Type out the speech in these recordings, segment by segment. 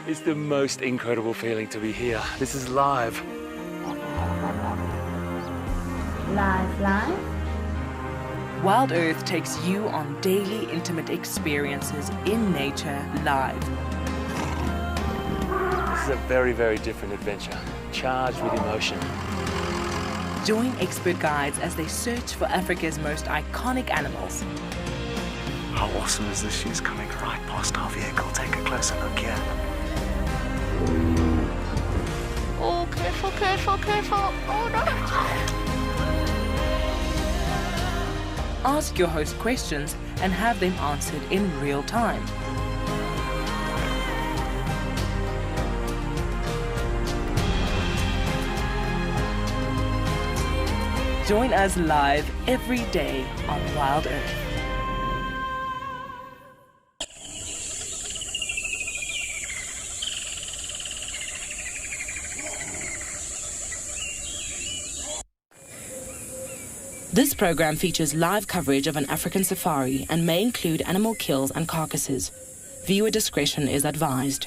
It's the most incredible feeling to be here. This is live. Live. WildEarth takes you on daily intimate experiences in nature live. This is a very, very different adventure, charged with emotion. Join expert guides as they search for Africa's most iconic animals. How awesome is this? She's coming right past our vehicle. Take a closer look here. Oh, careful. Oh, no. Ask your host questions and have them answered in real time. Join us live every day on WildEarth. This program features live coverage of an African safari and may include animal kills and carcasses. Viewer discretion is advised.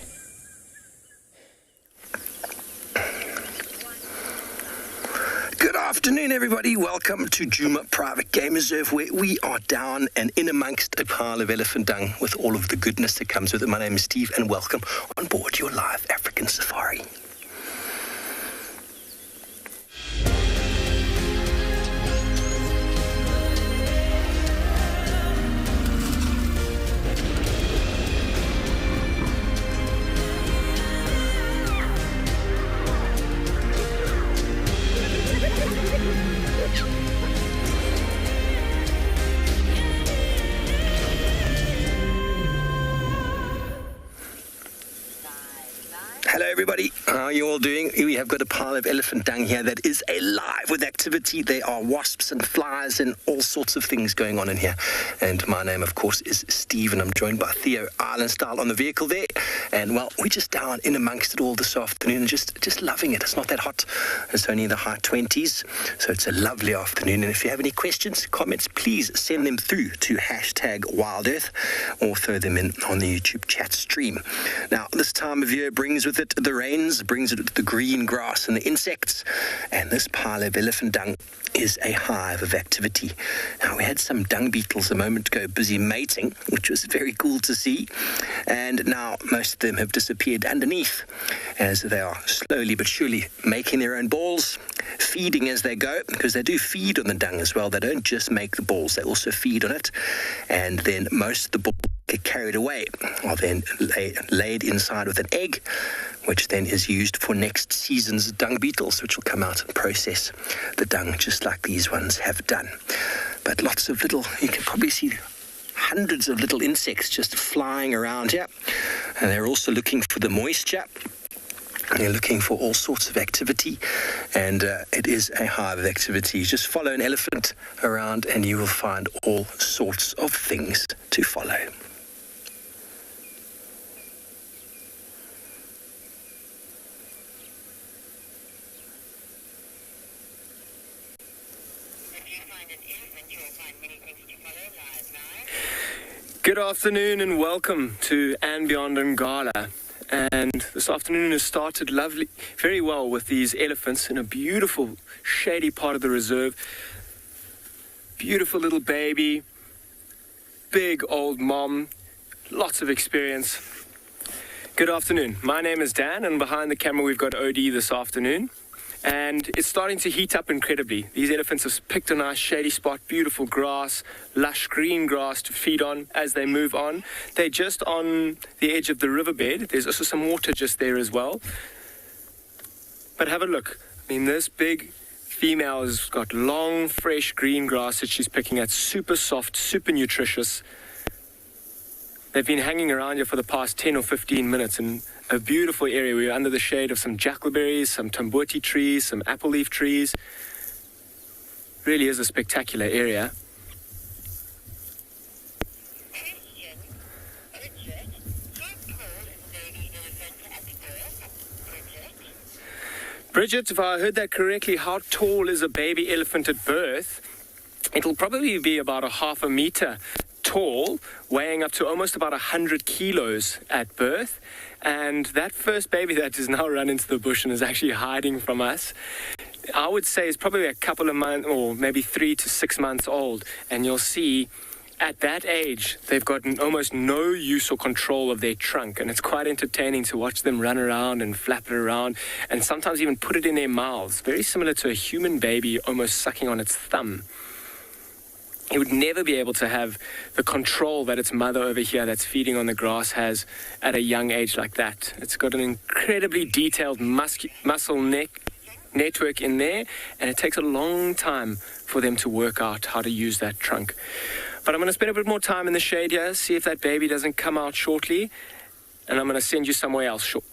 Good afternoon, everybody. Welcome to Djuma Private Game Reserve, where we are down and in amongst a pile of elephant dung with all of the goodness that comes with it. My name is Steve, and welcome on board your live African safari. Hello everybody, how are you all doing? We have got a pile of elephant dung here that is alive with activity. There are wasps and flies and all sorts of things going on in here. And my name, of course, is Steve, and I'm joined by Theo, Island Style, on the vehicle there. And well, we're just down in amongst it all this afternoon and just loving it. It's not that hot. It's only the high 20s, so it's a lovely afternoon. And if you have any questions, comments, please send them through to #WildEarth or throw them in on the YouTube chat stream. Now, this time of year brings with it the rains, brings it the green grass and the insects, and this pile of elephant dung is a hive of activity. Now, we had some dung beetles a moment ago busy mating, which was very cool to see, and now most of them have disappeared underneath as they are slowly but surely making their own balls, feeding as they go, because they do feed on the dung as well. They don't just make the balls, they also feed on it, and then most of the balls get carried away, are then laid inside with an egg, which then is used for next season's dung beetles, which will come out and process the dung just like these ones have done. But lots of little, you can probably see hundreds of little insects just flying around here, and they're also looking for the moisture. They're looking for all sorts of activity, and it is a hive of activity. Just follow an elephant around and you will find all sorts of things to follow. Good afternoon and welcome to andBeyond and Ngala. And this afternoon has started very well with these elephants in a beautiful shady part of the reserve. Beautiful little baby, big old mom, lots of experience. Good afternoon. My name is Dan, and behind the camera we've got OD this afternoon. And it's starting to heat up incredibly. These elephants have picked a nice shady spot, beautiful grass, lush green grass to feed on as they move on. They're just on the edge of the riverbed. There's also some water just there as well. But have a look. I mean, this big female has got long, fresh green grass that she's picking at, super soft, super nutritious. They've been hanging around here for the past 10 or 15 minutes in a beautiful area. We're under the shade of some jackalberries, some tamboti trees, some apple leaf trees. Really is a spectacular area. Bridget, if I heard that correctly, how tall is a baby elephant at birth? It'll probably be about a half a meter tall, weighing up to almost about 100 kilos at birth. And that first baby that has now run into the bush and is actually hiding from us, I would say is probably a couple of months or maybe 3 to 6 months old. And you'll see at that age, they've got almost no use or control of their trunk. And it's quite entertaining to watch them run around and flap it around and sometimes even put it in their mouths. Very similar to a human baby almost sucking on its thumb. It would never be able to have the control that its mother over here that's feeding on the grass has at a young age like that. It's got an incredibly detailed muscle network in there, and it takes a long time for them to work out how to use that trunk. But I'm going to spend a bit more time in the shade here, see if that baby doesn't come out shortly, and I'm going to send you somewhere else short.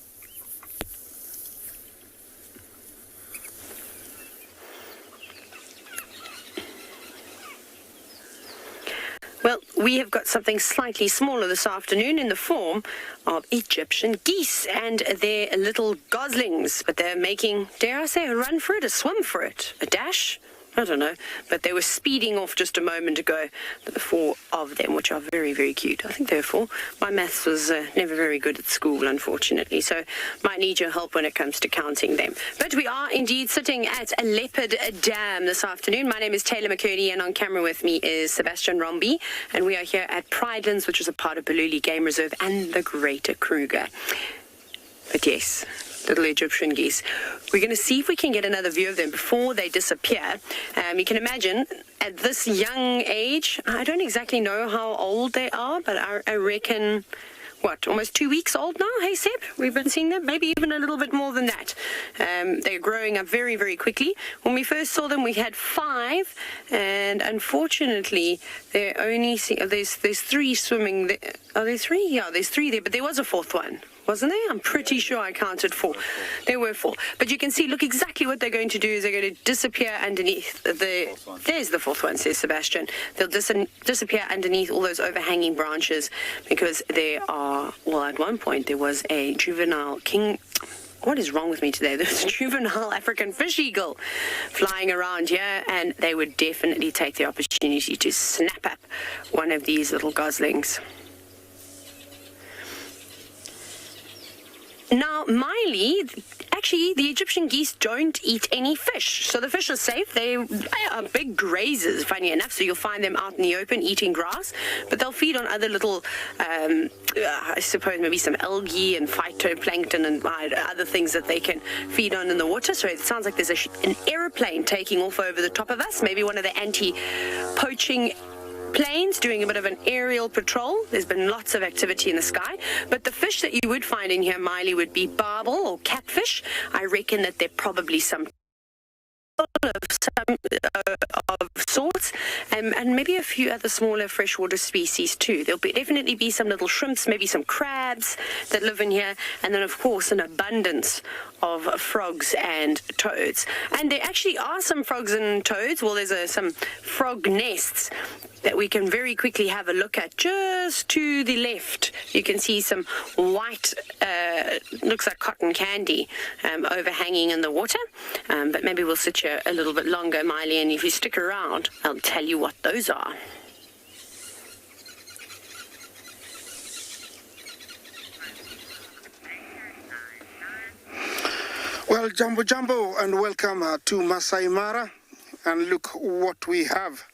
Well, we have got something slightly smaller this afternoon in the form of Egyptian geese and their little goslings. But they're making, dare I say, a run for it, a swim for it, a dash? I don't know. But they were speeding off just a moment ago, the 4 of them, which are very, very cute. I think there are 4. My maths was never very good at school, unfortunately, so might need your help when it comes to counting them. But we are indeed sitting at a leopard dam this afternoon. My name is Taylor McCurdy, and on camera with me is Sebastian Romby, and we are here at Pridelands, which is a part of Tswalu Game Reserve and the Greater Kruger. But yes, little Egyptian geese. We're going to see if we can get another view of them before they disappear. You can imagine at this young age, I don't exactly know how old they are, but I reckon, almost 2 weeks old now, hey Seb? We've been seeing them, maybe even a little bit more than that. They're growing up very, very quickly. When we first saw them, we had 5, and unfortunately, they're only, there's 3 swimming there. Are there 3? Yeah, there's 3 there, but there was a 4th one. Wasn't there? I'm pretty sure I counted 4. There were 4. But you can see, look, exactly what they're going to do is they're going to disappear underneath the... There's the 4th one, says Sebastian. They'll disappear underneath all those overhanging branches because there are... Well, at one point, there was a juvenile king... What is wrong with me today? There's a juvenile African fish eagle flying around here, and they would definitely take the opportunity to snap up one of these little goslings. Now, Miley, actually, the Egyptian geese don't eat any fish, so the fish are safe. They are big grazers, funny enough, so you'll find them out in the open eating grass, but they'll feed on other little, I suppose maybe some algae and phytoplankton and other things that they can feed on in the water. So it sounds like there's an aeroplane taking off over the top of us, maybe one of the anti-poaching planes doing a bit of an aerial patrol. There's been lots of activity in the sky, but the fish that you would find in here, Miley, would be barbel or catfish. I reckon that they're probably some of sorts, and maybe a few other smaller freshwater species too. There'll definitely be some little shrimps, maybe some crabs that live in here, and then of course an abundance of frogs and toads. And there actually are some frogs and toads. Well, there's some frog nests that we can very quickly have a look at. Just to the left, you can see some white, looks like cotton candy, overhanging in the water. But maybe we'll sit here a little bit longer, Miley, and if you stick around, I'll tell you what those are. Well, Jumbo, and welcome to Masai Mara. And look what we have.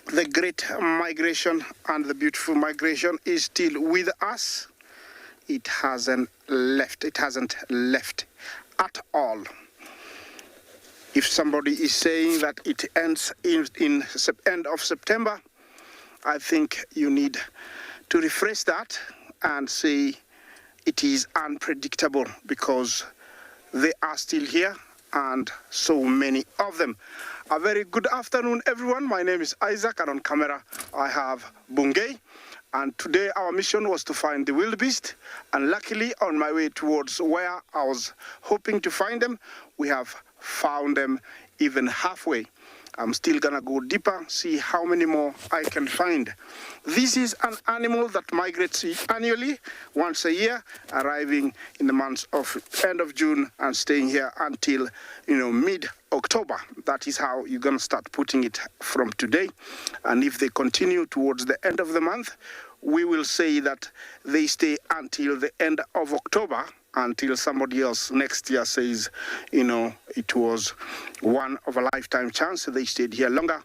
The great migration and the beautiful migration is still with us. It hasn't left. It hasn't left at all. If somebody is saying that it ends in end of September, I think you need to rephrase that and say it is unpredictable, because they are still here, and so many of them. A very good afternoon, everyone. My name is Isaac, and on camera I have Bungay. And today our mission was to find the wildebeest, and luckily on my way towards where I was hoping to find them, we have found them even halfway. I'm still gonna go deeper, see how many more I can find. This is an animal that migrates annually, once a year, arriving in the months of end of June and staying here until, mid-October. That is how you're gonna start putting it from today. And if they continue towards the end of the month, we will say that they stay until the end of October, until somebody else next year says, it was one of a lifetime chance. They stayed here longer.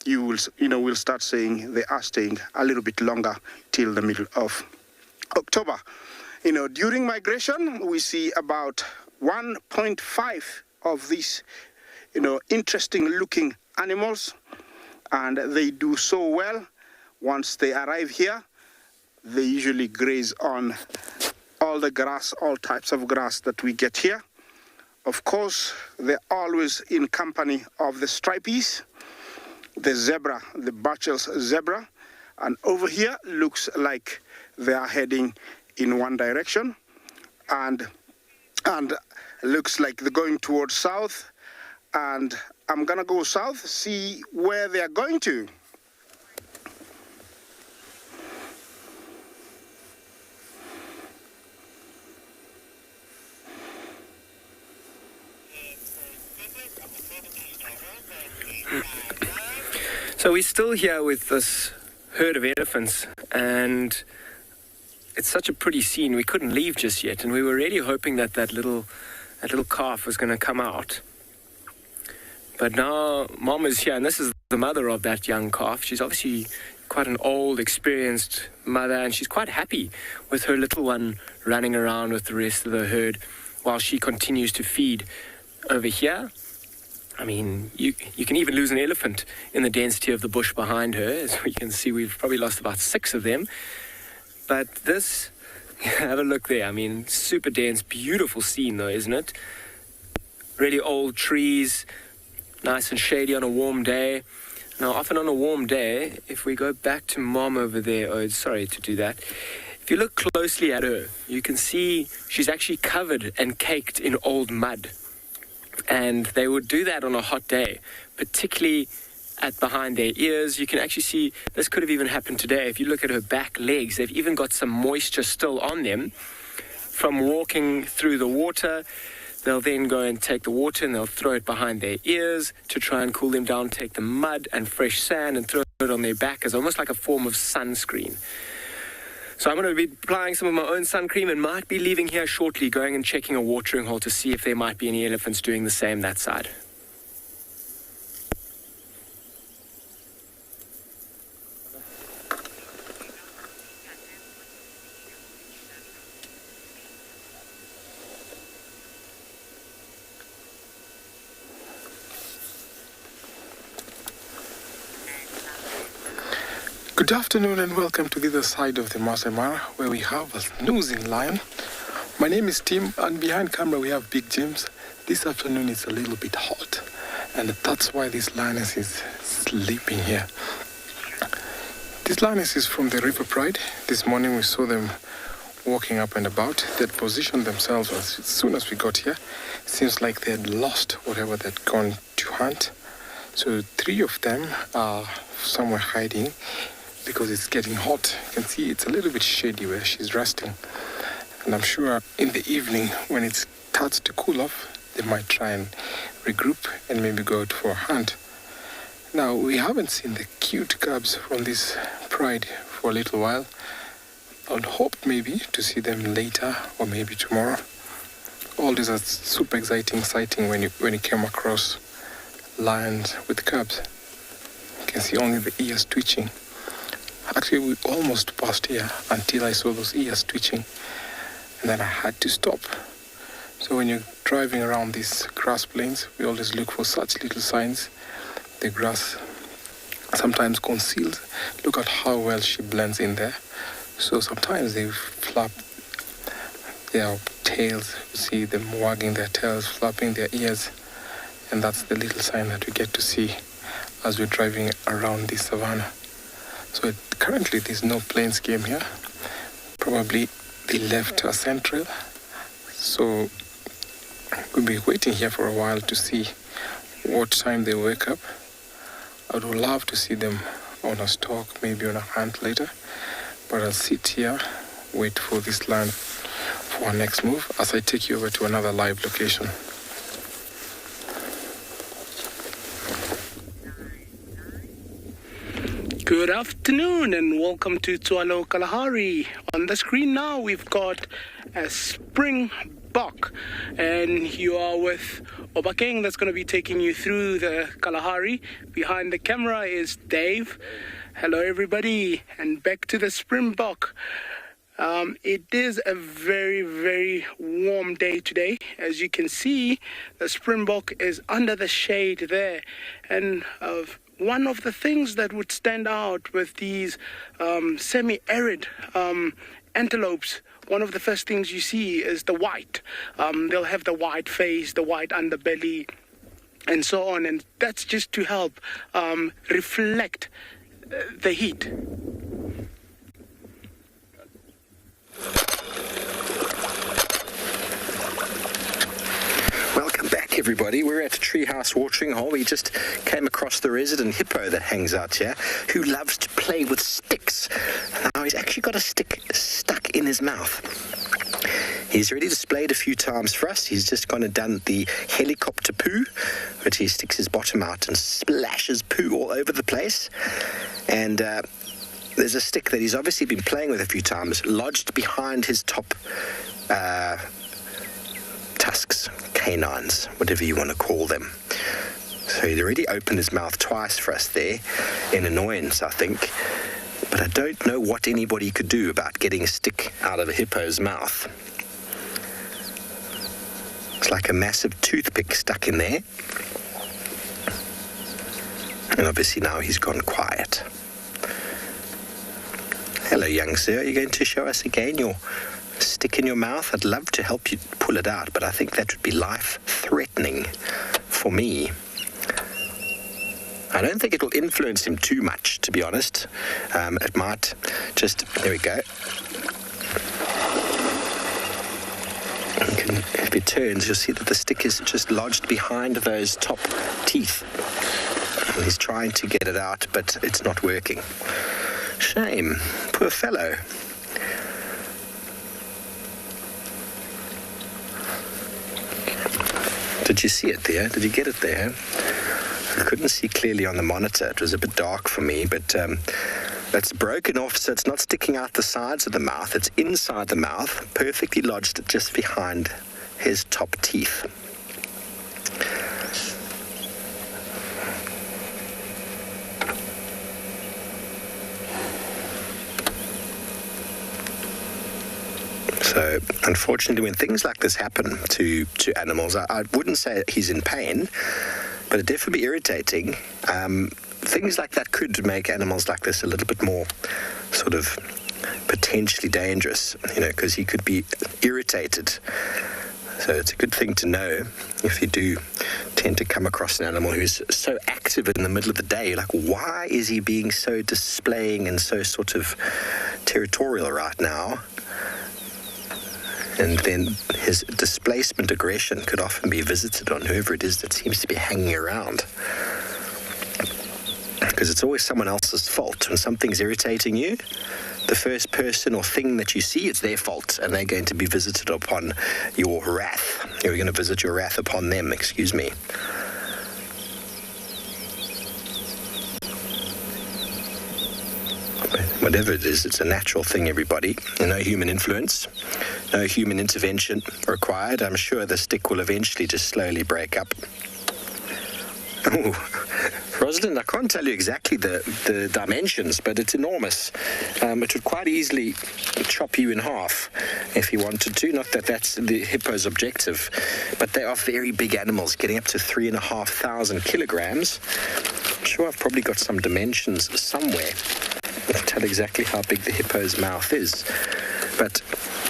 We'll start saying they are staying a little bit longer till the middle of October. During migration, we see about 1.5 of these, interesting looking animals, and they do so well. Once they arrive here, they usually graze on all the grass, all types of grass that we get here. Of course, they're always in company of the stripies, the zebra, the Burchell's zebra, and over here looks like they are heading in one direction, and looks like they're going towards south, and I'm gonna go south, see where they are going to. So we're still here with this herd of elephants, and it's such a pretty scene. We couldn't leave just yet, and we were really hoping that that little calf was going to come out. But now Mom is here, and this is the mother of that young calf. She's obviously quite an old, experienced mother, and she's quite happy with her little one running around with the rest of the herd while she continues to feed over here. I mean, you can even lose an elephant in the density of the bush behind her. As we can see, we've probably lost about 6 of them. But this, have a look there. I mean, super dense, beautiful scene though, isn't it? Really old trees, nice and shady on a warm day. Now, often on a warm day, if we go back to Mom over there, sorry to do that. If you look closely at her, you can see she's actually covered and caked in old mud. And they would do that on a hot day, particularly at behind their ears. You can actually see this could have even happened today. If you look at her back legs, they've even got some moisture still on them from walking through the water. They'll then go and take the water and they'll throw it behind their ears to try and cool them down, take the mud and fresh sand and throw it on their back as almost like a form of sunscreen. So I'm going to be applying some of my own sun cream and might be leaving here shortly, going and checking a watering hole to see if there might be any elephants doing the same that side. Good afternoon and welcome to the other side of the Masai Mara, where we have a snoozing lion. My name is Tim, and behind camera we have Big James. This afternoon it's a little bit hot, and that's why this lioness is sleeping here. This lioness is from the River Pride. This morning we saw them walking up and about. They'd positioned themselves as soon as we got here. It seems like they had lost whatever they'd gone to hunt. So 3 of them are somewhere hiding, because it's getting hot. You can see it's a little bit shady where she's resting. And I'm sure in the evening when it starts to cool off, they might try and regroup and maybe go out for a hunt. Now, we haven't seen the cute cubs from this pride for a little while. I would hope maybe to see them later or maybe tomorrow. All this is super exciting sighting when you came across lions with cubs. You can see only the ears twitching. Actually, we almost passed here until I saw those ears twitching, and then I had to stop. So when you're driving around these grass plains, we always look for such little signs. The grass sometimes concealed. Look at how well she blends in there. So sometimes they flap their tails. You see them wagging their tails, flapping their ears, and that's the little sign that we get to see as we're driving around the savannah. So currently there's no plains game here. Probably they left a central. So we'll be waiting here for a while to see what time they wake up. I would love to see them on a stalk, maybe on a hunt later. But I'll sit here, wait for this lion for our next move as I take you over to another live location. Good afternoon and welcome to Tswalu Kalahari. On the screen now we've got a Springbok, and you are with Obakeng that's going to be taking you through the Kalahari. Behind the camera is Dave. Hello everybody, and back to the Springbok. It is a very, very warm day today. As you can see, the Springbok is under the shade there, and one of the things that would stand out with these semi-arid antelopes, one of the first things you see is the white. They'll have the white face, the white underbelly, and so on. And that's just to help reflect the heat. Welcome back, everybody. We're at Treehouse Watering Hole. We just came across the resident hippo that hangs out here, who loves to play with sticks. Now, he's actually got a stick stuck in his mouth. He's already displayed a few times for us. He's just gone and done the helicopter poo, which he sticks his bottom out and splashes poo all over the place. And there's a stick that he's obviously been playing with a few times, lodged behind his top tusks, canines, whatever you want to call them. So he'd already opened his mouth twice for us there, in annoyance, I think. But I don't know what anybody could do about getting a stick out of a hippo's mouth. It's like a massive toothpick stuck in there. And obviously now he's gone quiet. Hello, young sir. Are you going to show us again your stick in your mouth? I'd love to help you pull it out, but I think that would be life-threatening for me. I don't think it'll influence him too much, to be honest. It might just... There we go. If it turns, you'll see that the stick is just lodged behind those top teeth. And he's trying to get it out, but it's not working. Shame. Poor fellow. Did you see it there? Did you get it there? I couldn't see clearly on the monitor. It was a bit dark for me, but it's broken off, so it's not sticking out the sides of the mouth. It's inside the mouth, perfectly lodged just behind his top teeth. So, unfortunately, when things like this happen to animals, I wouldn't say he's in pain, but it'd definitely be irritating. Things like that could make animals like this a little bit more sort of potentially dangerous, because he could be irritated. So it's a good thing to know if you do tend to come across an animal who's so active in the middle of the day. Like, why is he being so displaying and so sort of territorial right now? And then his displacement aggression could often be visited on whoever it is that seems to be hanging around. Because it's always someone else's fault. When something's irritating you, the first person or thing that you see, it's their fault, and they're going to be visited upon your wrath. You're going to visit your wrath upon them, excuse me. Whatever it is, it's a natural thing, everybody. No human influence, no human intervention required. I'm sure the stick will eventually just slowly break up. Oh, Rosalind, I can't tell you exactly the dimensions, but it's enormous. It would quite easily chop you in half if he wanted to. Not that that's the hippo's objective, but they are very big animals, getting up to 3,500 kilograms. I'm sure I've probably got some dimensions somewhere to tell exactly how big the hippo's mouth is. But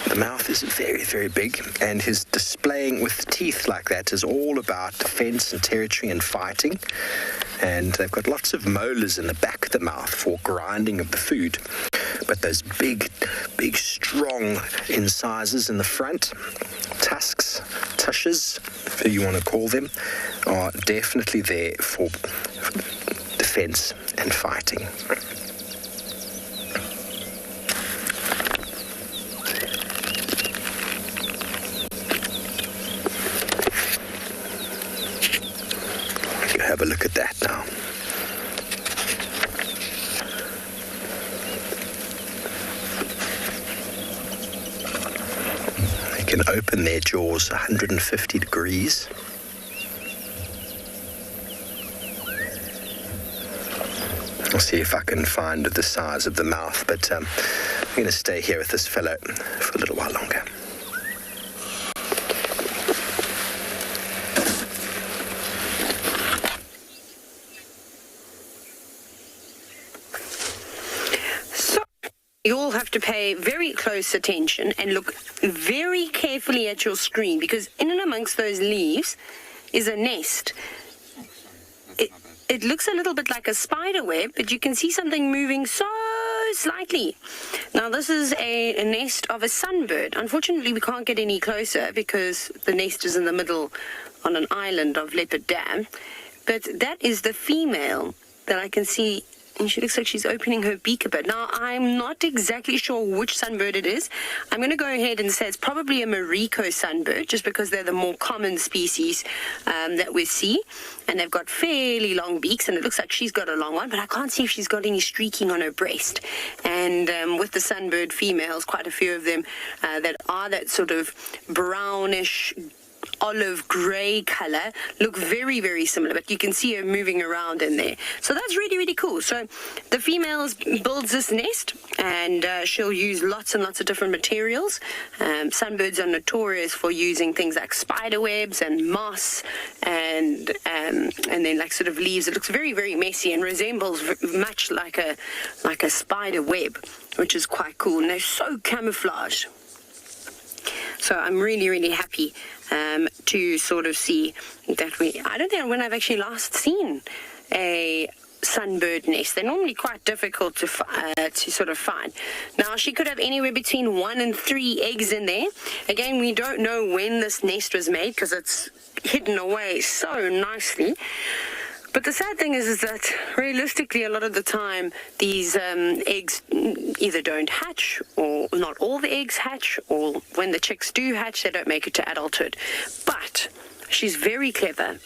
the mouth is very, very big, and his displaying with teeth like that is all about defense and territory and fighting. And they've got lots of molars in the back of the mouth for grinding of the food. But those big, strong incisors in the front, tusks tushes, if you want to call them, are definitely there for defense and fighting. Have a look at that now. They can open their jaws 150 degrees. I'll see if I can find the size of the mouth, but I'm going to stay here with this fellow for a little while longer. You all have to pay very close attention and look very carefully at your screen, because in and amongst those leaves is a nest. It looks a little bit like a spider web, but you can see something moving so slightly. Now, this is a nest of a sunbird. Unfortunately, we can't get any closer because the nest is in the middle on an island of Leopard Dam. But that is the female that I can see, and she looks like she's opening her beak a bit. Now, I'm not exactly sure which sunbird it is. I'm going to go ahead and say it's probably a Marico sunbird, just because they're the more common species that we see. And they've got fairly long beaks, and it looks like she's got a long one, but I can't see if she's got any streaking on her breast. And with the sunbird females, quite a few of them that are that sort of brownish, olive grey color, look very, very similar, but you can see her moving around in there. So that's really, really cool. So the female builds this nest, and she'll use lots and lots of different materials. Sunbirds are notorious for using things like spider webs and moss and then like sort of leaves. It looks very, very messy and resembles much like a spider web, which is quite cool, and they're so camouflaged. So I'm really, really happy to sort of see that I don't know when I've actually last seen a sunbird nest. They're normally quite difficult to sort of find. Now, she could have anywhere between 1 and 3 eggs in there. Again, we don't know when this nest was made because it's hidden away so nicely. But the sad thing is that realistically, a lot of the time, these eggs either don't hatch, or not all the eggs hatch, or when the chicks do hatch, they don't make it to adulthood. But she's very clever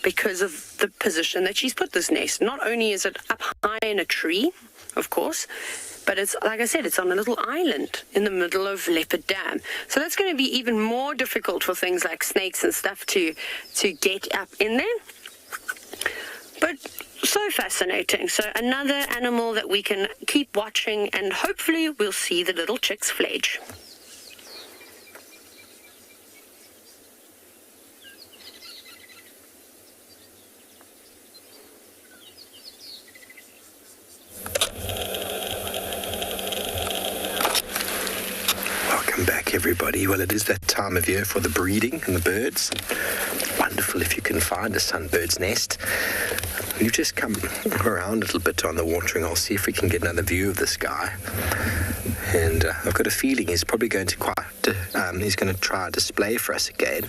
because of the position that she's put this nest. Not only is it up high in a tree, of course, but it's, like I said, it's on a little island in the middle of Leopard Dam. So that's going to be even more difficult for things like snakes and stuff to get up in there. But so fascinating. So another animal that we can keep watching, and hopefully we'll see the little chicks fledge. Welcome back, everybody. Well, it is that time of year for the breeding and the birds. Wonderful if you can find a sunbird's nest. We've just come around a little bit on the watering hole, see if we can get another view of this guy. And I've got a feeling he's probably going to he's going to try a display for us again.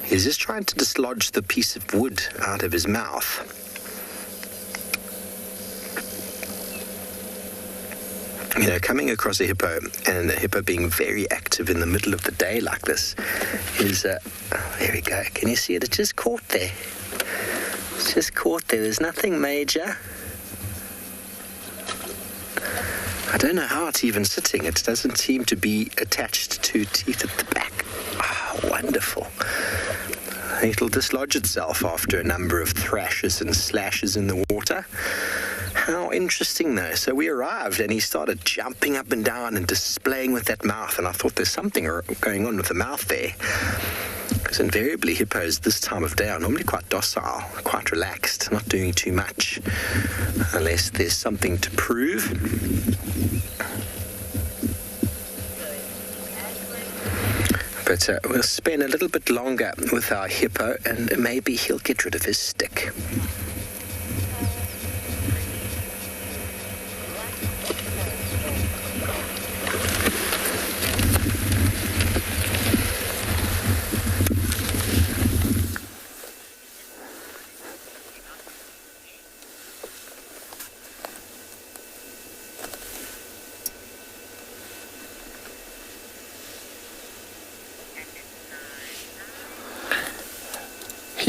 He's just trying to dislodge the piece of wood out of his mouth. You know, coming across a hippo, and the hippo being very active in the middle of the day like this is, there we go. Can you see it? It's just caught there. It's just caught there. There's nothing major. I don't know how it's even sitting. It doesn't seem to be attached to teeth at the back. Oh, wonderful. I think it'll dislodge itself after a number of thrashes and slashes in the water. How interesting, though. So we arrived, and he started jumping up and down and displaying with that mouth, and I thought there's something going on with the mouth there. Because invariably, hippos this time of day are normally quite docile, quite relaxed, not doing too much, unless there's something to prove. But we'll spend a little bit longer with our hippo, and maybe he'll get rid of his stick.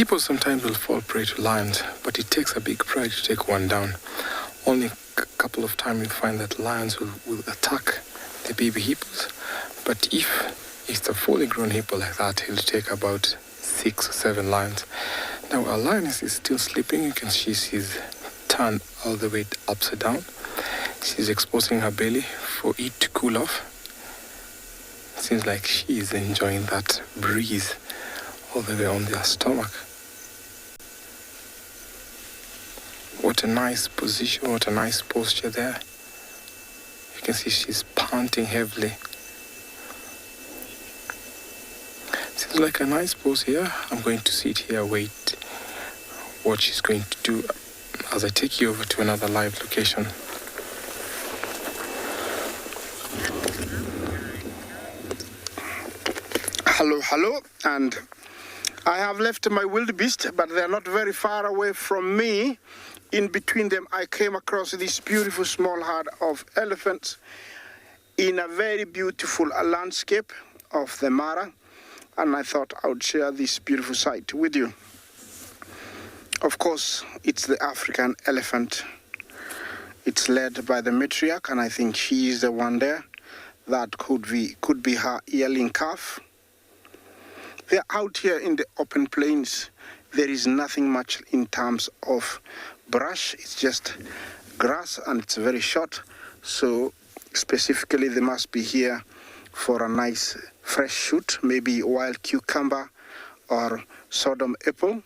Hippos sometimes will fall prey to lions, but it takes a big pride to take one down. Only a couple of times you find that lions will attack the baby hippos, but if it's a fully grown hippo like that, he'll take about 6 or 7 lions. Now, our lioness is still sleeping. You can see she's turned all the way upside down. She's exposing her belly for it to cool off. Seems like she is enjoying that breeze all the way on their stomach. What a nice position, what a nice posture there. You can see she's panting heavily. Seems like a nice pose here. I'm going to sit here, wait what she's going to do as I take you over to another live location. Hello, and I have left my wildebeest, but they're not very far away from me. In between them, I came across this beautiful small herd of elephants in a very beautiful landscape of the Mara, and I thought I would share this beautiful sight with you. Of course, it's the African elephant. It's led by the Matriarch, and I think she is the one there. That could be her yearling calf. They're out here in the open plains. There is nothing much in terms of brush. It's just grass, and it's very short. So specifically, they must be here for a nice fresh shoot, maybe wild cucumber or Sodom apple.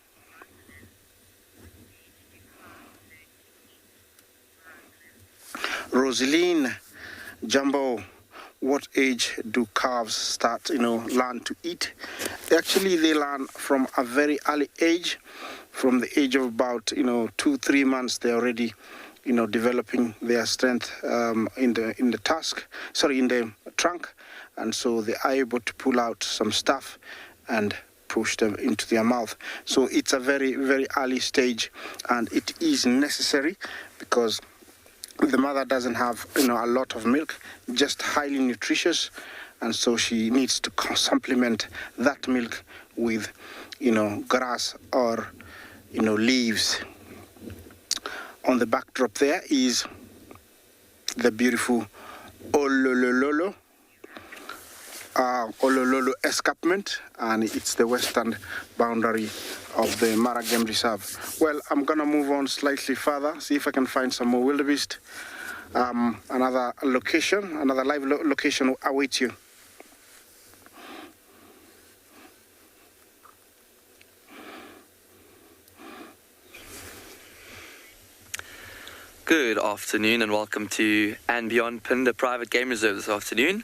Rosaline, Jumbo, what age do calves start, learn to eat? Actually, they learn from a very early age. From the age of about, 2-3 months, they're already, developing their strength in the trunk. And so they are able to pull out some stuff and push them into their mouth. So it's a very, very early stage, and it is necessary because the mother doesn't have, a lot of milk, just highly nutritious, and so she needs to supplement that milk with, grass or, leaves. On the backdrop there is the beautiful Olololo escarpment, and it's the western boundary of the Mara Game Reserve. Well, I'm gonna move on slightly further, see if I can find some more wildebeest. Another live location awaits you. Good afternoon and welcome to andBeyond Phinda Private Game Reserve this afternoon.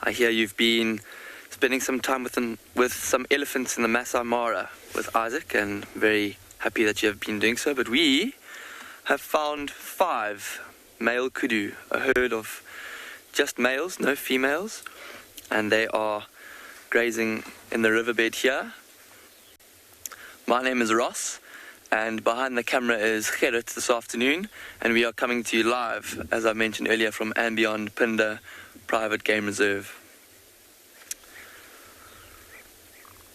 I hear you've been spending some time with some elephants in the Masai Mara with Isaac, and very happy that you have been doing so. But we have found 5 male kudu, a herd of just males, no females, and they are grazing in the riverbed here. My name is Ross, and behind the camera is Gerrit this afternoon, and we are coming to you live, as I mentioned earlier, from andBeyond Phinda Private Game Reserve.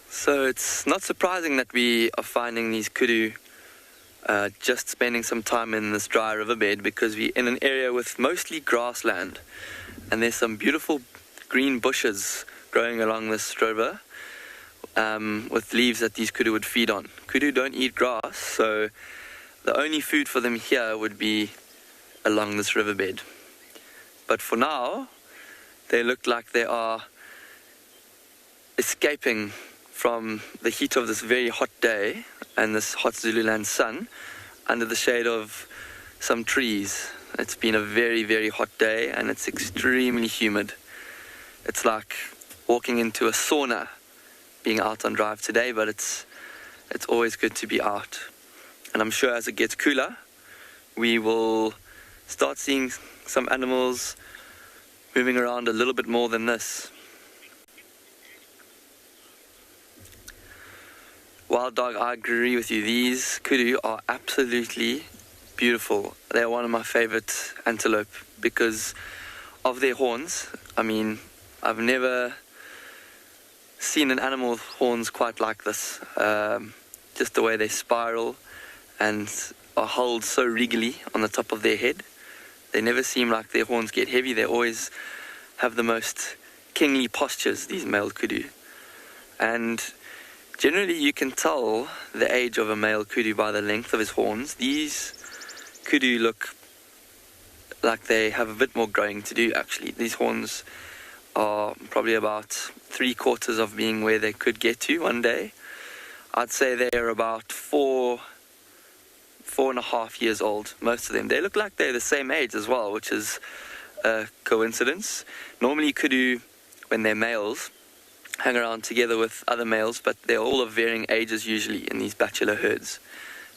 So it's not surprising that we are finding these kudu just spending some time in this dry riverbed, because we're in an area with mostly grassland, and there's some beautiful green bushes growing along this river with leaves that these kudu would feed on. Kudu don't eat grass, so the only food for them here would be along this riverbed. But for now, they look like they are escaping from the heat of this very hot day and this hot Zululand sun under the shade of some trees. It's been a very, very hot day, and it's extremely humid. It's like walking into a sauna being out on drive today, but it's always good to be out. And I'm sure as it gets cooler, we will start seeing some animals moving around a little bit more than this. Wild dog, I agree with you. These kudu are absolutely beautiful. They're one of my favorite antelope because of their horns. I mean, I've never seen an animal with horns quite like this. just the way they spiral and are held so regally on the top of their head. They never seem like their horns get heavy. They always have the most kingly postures, these male kudu. And generally you can tell the age of a male kudu by the length of his horns. These kudu look like they have a bit more growing to do, actually. These horns are probably about 3/4 of being where they could get to one day. I'd say they're about 4.5 years old, most of them. They look like they're the same age as well, which is a coincidence. Normally kudu, when they're males, hang around together with other males, but they're all of varying ages usually in these bachelor herds.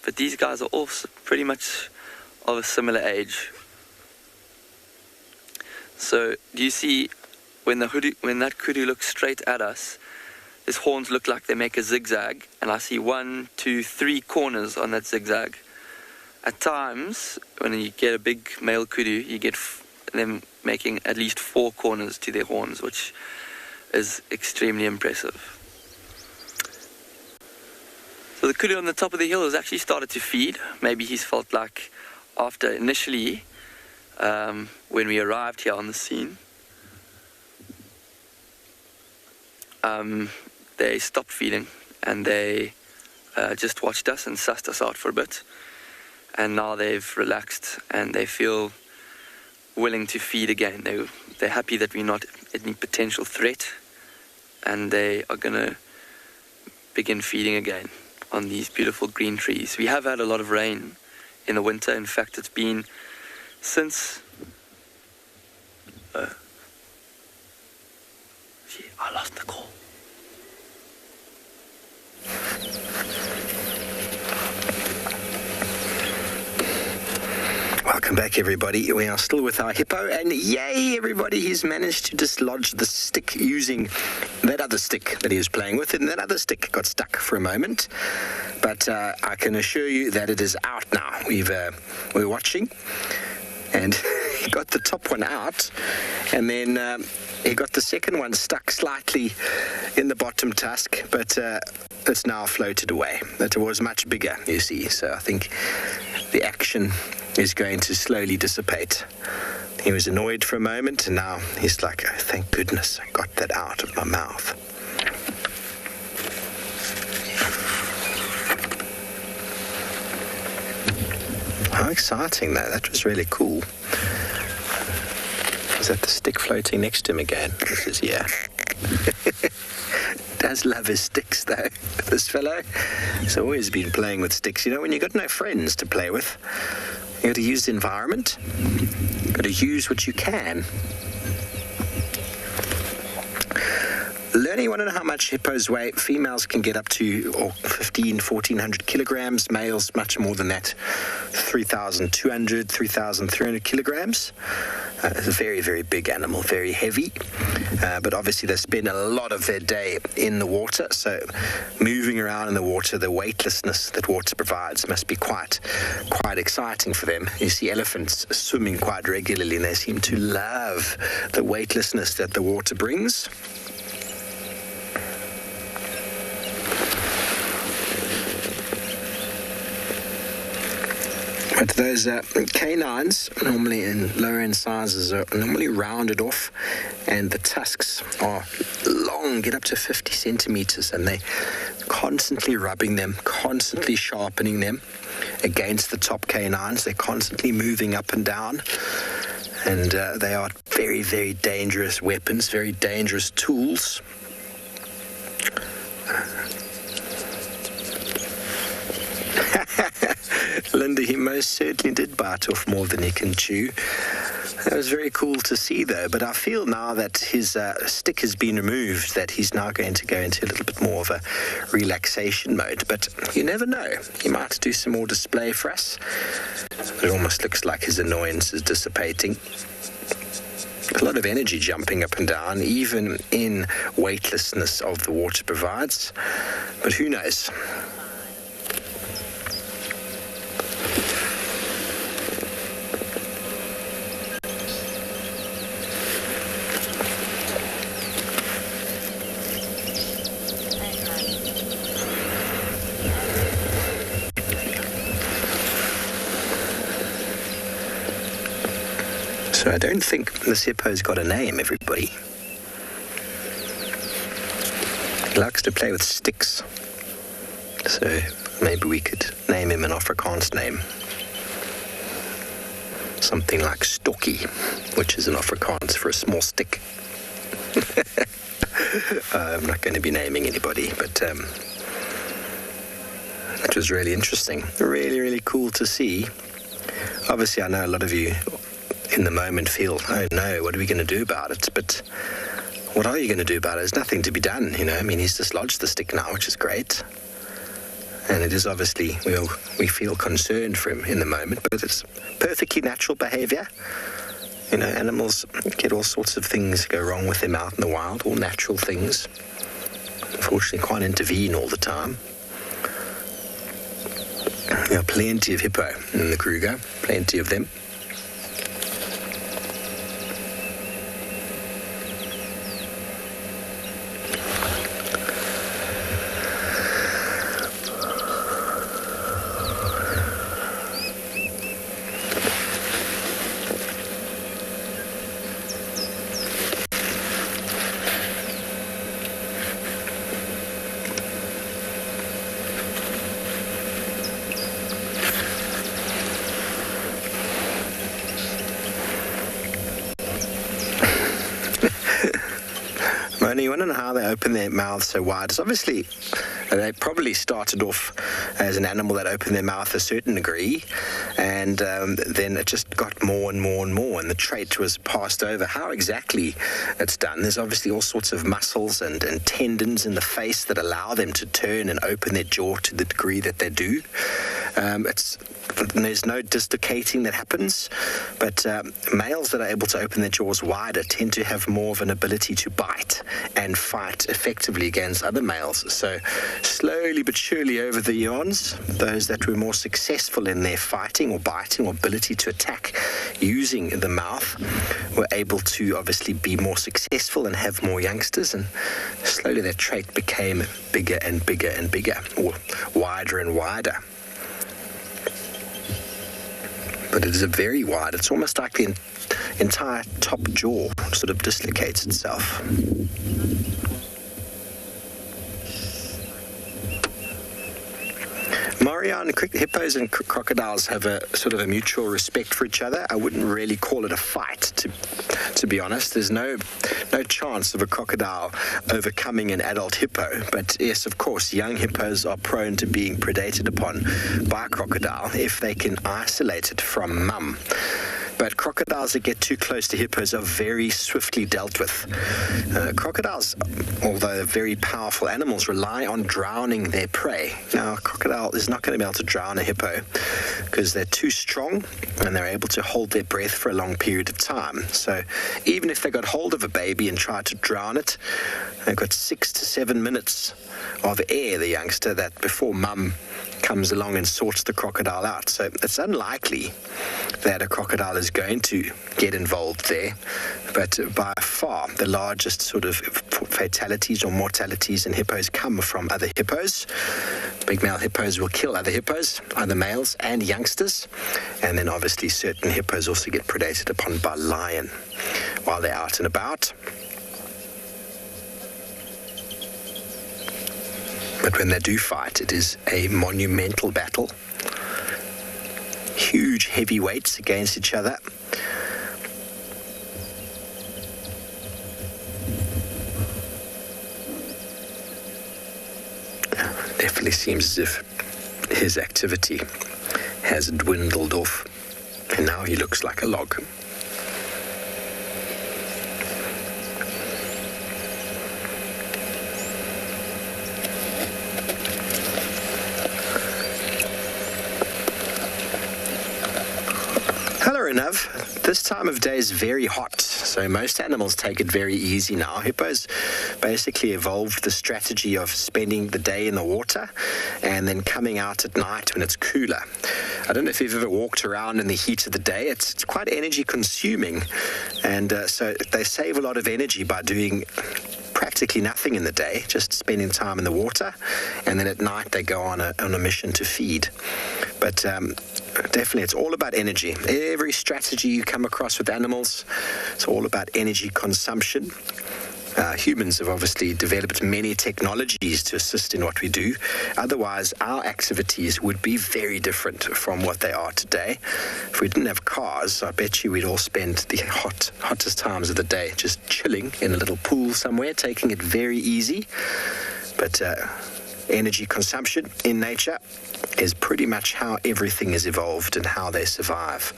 But these guys are all pretty much of a similar age. So do you see when that kudu looks straight at us, his horns look like they make a zigzag, and I see 1, 2, 3 corners on that zigzag. At times, when you get a big male kudu, you get them making at least 4 corners to their horns, which is extremely impressive. So the kudu on the top of the hill has actually started to feed. Maybe he's felt like after initially, when we arrived here on the scene, they stopped feeding and they just watched us and sussed us out for a bit. And now they've relaxed and they feel willing to feed again. They're happy that we're not any potential threat, and they are going to begin feeding again on these beautiful green trees. We have had a lot of rain in the winter. In fact, it's been since... I lost the call. Welcome back, everybody. We are still with our hippo, and yay, everybody, he's managed to dislodge the stick using that other stick that he was playing with, and that other stick got stuck for a moment. But I can assure you that it is out now. We're watching, and he got the top one out, and then he got the second one stuck slightly in the bottom tusk, but it's now floated away. It was much bigger, you see, so I think the action is going to slowly dissipate. He was annoyed for a moment, and now he's like, oh, thank goodness I got that out of my mouth. How exciting, though. That was really cool. Is that the stick floating next to him again? This is, yeah. Does love his sticks, though, this fellow. He's always been playing with sticks. You know, when you've got no friends to play with, you got to use the environment. You got to use what you can. Learning, you want to know how much hippos weigh? Females can get up to 1,400 kilograms. Males, much more than that, 3,200, 3,300 kilograms. It's a very, very big animal, very heavy. But obviously they spend a lot of their day in the water. So moving around in the water, the weightlessness that water provides must be quite exciting for them. You see elephants swimming quite regularly, and they seem to love the weightlessness that the water brings. But those canines, normally in lower end sizes, are normally rounded off, and the tusks are long, get up to 50 centimeters, and they're constantly rubbing them, constantly sharpening them against the top canines. They're constantly moving up and down, and they are very, very dangerous weapons, very dangerous tools. Linda, he most certainly did bite off more than he can chew. That was very cool to see, though, but I feel now that his stick has been removed, that he's now going to go into a little bit more of a relaxation mode. But you never know. He might do some more display for us. It almost looks like his annoyance is dissipating. A lot of energy jumping up and down, even in weightlessness of the water provides. But who knows? So I don't think this hippo's got a name, everybody. He likes to play with sticks. So maybe we could name him an Afrikaans name. Something like Stokkie, which is an Afrikaans for a small stick. I'm not going to be naming anybody, but it was really interesting. Really, really cool to see. Obviously, I know a lot of you in the moment feel, oh no, what are we going to do about it? But what are you going to do about it? There's nothing to be done, you know. I mean, he's dislodged the stick now, which is great. And it is obviously, we feel concerned for him in the moment, but it's perfectly natural behavior. You know, animals get all sorts of things go wrong with them out in the wild, all natural things. Unfortunately, can't intervene all the time. There are plenty of hippo in the Kruger, plenty of them. You want to know how they open their mouths so wide. It's obviously, they probably started off as an animal that opened their mouth a certain degree, and then it just got more and more and more, and the trait was passed over. How exactly it's done, there's obviously all sorts of muscles and tendons in the face that allow them to turn and open their jaw to the degree that they do. There's no dislocating that happens, but males that are able to open their jaws wider tend to have more of an ability to bite and fight effectively against other males. So slowly but surely over the eons, those that were more successful in their fighting or biting or ability to attack using the mouth were able to obviously be more successful and have more youngsters, and slowly that trait became bigger and bigger and bigger, or wider and wider. But it is a very wide, it's almost like the entire top jaw sort of dislocates itself. Marianne, hippos and crocodiles have a sort of a mutual respect for each other. I wouldn't really call it a fight, to be honest. There's no chance of a crocodile overcoming an adult hippo. But yes, of course, young hippos are prone to being predated upon by a crocodile if they can isolate it from mum. But crocodiles that get too close to hippos are very swiftly dealt with. Crocodiles, although they're very powerful animals, rely on drowning their prey. Now, a crocodile is not going to be able to drown a hippo because they're too strong and they're able to hold their breath for a long period of time. So even if they got hold of a baby and tried to drown it, they've got 6 to 7 minutes of air, the youngster, that before mum comes along and sorts the crocodile out. So it's unlikely that a crocodile is going to get involved there. But by far, the largest sort of fatalities or mortalities in hippos come from other hippos. Big male hippos will kill other hippos, other males and youngsters. And then obviously certain hippos also get predated upon by lion while they're out and about. But when they do fight, it is a monumental battle. Huge heavyweights against each other. Definitely seems as if his activity has dwindled off, and now he looks like a log. Enough. This time of day is very hot, so most animals take it very easy now. Hippos basically evolved the strategy of spending the day in the water and then coming out at night when it's cooler. I don't know if you've ever walked around in the heat of the day. It's quite energy consuming, and so they save a lot of energy by doing practically nothing in the day, just spending time in the water, and then at night they go on a mission to feed. But definitely, it's all about energy. Every strategy you come across with animals, it's all about energy consumption. Humans have obviously developed many technologies to assist in what we do. Otherwise, our activities would be very different from what they are today. If we didn't have cars, I bet you we'd all spend the hottest times of the day just chilling in a little pool somewhere, taking it very easy. But energy consumption in nature is pretty much how everything is evolved and how they survive.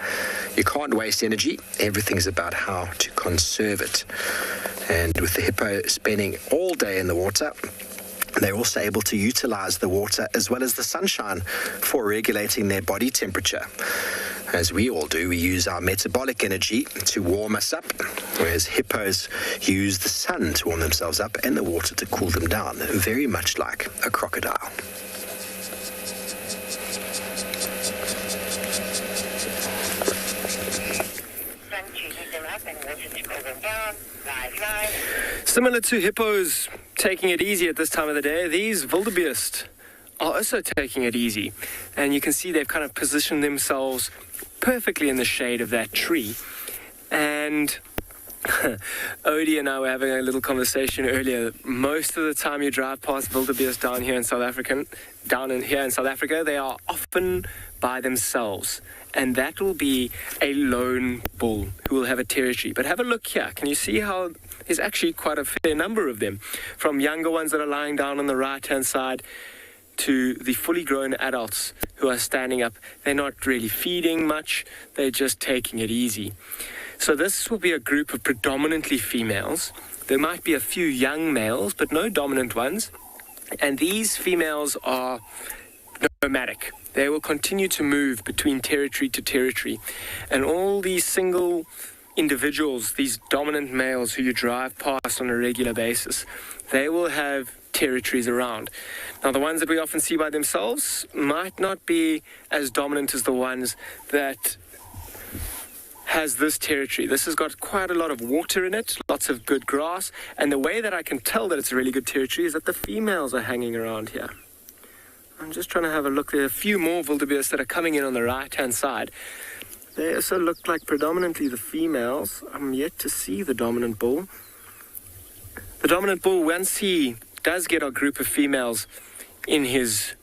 You can't waste energy. Everything's about how to conserve it. And with the hippo spending all day in the water, they're also able to utilize the water as well as the sunshine for regulating their body temperature. As we all do, we use our metabolic energy to warm us up, whereas hippos use the sun to warm themselves up and the water to cool them down, very much like a crocodile. Similar to hippos taking it easy at this time of the day, these wildebeest are also taking it easy. And you can see they've kind of positioned themselves perfectly in the shade of that tree. And Odie and I were having a little conversation earlier. Most of the time you drive past wildebeest down here in South Africa, they are often by themselves. And that will be a lone bull who will have a territory. But have a look here. Can you see how there's actually quite a fair number of them? From younger ones that are lying down on the right-hand side to the fully grown adults who are standing up. They're not really feeding much. They're just taking it easy. So this will be a group of predominantly females. There might be a few young males, but no dominant ones. And these females are nomadic. They will continue to move between territory to territory. And all these single individuals, these dominant males who you drive past on a regular basis, they will have territories around. Now, the ones that we often see by themselves might not be as dominant as the ones that has this territory. This has got quite a lot of water in it, lots of good grass, and the way that I can tell that it's a really good territory is that the females are hanging around here. I'm just trying to have a look. There are a few more wildebeest that are coming in on the right-hand side. They also look like predominantly the females. I'm yet to see the dominant bull. The dominant bull, once he does get a group of females in his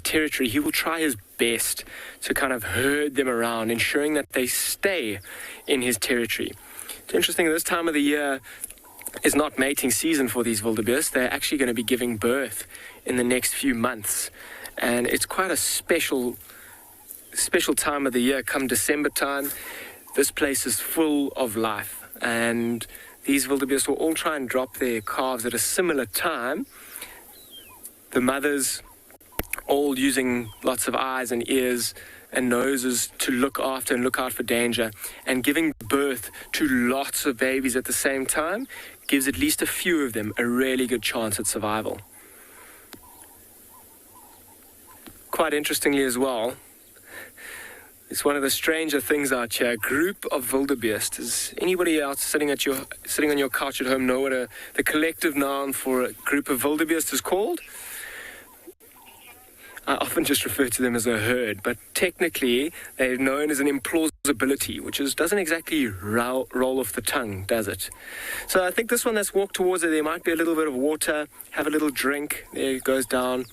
territory, he will try his best to kind of herd them around, ensuring that they stay in his territory. It's interesting, this time of the year is not mating season for these wildebeest. They're actually going to be giving birth in the next few months. And it's quite a special time of the year. Come December time, this place is full of life. And these wildebeest will all try and drop their calves at a similar time. The mothers all using lots of eyes and ears and noses to look after and look out for danger, and giving birth to lots of babies at the same time gives at least a few of them a really good chance at survival. Quite interestingly as well, it's one of the stranger things out here. A group of wildebeest. Does anybody else sitting on your couch at home know what the collective noun for a group of wildebeest is called? I often just refer to them as a herd, but technically they're known as an implausibility, which doesn't exactly roll off the tongue, does it? So I think this one that's walked towards it, there might be a little bit of water, have a little drink, there it goes down,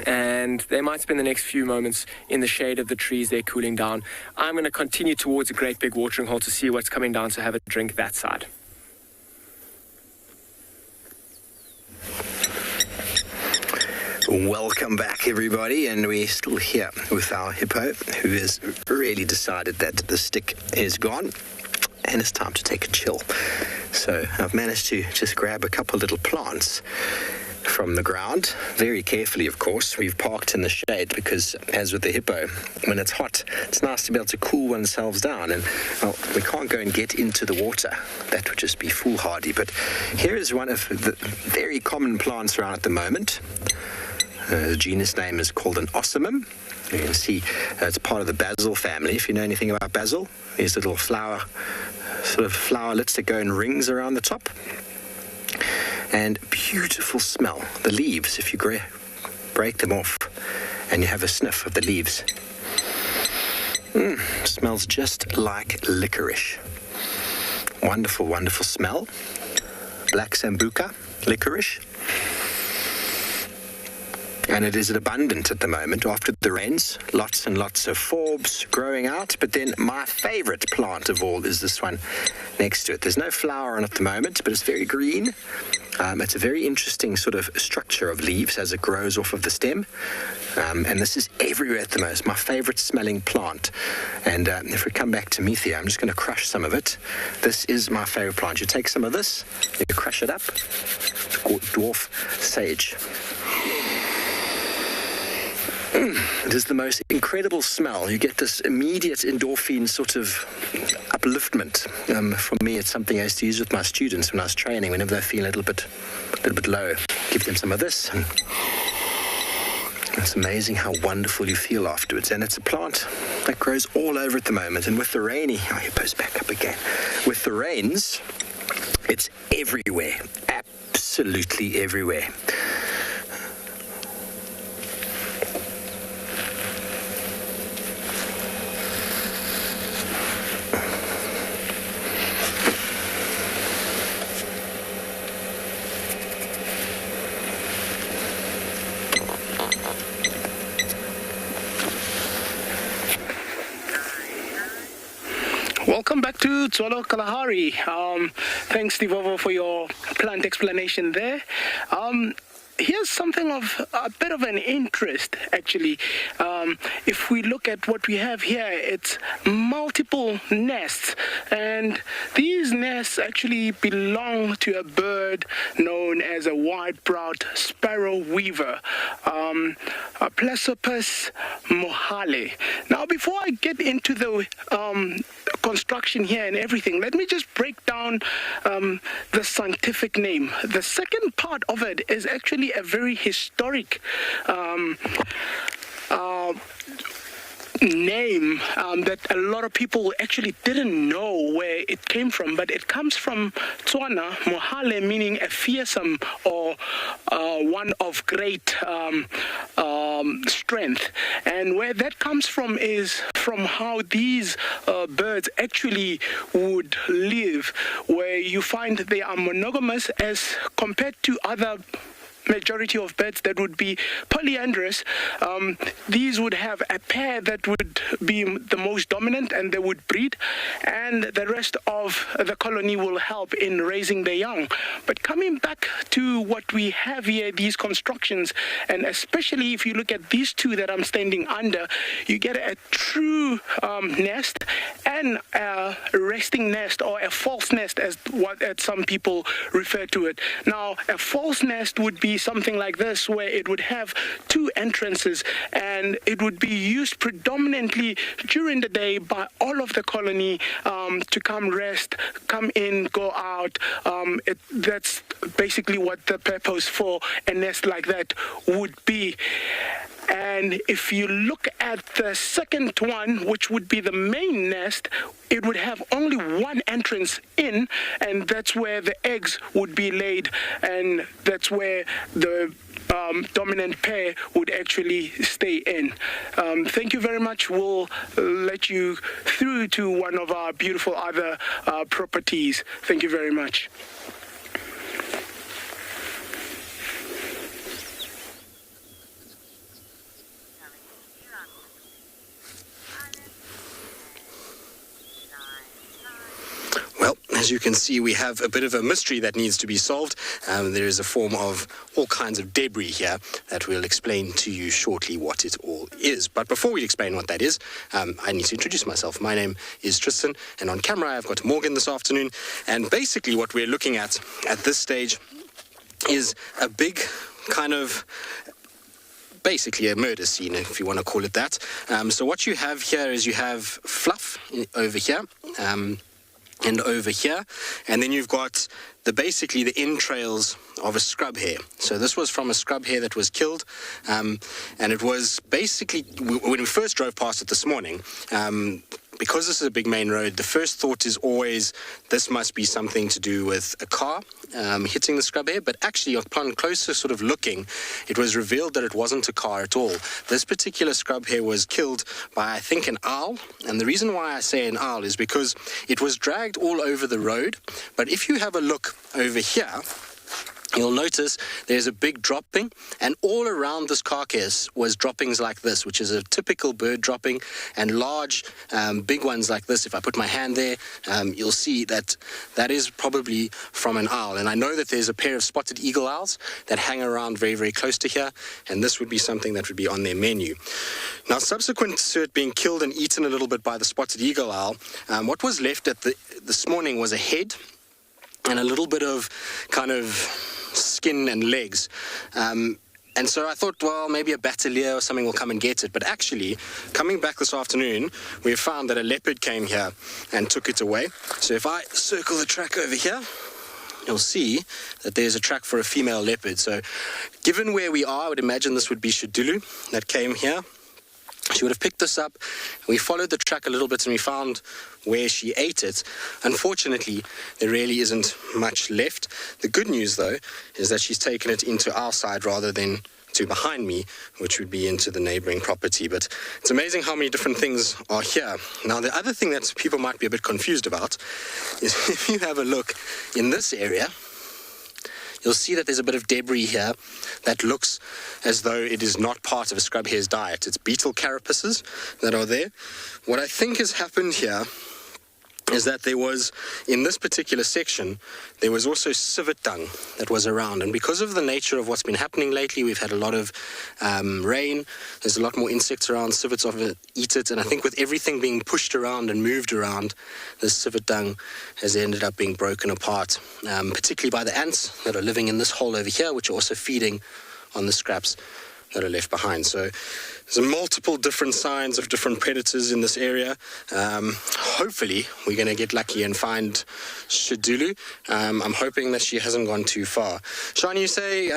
and they might spend the next few moments in the shade of the trees there cooling down. I'm going to continue towards a great big watering hole to see what's coming down, so have a drink that side. Welcome back, everybody, and we're still here with our hippo, who has really decided that the stick is gone and it's time to take a chill. So I've managed to just grab a couple little plants from the ground, very carefully, of course. We've parked in the shade because, as with the hippo, when it's hot, it's nice to be able to cool oneself down. And, well, we can't go and get into the water. That would just be foolhardy. But here is one of the very common plants around at the moment. The genus name is called an osomum. You can see it's part of the basil family. If you know anything about basil, these little flowerlets that go in rings around the top. and beautiful smell. The leaves, if you break them off and you have a sniff of the leaves, smells just like licorice. Wonderful, wonderful smell. Black sambuca, licorice. And it is abundant at the moment after the rains. Lots and lots of forbs growing out. But then my favorite plant of all is this one next to it. There's no flower on it at the moment, but it's very green. It's a very interesting sort of structure of leaves as it grows off of the stem. And this is everywhere at the moment. My favorite smelling plant. And if we come back to me here, I'm just going to crush some of it. This is my favorite plant. You take some of this, you crush it up. It's called dwarf sage. It is the most incredible smell. You get this immediate endorphin sort of upliftment. For me, it's something I used to use with my students when I was training. Whenever they feel a little bit low, give them some of this. And it's amazing how wonderful you feel afterwards. And it's a plant that grows all over at the moment. And with the rainy, Hippo's back up again. With the rains, it's everywhere. Absolutely everywhere. Welcome back to Tswalu Kalahari. Thanks, Divovo, for your plant explanation there. Here's something of a bit of an interest, actually. If we look at what we have here, it's multiple nests, and these nests actually belong to a bird known as a white-browed sparrow weaver, Plesioppus mohale. Now, before I get into the construction here and everything, let me just break down the scientific name. The second part of it is actually a very historic name that a lot of people actually didn't know where it came from, but it comes from Tswana, mohale, meaning a fearsome or one of great strength. And where that comes from is from how these birds actually would live, where you find they are monogamous as compared to other majority of birds that would be polyandrous. These would have a pair that would be the most dominant and they would breed, and the rest of the colony will help in raising the young. But coming back to what we have here, these constructions, and especially if you look at these two that I'm standing under, you get a true nest and a resting nest, or a false nest as some people refer to it. Now, a false nest would be something like this, where it would have two entrances, and it would be used predominantly during the day by all of the colony to come rest, come in, go out. That's basically what the purpose for a nest like that would be. And if you look at the second one, which would be the main nest, it would have only one entrance in, and that's where the eggs would be laid, and that's where the dominant pair would actually stay in. Thank you very much. We'll let you through to one of our beautiful other properties. Thank you very much. Well, as you can see, we have a bit of a mystery that needs to be solved. There is a form of all kinds of debris here that we'll explain to you shortly what it all is. But before we explain what that is, I need to introduce myself. My name is Tristan, and on camera I've got Morgan this afternoon. And basically what we're looking at this stage is a big kind of basically a murder scene, if you want to call it that. So what you have here is you have fluff over here, and over here, and then you've got basically the entrails of a scrub hare. So this was from a scrub hare that was killed, and it was basically, when we first drove past it this morning, because this is a big main road, the first thought is always this must be something to do with a car hitting the scrub hare, but actually upon closer sort of looking, it was revealed that it wasn't a car at all. This particular scrub hare was killed by, I think, an owl, and the reason why I say an owl is because it was dragged all over the road, but if you have a look over here, you'll notice there's a big dropping, and all around this carcass was droppings like this, which is a typical bird dropping, and large, big ones like this. If I put my hand there, you'll see that that is probably from an owl. And I know that there's a pair of spotted eagle owls that hang around very, very close to here, and this would be something that would be on their menu. Now, subsequent to it being killed and eaten a little bit by the spotted eagle owl, what was left at this morning was a head and a little bit of kind of skin and legs. And so I thought, well, maybe a batelier or something will come and get it. But actually, coming back this afternoon, we found that a leopard came here and took it away. So if I circle the track over here, you'll see that there's a track for a female leopard. So given where we are, I would imagine this would be Tswalu that came here. She would have picked this up. We followed the track a little bit and we found where she ate it. Unfortunately, there really isn't much left. The good news, though, is that she's taken it into our side rather than to behind me, which would be into the neighboring property. But it's amazing how many different things are here. Now, the other thing that people might be a bit confused about is if you have a look in this area, you'll see that there's a bit of debris here that looks as though it is not part of a scrub hare's diet. It's beetle carapaces that are there. What I think has happened here is that there was, in this particular section, there was also civet dung that was around. And because of the nature of what's been happening lately, we've had a lot of rain, there's a lot more insects around, civets often eat it, and I think with everything being pushed around and moved around, this civet dung has ended up being broken apart, particularly by the ants that are living in this hole over here, which are also feeding on the scraps that are left behind. So there's multiple different signs of different predators in this area. Hopefully we're going to get lucky and find Tswalu. I'm hoping that she hasn't gone too far. Shani, you say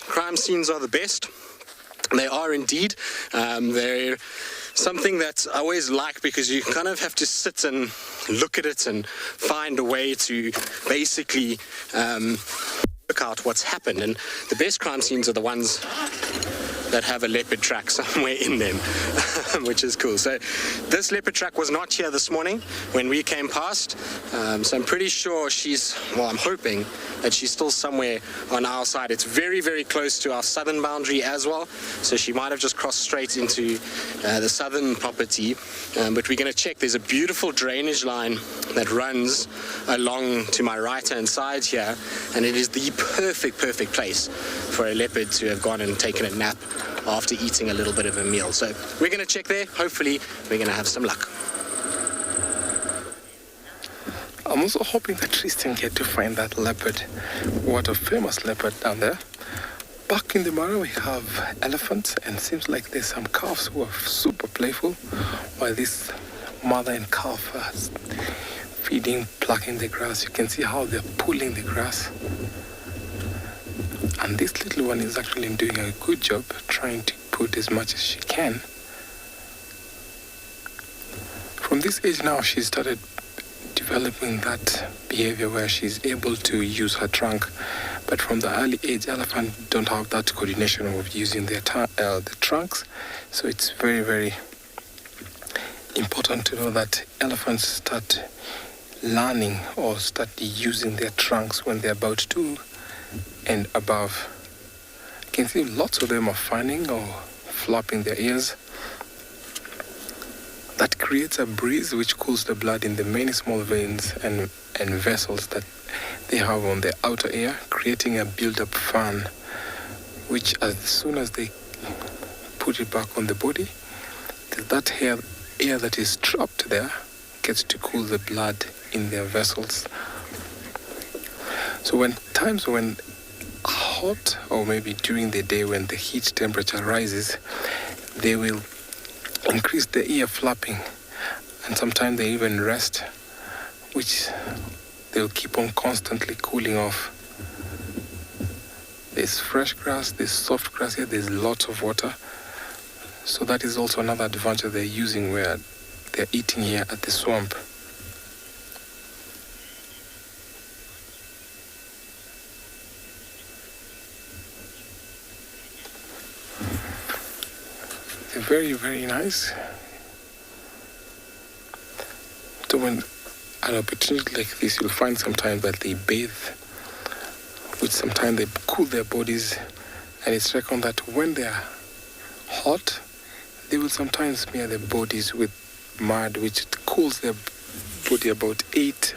crime scenes are the best. They are indeed. They're something that I always like because you kind of have to sit and look at it and find a way to basically work out what's happened. And the best crime scenes are the ones that have a leopard track somewhere in them, which is cool. So this leopard track was not here this morning when we came past. So I'm pretty sure I'm hoping that she's still somewhere on our side. It's very, very close to our southern boundary as well. So she might have just crossed straight into the southern property. But we're going to check. There's a beautiful drainage line that runs along to my right-hand side here. And it is the perfect place for a leopard to have gone and taken a nap after eating a little bit of a meal. So we're going to check there. Hopefully we're going to have some luck. I'm also hoping that Tristan get to find that leopard. What a famous leopard down there. Back in the Mara we have elephants, and seems like there's some calves who are super playful, while this mother and calf are feeding, plucking the grass. You can see how they're pulling the grass. And this little one is actually doing a good job trying to put as much as she can. From this age now, she started developing that behavior where she's able to use her trunk. But from the early age, elephants don't have that coordination of using their the trunks. So it's very, very important to know that elephants start learning or start using their trunks when they're about 2 and above. You can see lots of them are fanning or flapping their ears. That creates a breeze which cools the blood in the many small veins and vessels that they have on their outer ear, creating a build-up fan, which as soon as they put it back on the body, that air that is trapped there gets to cool the blood in their vessels. So when hot, or maybe during the day when the heat temperature rises, they will increase the ear flapping, and sometimes they even rest, which they'll keep on constantly cooling off. There's fresh grass, there's soft grass here, there's lots of water. So that is also another advantage they're using, where they're eating here at the swamp. They're very, very nice. So when an opportunity like this, you'll find sometimes that they bathe, which sometimes they cool their bodies, and it's reckoned that when they are hot, they will sometimes smear their bodies with mud, which cools their body about 8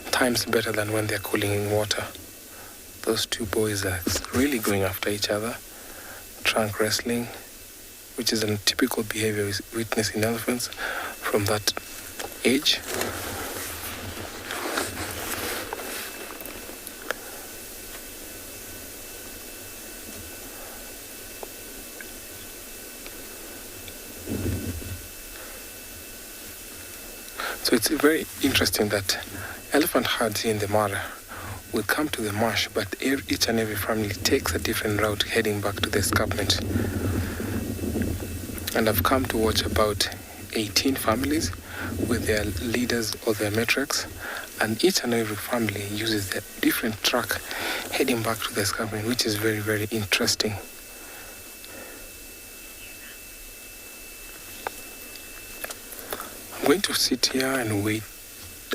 times better than when they're cooling in water. Those two boys are really going after each other, trunk wrestling, which is a typical behavior we witness in elephants from that age. So it's very interesting that elephant herds here in the Mara will come to the marsh, but each and every family takes a different route heading back to the escarpment. And I've come to watch about 18 families with their leaders or their matriarchs, and each and every family uses a different track heading back to the escarpment, which is very, very interesting. I'm going to sit here and wait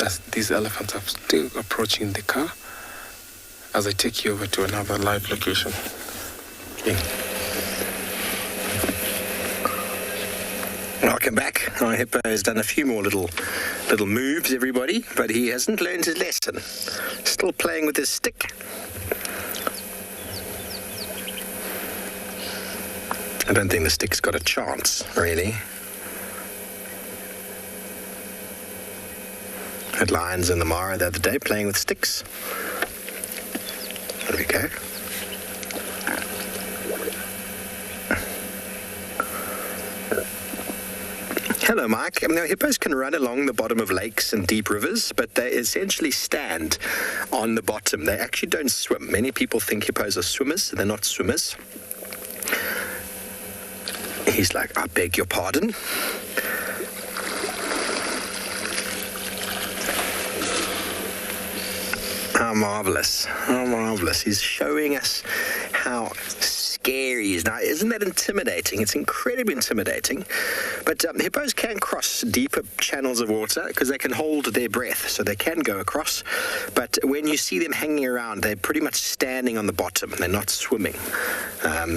as these elephants are still approaching the car as I take you over to another live location. Okay. Welcome back. Our hippo has done a few more little moves, everybody, but he hasn't learned his lesson. Still playing with his stick. I don't think the stick's got a chance, really. Had lions in the Mara the other day playing with sticks. There we go. Hello, Mike. Now, hippos can run along the bottom of lakes and deep rivers, but they essentially stand on the bottom. They actually don't swim. Many people think hippos are swimmers. They're not swimmers. He's like, I beg your pardon. How marvelous. How marvelous. He's showing us how scary he is. Now, isn't that intimidating? It's incredibly intimidating. But hippos can cross deeper channels of water because they can hold their breath, so they can go across. But when you see them hanging around, they're pretty much standing on the bottom. They're not swimming.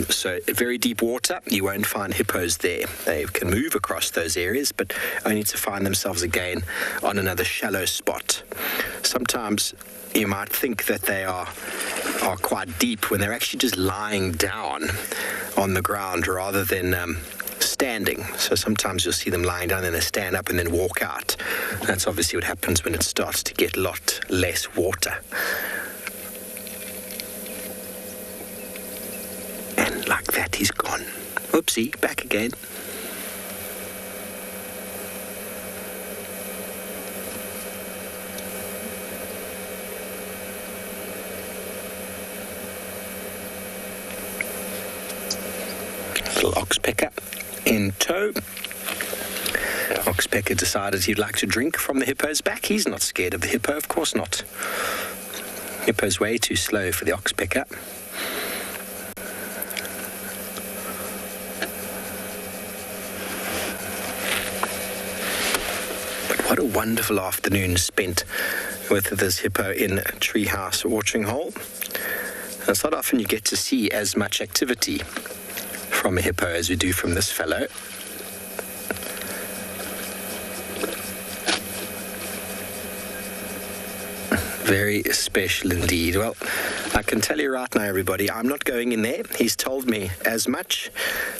So very deep water, you won't find hippos there. They can move across those areas, but only to find themselves again on another shallow spot. Sometimes you might think that they are quite deep when they're actually just lying down on the ground rather than standing. So sometimes you'll see them lying down and they stand up and then walk out. That's obviously what happens when it starts to get a lot less water. And like that, he's gone. Oopsie, back again. Little oxpecker in tow. Oxpecker decided he'd like to drink from the hippo's back. He's not scared of the hippo, of course not. Hippo's way too slow for the oxpecker. But what a wonderful afternoon spent with this hippo in Treehouse Watering Hole. It's not often you get to see as much activity from a hippo as we do from this fellow. Very special indeed. Well, I can tell you right now, everybody, I'm not going in there. He's told me as much,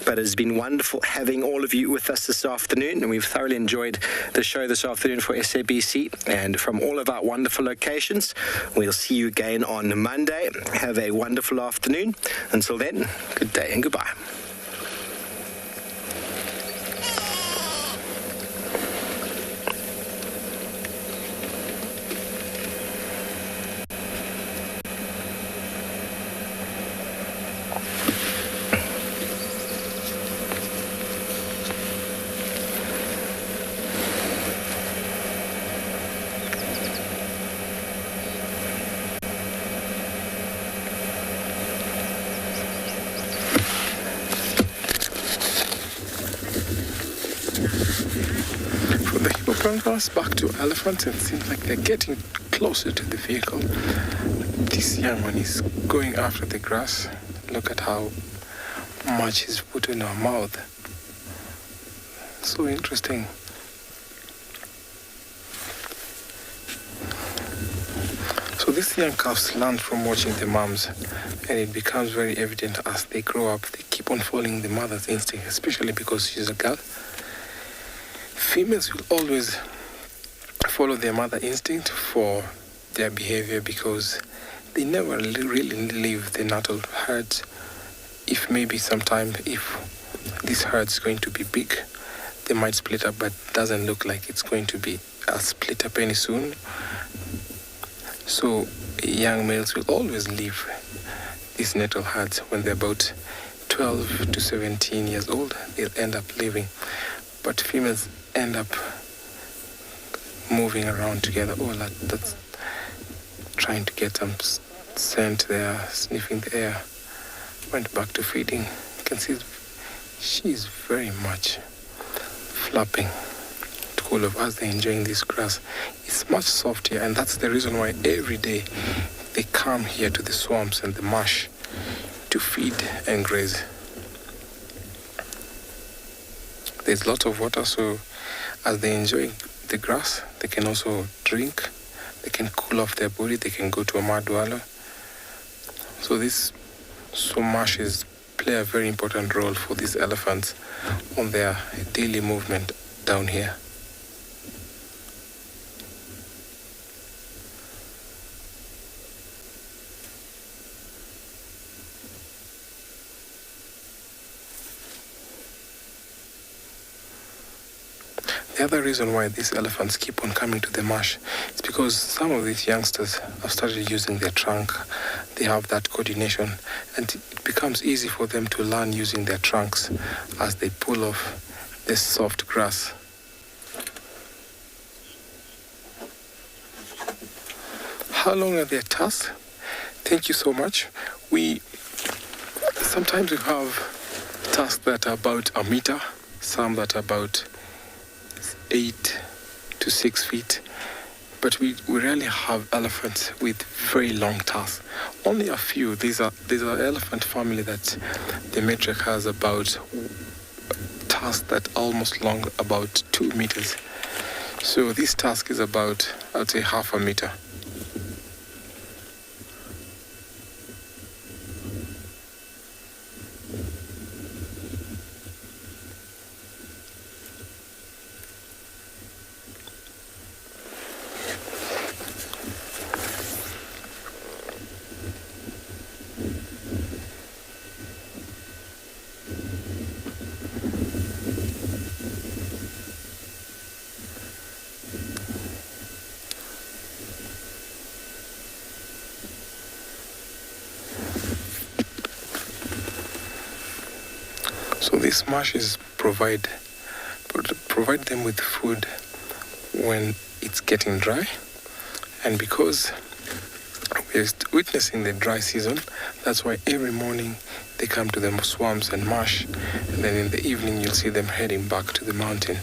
but it's been wonderful having all of you with us this afternoon, and we've thoroughly enjoyed the show this afternoon for SABC and from all of our wonderful locations. We'll see you again on Monday. Have a wonderful afternoon. Until then, good day and goodbye. contrast, back to elephants, it seems like they're getting closer to the vehicle. This young one is going after the grass. Look at how much he's put in her mouth. So interesting. So these young calves learn from watching the moms, and it becomes very evident as they grow up. They keep on following the mother's instinct, especially because she's a girl. Females will always follow their mother instinct for their behavior because they never really leave the natal herds. If maybe sometime, if this herd is going to be big, they might split up, but it doesn't look like it's going to be a split up any soon. So young males will always leave these natal herds when they're about 12 to 17 years old. They'll end up leaving, but females end up moving around together. Oh, that's trying to get some scent there, sniffing the air. Went back to feeding. You can see she's very much flapping to all of us. They're enjoying this grass. It's much softer, and that's the reason why every day they come here to the swamps and the marsh to feed and graze. There's lots of water, so as they enjoy the grass, they can also drink, they can cool off their body, they can go to a mud wallow. So marshes play a very important role for these elephants on their daily movement down here. The other reason why these elephants keep on coming to the marsh is because some of these youngsters have started using their trunk. They have that coordination, and it becomes easy for them to learn using their trunks as they pull off this soft grass. How long are their tusks? Thank you so much. Sometimes we have tusks that are about a meter, some that are about 8 to 6 feet, but we rarely have elephants with very long tusks. Only a few. These are elephant family that the Matriarch has about tusks that almost long about 2 meters. So this tusk is about, I would say, half a meter. So these marshes provide them with food when it's getting dry, and because we're witnessing the dry season, that's why every morning they come to the swamps and marsh, and then in the evening you'll see them heading back to the mountain.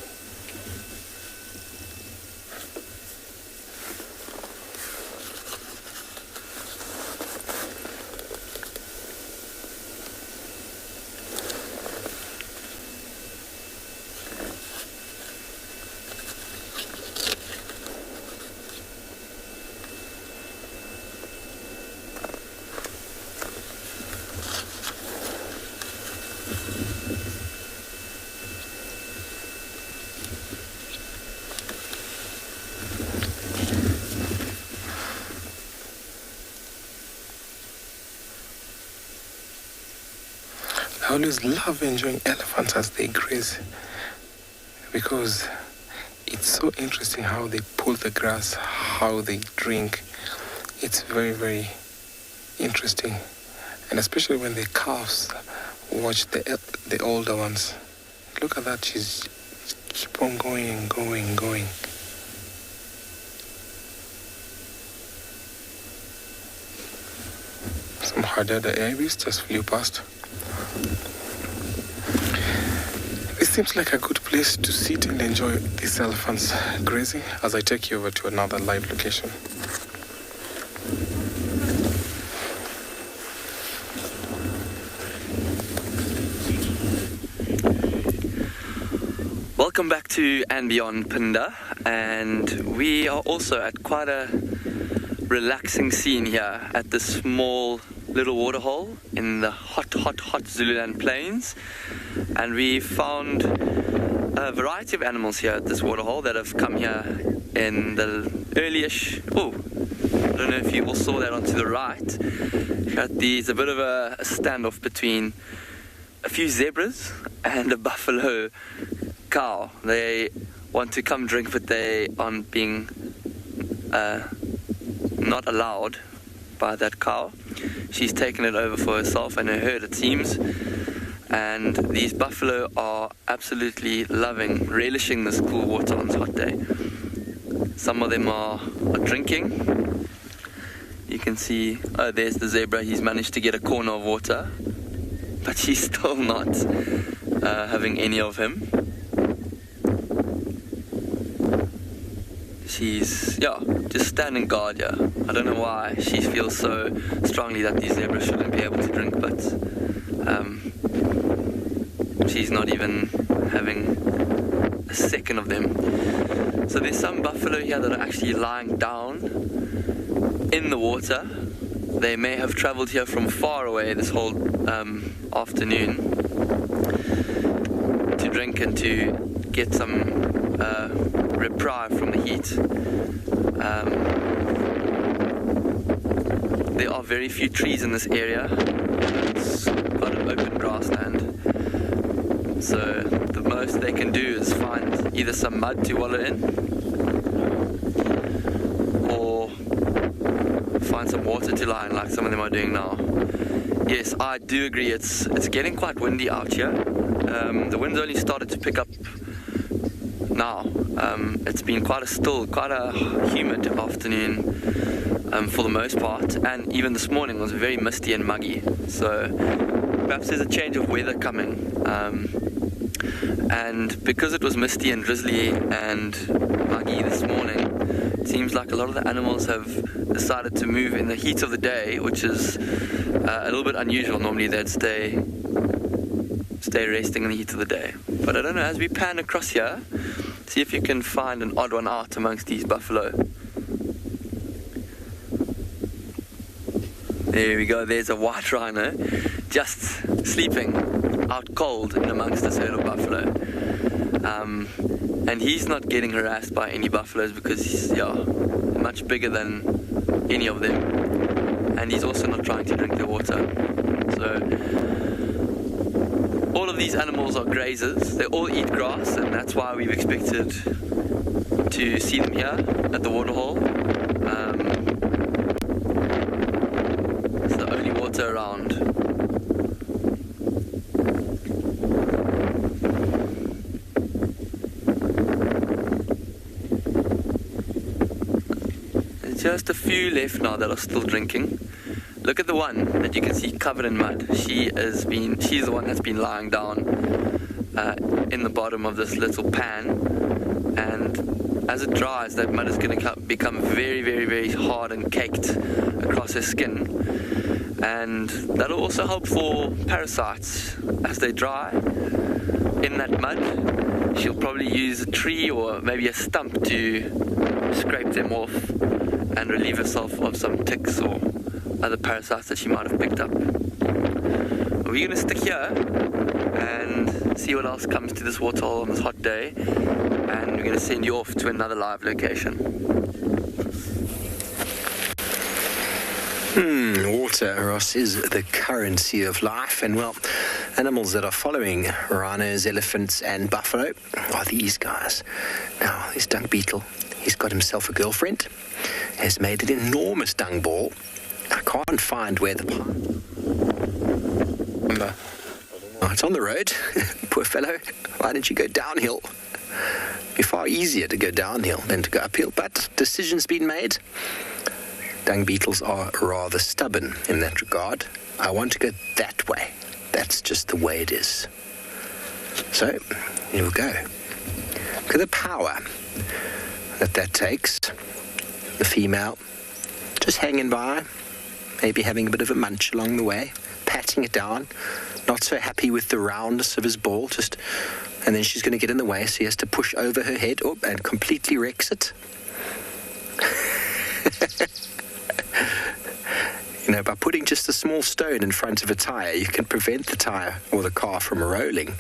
I always love enjoying elephants as they graze because it's so interesting how they pull the grass, how they drink. It's very, very interesting. And especially when the calves watch the older ones. Look at that, she's keep on going and going and going. Some harder airways just flew past. These seems like a good place to sit and enjoy these elephants grazing as I take you over to another live location. Welcome back to andBeyond Phinda, and we are also at quite a relaxing scene here at this small little waterhole in the hot Zululand plains, and we found a variety of animals here at this waterhole that have come here in the early-ish. Oh, I don't know if you all saw that onto the right. There's a bit of a standoff between a few zebras and a buffalo cow. They want to come drink, but they aren't being not allowed by that cow. She's taken it over for herself and her herd, it seems. And these buffalo are absolutely loving, relishing this cool water on this hot day. Some of them are drinking. You can see, oh, there's the zebra. He's managed to get a corner of water, but she's still not having any of him. She's, just standing guard here. I don't know why she feels so strongly that these zebras shouldn't be able to drink, but she's not even having a second of them. So there's some buffalo here that are actually lying down in the water. They may have traveled here from far away this whole afternoon to drink and to get some reprieve from the heat. There are very few trees in this area. It's quite an open grassland. So the most they can do is find either some mud to wallow in or find some water to lie in, like some of them are doing now. Yes, I do agree, it's getting quite windy out here. The wind's only started to pick up now. It's been quite a humid afternoon for the most part, and even this morning was very misty and muggy. So perhaps there's a change of weather coming. And because it was misty and drizzly and muggy this morning, it seems like a lot of the animals have decided to move in the heat of the day, which is a little bit unusual. Normally they'd stay resting in the heat of the day. But I don't know, as we pan across here, see if you can find an odd one out amongst these buffalo. There we go, there's a white rhino just sleeping out cold in amongst this herd of buffalo. And he's not getting harassed by any buffaloes because he's much bigger than any of them. And he's also not trying to drink their water. So all of these animals are grazers. They all eat grass, and that's why we've expected to see them here at the Waterhole. It's the only water around. There's just a few left now that are still drinking. Look at the one that you can see covered in mud. She's the one that's been lying down in the bottom of this little pan, and as it dries, that mud is going to become very, very, very hard and caked across her skin, and that'll also help for parasites as they dry in that mud. She'll probably use a tree or maybe a stump to scrape them off and relieve herself of some ticks or other parasites that she might have picked up. We're going to stick here and see what else comes to this waterhole on this hot day, and we're going to send you off to another live location. Water, Ross, is the currency of life, and well, animals that are following rhinos, elephants and buffalo are these guys. Now, this dung beetle, he's got himself a girlfriend, has made an enormous dung ball. I can't find where the... Oh, it's on the road. Poor fellow. Why didn't you go downhill? It'd be far easier to go downhill than to go uphill, but decision's been made. Dung beetles are rather stubborn in that regard. I want to go that way. That's just the way it is. So, here we go. Look at the power that takes. The female just hanging by, maybe having a bit of a munch along the way, patting it down, not so happy with the roundness of his ball, and then she's going to get in the way, so he has to push over her head and completely wrecks it. By putting just a small stone in front of a tyre, you can prevent the tyre or the car from rolling.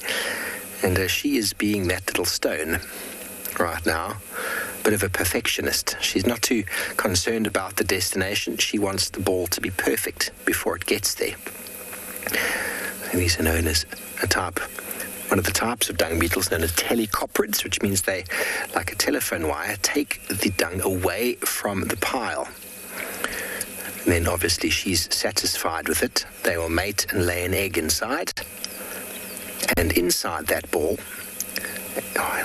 And she is being that little stone right now. Bit of a perfectionist. She's not too concerned about the destination. She wants the ball to be perfect before it gets there. And these are known as one of the types of dung beetles known as telecoprids, which means they, like a telephone wire, take the dung away from the pile. And then obviously she's satisfied with it. They will mate and lay an egg inside. And inside that ball,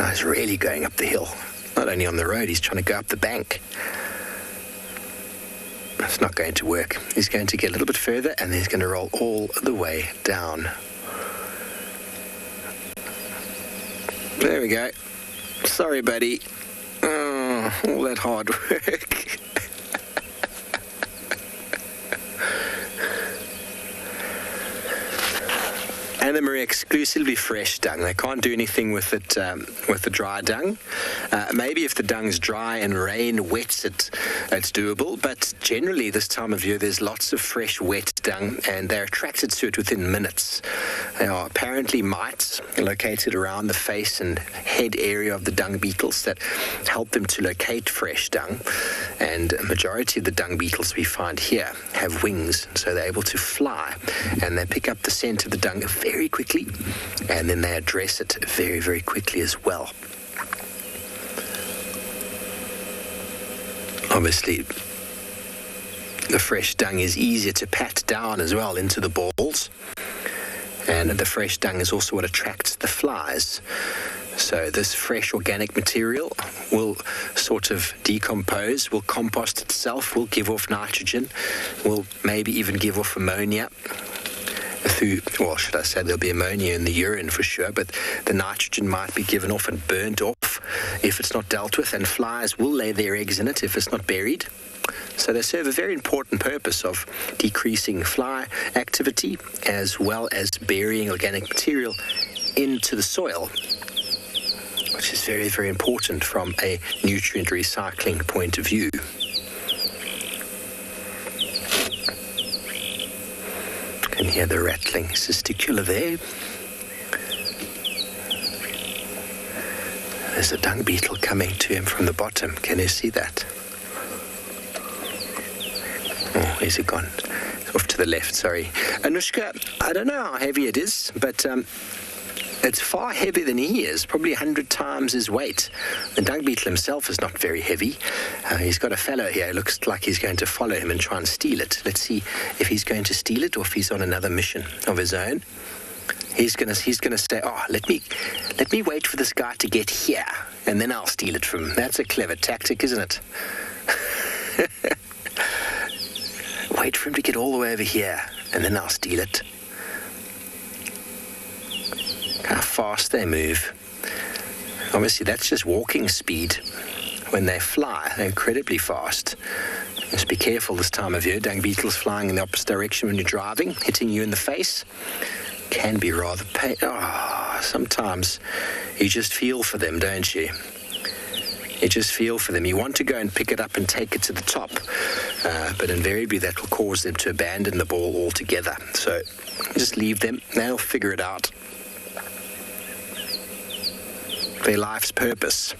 he's really going up the hill. Not only on the road, he's trying to go up the bank. It's not going to work. He's going to get a little bit further and then he's going to roll all the way down. There we go. Sorry, buddy. Oh, all that hard work. And they're exclusively fresh dung. They can't do anything with it, with the dry dung. Maybe if the dung's dry and rain wets it, it's doable. But generally, this time of year, there's lots of fresh, wet dung, and they're attracted to it within minutes. They are apparently mites located around the face and head area of the dung beetles that help them to locate fresh dung. And a majority of the dung beetles we find here have wings, so they're able to fly, and they pick up the scent of the dung very quickly, and then they address it very, very quickly as well. Obviously, the fresh dung is easier to pat down as well into the balls, and the fresh dung is also what attracts the flies. So this fresh organic material will sort of decompose, will compost itself, will give off nitrogen, will maybe even give off ammonia. Should I say there'll be ammonia in the urine for sure, but the nitrogen might be given off and burnt off if it's not dealt with, and flies will lay their eggs in it if it's not buried. So they serve a very important purpose of decreasing fly activity as well as burying organic material into the soil, which is very, very important from a nutrient recycling point of view. You can hear the rattling testicula there. There's a dung beetle coming to him from the bottom. Can you see that? Oh, where's he gone? It's off to the left, sorry. Anushka, I don't know how heavy it is, but it's far heavier than he is, probably 100 times his weight. The dung beetle himself is not very heavy. He's got a fellow here who looks like he's going to follow him and try and steal it. Let's see if he's going to steal it or if he's on another mission of his own. He's gonna say, let me wait for this guy to get here, and then I'll steal it from him. That's a clever tactic, isn't it? Wait for him to get all the way over here, and then I'll steal it. How fast they move. Obviously, that's just walking speed. When they fly, they're incredibly fast. Just be careful this time of year. Dung beetles flying in the opposite direction when you're driving, hitting you in the face, can be rather painful. Sometimes you just feel for them, don't you? You just feel for them. You want to go and pick it up and take it to the top, but invariably that will cause them to abandon the ball altogether. So just leave them. They'll figure it out. Their life's purpose,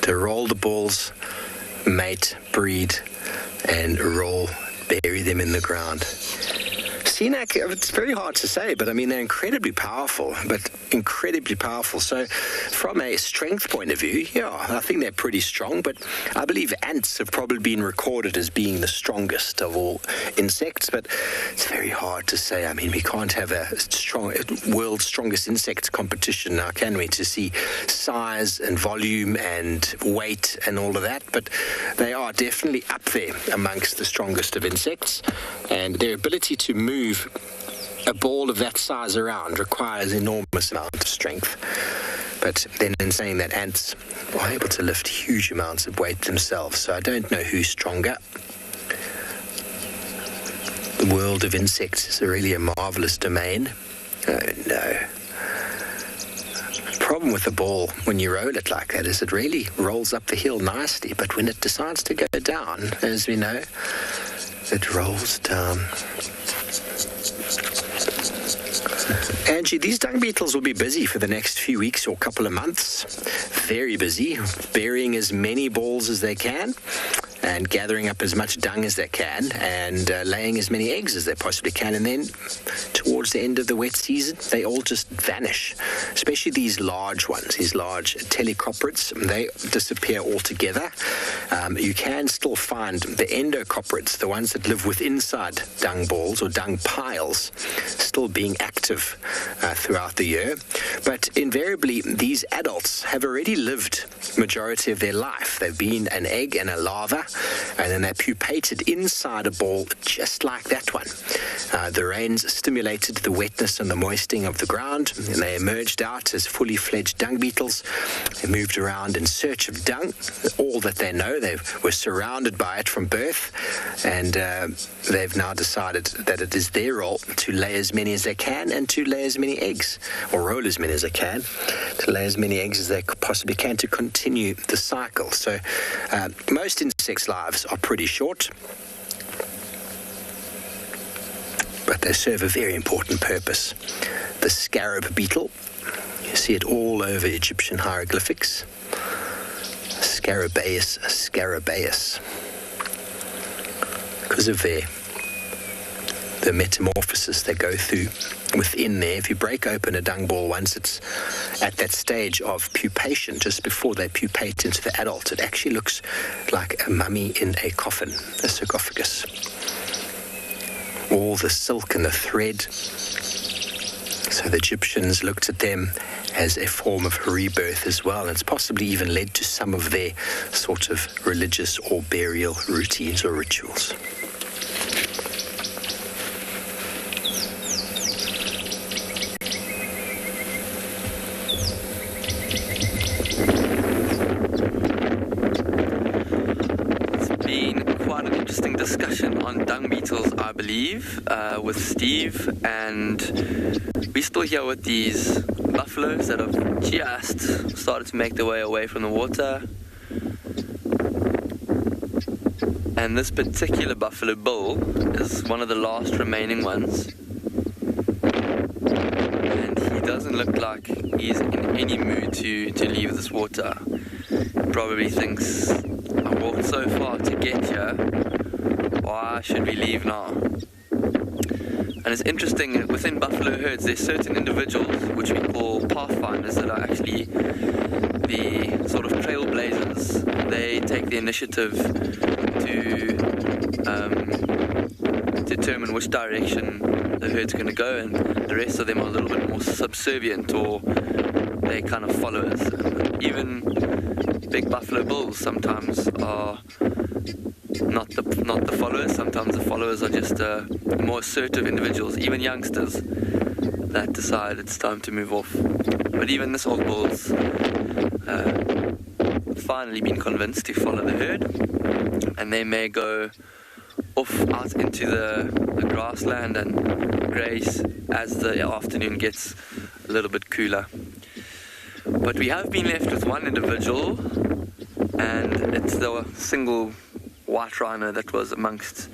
to roll the balls, mate, breed, and bury them in the ground. Senak, it's very hard to say, but I mean, they're incredibly powerful. So from a strength point of view, I think they're pretty strong, but I believe ants have probably been recorded as being the strongest of all insects, but it's very hard to say. I mean, we can't have a world's strongest insect competition now, can we, to see size and volume and weight and all of that, but they are definitely up there amongst the strongest of insects, and their ability to move a ball of that size around requires enormous amount of strength. But then in saying that, ants are able to lift huge amounts of weight themselves, so I don't know who's stronger. The world of insects is really a marvelous domain. Oh no. The problem with the ball when you roll it like that is it really rolls up the hill nicely, but when it decides to go down, as we know, it rolls down. Angie, these dung beetles will be busy for the next few weeks or couple of months. Very busy, burying as many balls as they can and gathering up as much dung as they can and laying as many eggs as they possibly can. And then towards the end of the wet season, they all just vanish, especially these large ones, these large telecoprids. They disappear altogether. You can still find the endocoprids, the ones that live with inside dung balls or dung piles, still being active throughout the year. But invariably, these adults have already lived majority of their life. They've been an egg and a larva, and then they pupated inside a ball just like that one. The rains stimulated the wetness and the moistening of the ground, and they emerged out as fully fledged dung beetles. They moved around in search of dung, all that they know. They were surrounded by it from birth, and they've now decided that it is their role to lay as many as they can and to lay as many eggs, or roll as many as they can, to lay as many eggs as they possibly can to continue the cycle. So most insects' lives are pretty short, but they serve a very important purpose. The scarab beetle, you see it all over Egyptian hieroglyphics. Scarabaeus, scarabaeus, because of the metamorphosis they go through within there. If you break open a dung ball once it's at that stage of pupation, just before they pupate into the adult, it actually looks like a mummy in a coffin, a sarcophagus. All the silk and the thread. So the Egyptians looked at them as a form of rebirth as well, and it's possibly even led to some of their sort of religious or burial routines or rituals. Discussion on dung beetles, I believe, with Steve, and we're still here with these buffaloes that have just started to make their way away from the water. And this particular buffalo bull is one of the last remaining ones, and he doesn't look like he's in any mood to leave this water. He probably thinks, I walked so far to get here, why should we leave now? And it's interesting, within buffalo herds, there's certain individuals, which we call pathfinders, that are actually the sort of trailblazers. They take the initiative to determine which direction the herd's going to go, and the rest of them are a little bit more subservient, or they kind of followers. And even big buffalo bulls sometimes are not the followers. Sometimes the followers are just more assertive individuals, even youngsters that decide it's time to move off. But even this old bull's finally been convinced to follow the herd, and they may go off out into the grassland and graze as the afternoon gets a little bit cooler. But we have been left with one individual, and it's the single white rhino that was amongst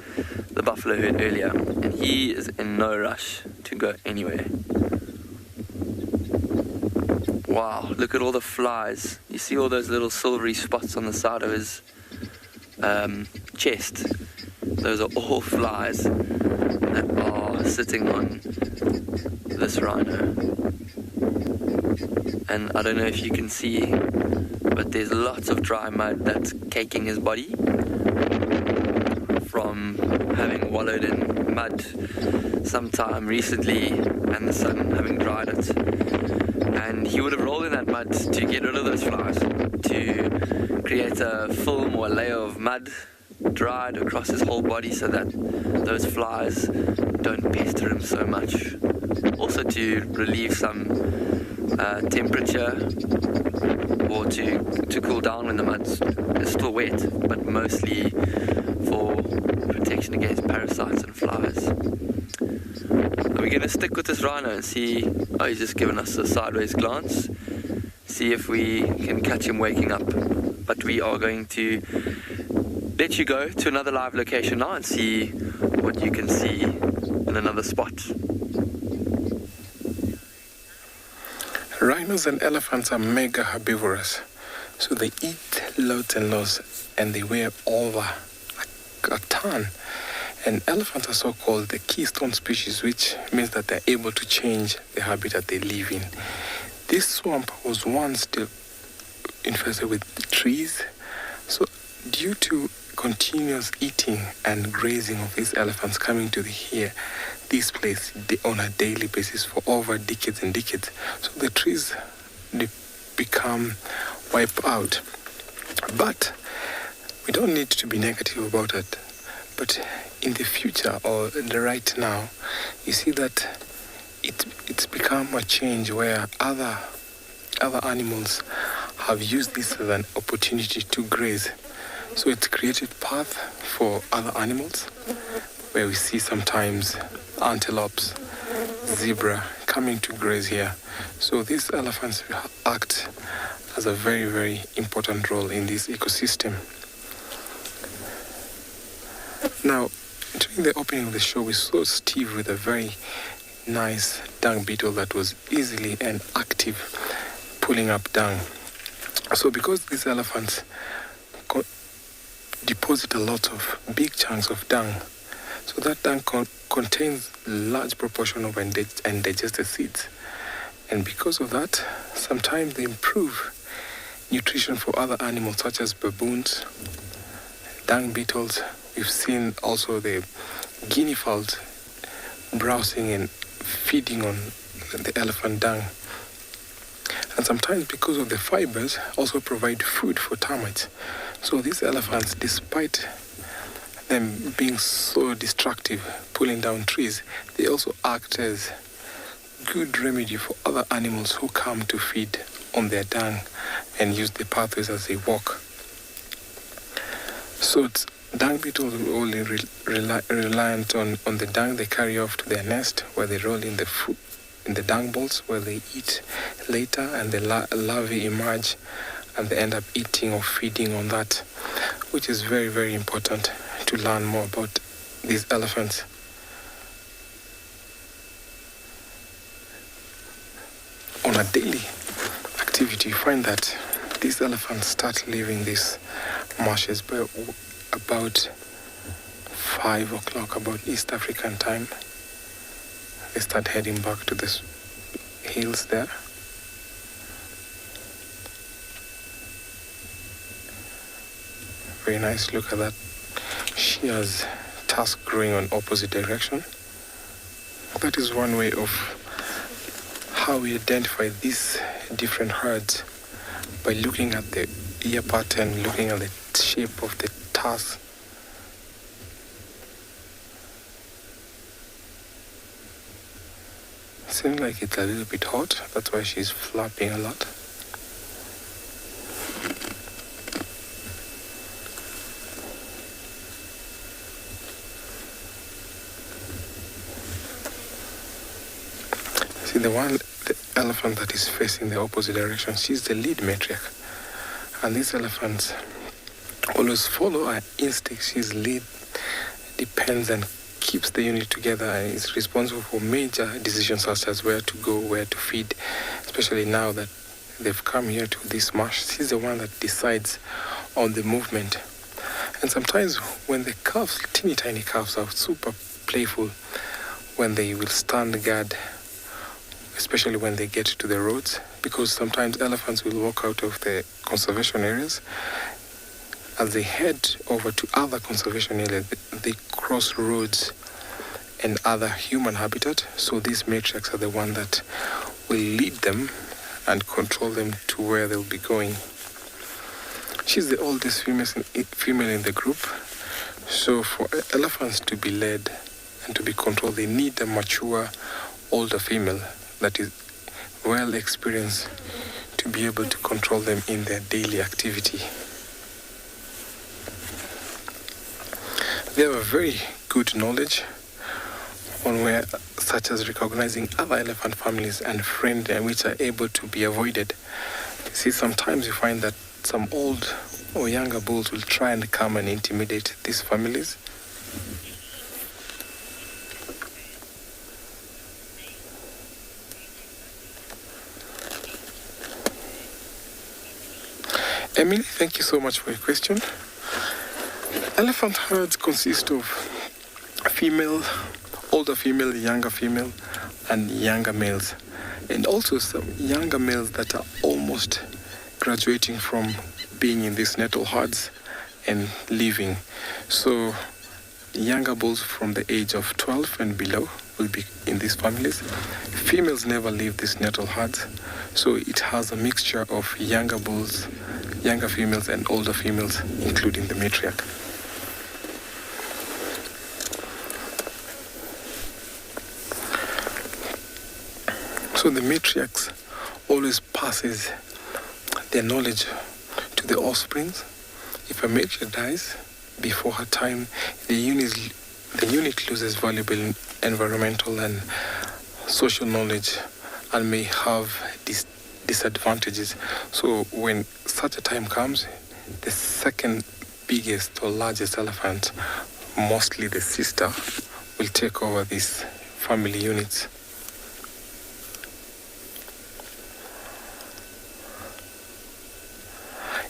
the buffalo herd earlier, and he is in no rush to go anywhere. Wow, look at all the flies. You see all those little silvery spots on the side of his chest? Those are all flies that are sitting on this rhino. And I don't know if you can see, but there's lots of dry mud that's caking his body from having wallowed in mud sometime recently and the sun having dried it. And he would have rolled in that mud to get rid of those flies, to create a film or a layer of mud dried across his whole body so that those flies don't pester him so much. Also to relieve some temperature, or to cool down when the mud is still wet, but mostly for protection against parasites and flies. We're going to stick with this rhino and see. Oh, he's just given us a sideways glance. See if we can catch him waking up. But we are going to let you go to another live location now and see what you can see in another spot. Rhinos and elephants are mega herbivorous, so they eat loads and loads, and they weigh over a ton. And elephants are so-called the Keystone species, which means that they're able to change the habitat they live in. This swamp was once infested with trees, so due to continuous eating and grazing of these elephants coming to this place on a daily basis for over decades and decades, so the trees become wiped out. But we don't need to be negative about it. But in the future, or right now, you see that it's become a change where other animals have used this as an opportunity to graze. So it's created path for other animals, where we see sometimes antelopes, zebra coming to graze here. So these elephants act as a very, very important role in this ecosystem. Now, during the opening of the show, we saw Steve with a very nice dung beetle that was easily and active pulling up dung. So because these elephants deposit a lot of big chunks of dung, so that dung contains large proportion of undigested seeds. And because of that, sometimes they improve nutrition for other animals such as baboons, dung beetles. We've seen also the guinea fowls browsing and feeding on the elephant dung. And sometimes because of the fibers, also provide food for termites. So these elephants, despite them being so destructive, pulling down trees, they also act as good remedy for other animals who come to feed on their dung and use the pathways as they walk. So dung beetles are only reliant on the dung they carry off to their nest, where they roll in the dung balls, where they eat later, and the larvae emerge and they end up eating or feeding on that, which is very, very important to learn more about these elephants. On a daily activity, you find that these elephants start leaving these marshes by about 5 o'clock, about East African time. They start heading back to the hills there. Very nice. Look at that. She has tusk growing on opposite direction. That is one way of how we identify these different herds, by looking at the ear pattern, looking at the shape of the tusk. Seems like it's a little bit hot, that's why she's flapping a lot. See, the elephant that is facing the opposite direction, she's the lead matriarch. And these elephants always follow her instincts. She's lead, depends and keeps the unit together, and is responsible for major decisions such as where to go, where to feed, especially now that they've come here to this marsh. She's the one that decides on the movement. And sometimes when the calves, teeny tiny calves, are super playful, when they will stand guard, especially when they get to the roads, because sometimes elephants will walk out of the conservation areas. As they head over to other conservation areas, they cross roads and other human habitat. So these matriarchs are the one that will lead them and control them to where they'll be going. She's the oldest female in the group. So for elephants to be led and to be controlled, they need a mature, older female that is well experienced to be able to control them in their daily activity. They have a very good knowledge on where, such as recognizing other elephant families and friends, which are able to be avoided. You see, sometimes you find that some old or younger bulls will try and come and intimidate these families. Emily, thank you so much for your question. Elephant herds consist of female, older female, younger female, and younger males. And also some younger males that are almost graduating from being in these nettle herds and leaving. So younger bulls from the age of 12 and below will be in these families. Females never leave these nettle herds. So it has a mixture of younger bulls, younger females, and older females, including the matriarch. So the matriarchs always passes their knowledge to the offsprings. If a matriarch dies before her time, the unit loses valuable environmental and social knowledge and may have disadvantages. So when such a time comes, the second biggest or largest elephant, mostly the sister, will take over these family units.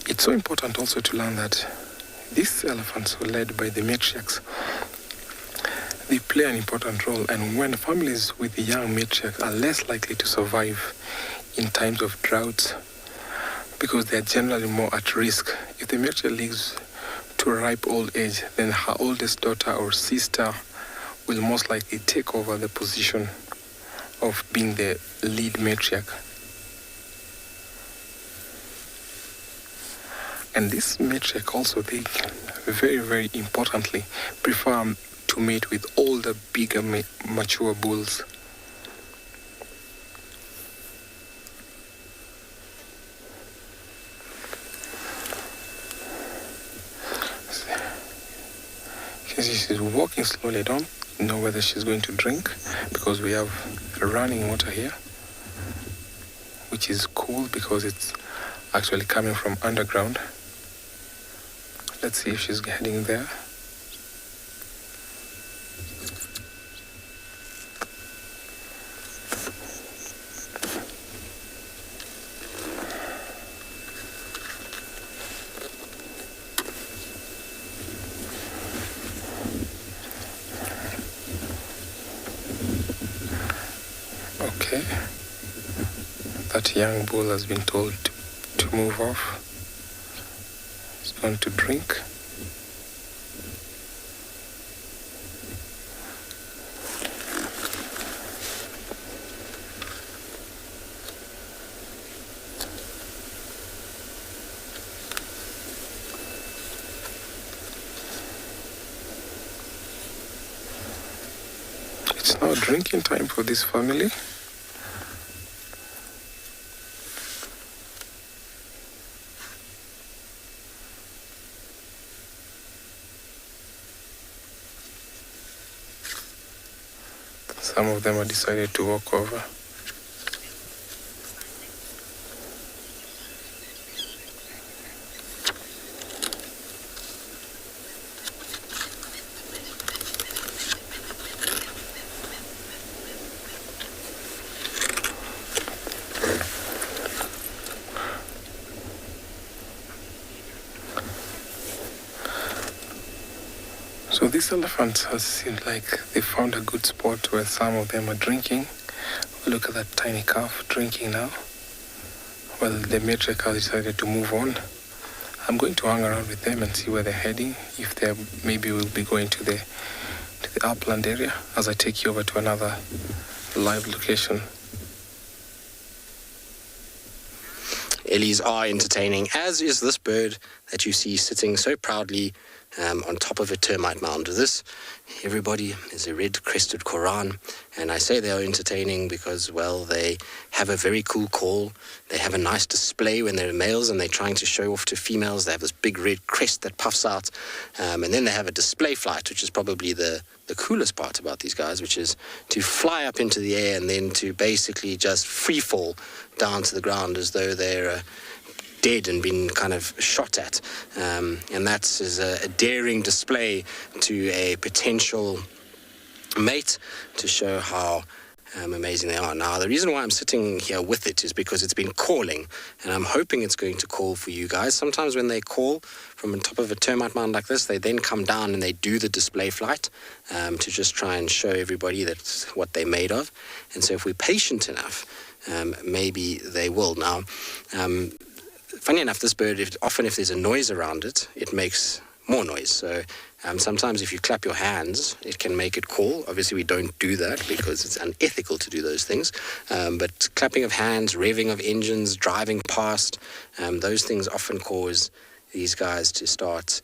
It's so important also to learn that these elephants were led by the matriarchs. They play an important role, and when families with a young matriarch are less likely to survive in times of droughts because they are generally more at risk. If the matriarch lives to a ripe old age, then her oldest daughter or sister will most likely take over the position of being the lead matriarch. And this matriarch also, they very, very importantly prefer to mate with older, bigger, mature bulls. She's walking slowly. I don't know whether she's going to drink because we have running water here, which is cool because it's actually coming from underground. Let's see if she's heading there. Okay. That young bull has been told to move off. He's going to drink. It's now drinking time for this family. Some of them have decided to walk over. So this elephant has seemed like they found a good spot where some of them are drinking. Look at that tiny calf drinking now. Well, the matriarch has decided to move on. I'm going to hang around with them and see where they're heading. If they maybe we'll be going to the upland area as I take you over to another live location. Ellies are entertaining, as is this bird that you see sitting so proudly on top of a termite mound. This, everybody, is a red-crested Koran, and I say they are entertaining because, well, they have a very cool call. They have a nice display when they're males and they're trying to show off to females. They have this big red crest that puffs out, and then they have a display flight, which is probably the coolest part about these guys, which is to fly up into the air and then to basically just free fall down to the ground as though they're dead and been kind of shot at. And that is a daring display to a potential mate to show how amazing they are. Now, the reason why I'm sitting here with it is because it's been calling, and I'm hoping it's going to call for you guys. Sometimes when they call from on top of a termite mound like this, they then come down and they do the display flight to just try and show everybody that's what they're made of. And so if we're patient enough, maybe they will. Now, funny enough, this bird, often if there's a noise around it, it makes more noise. So sometimes if you clap your hands, it can make it call. Obviously, we don't do that because it's unethical to do those things. But clapping of hands, revving of engines, driving past, those things often cause these guys to start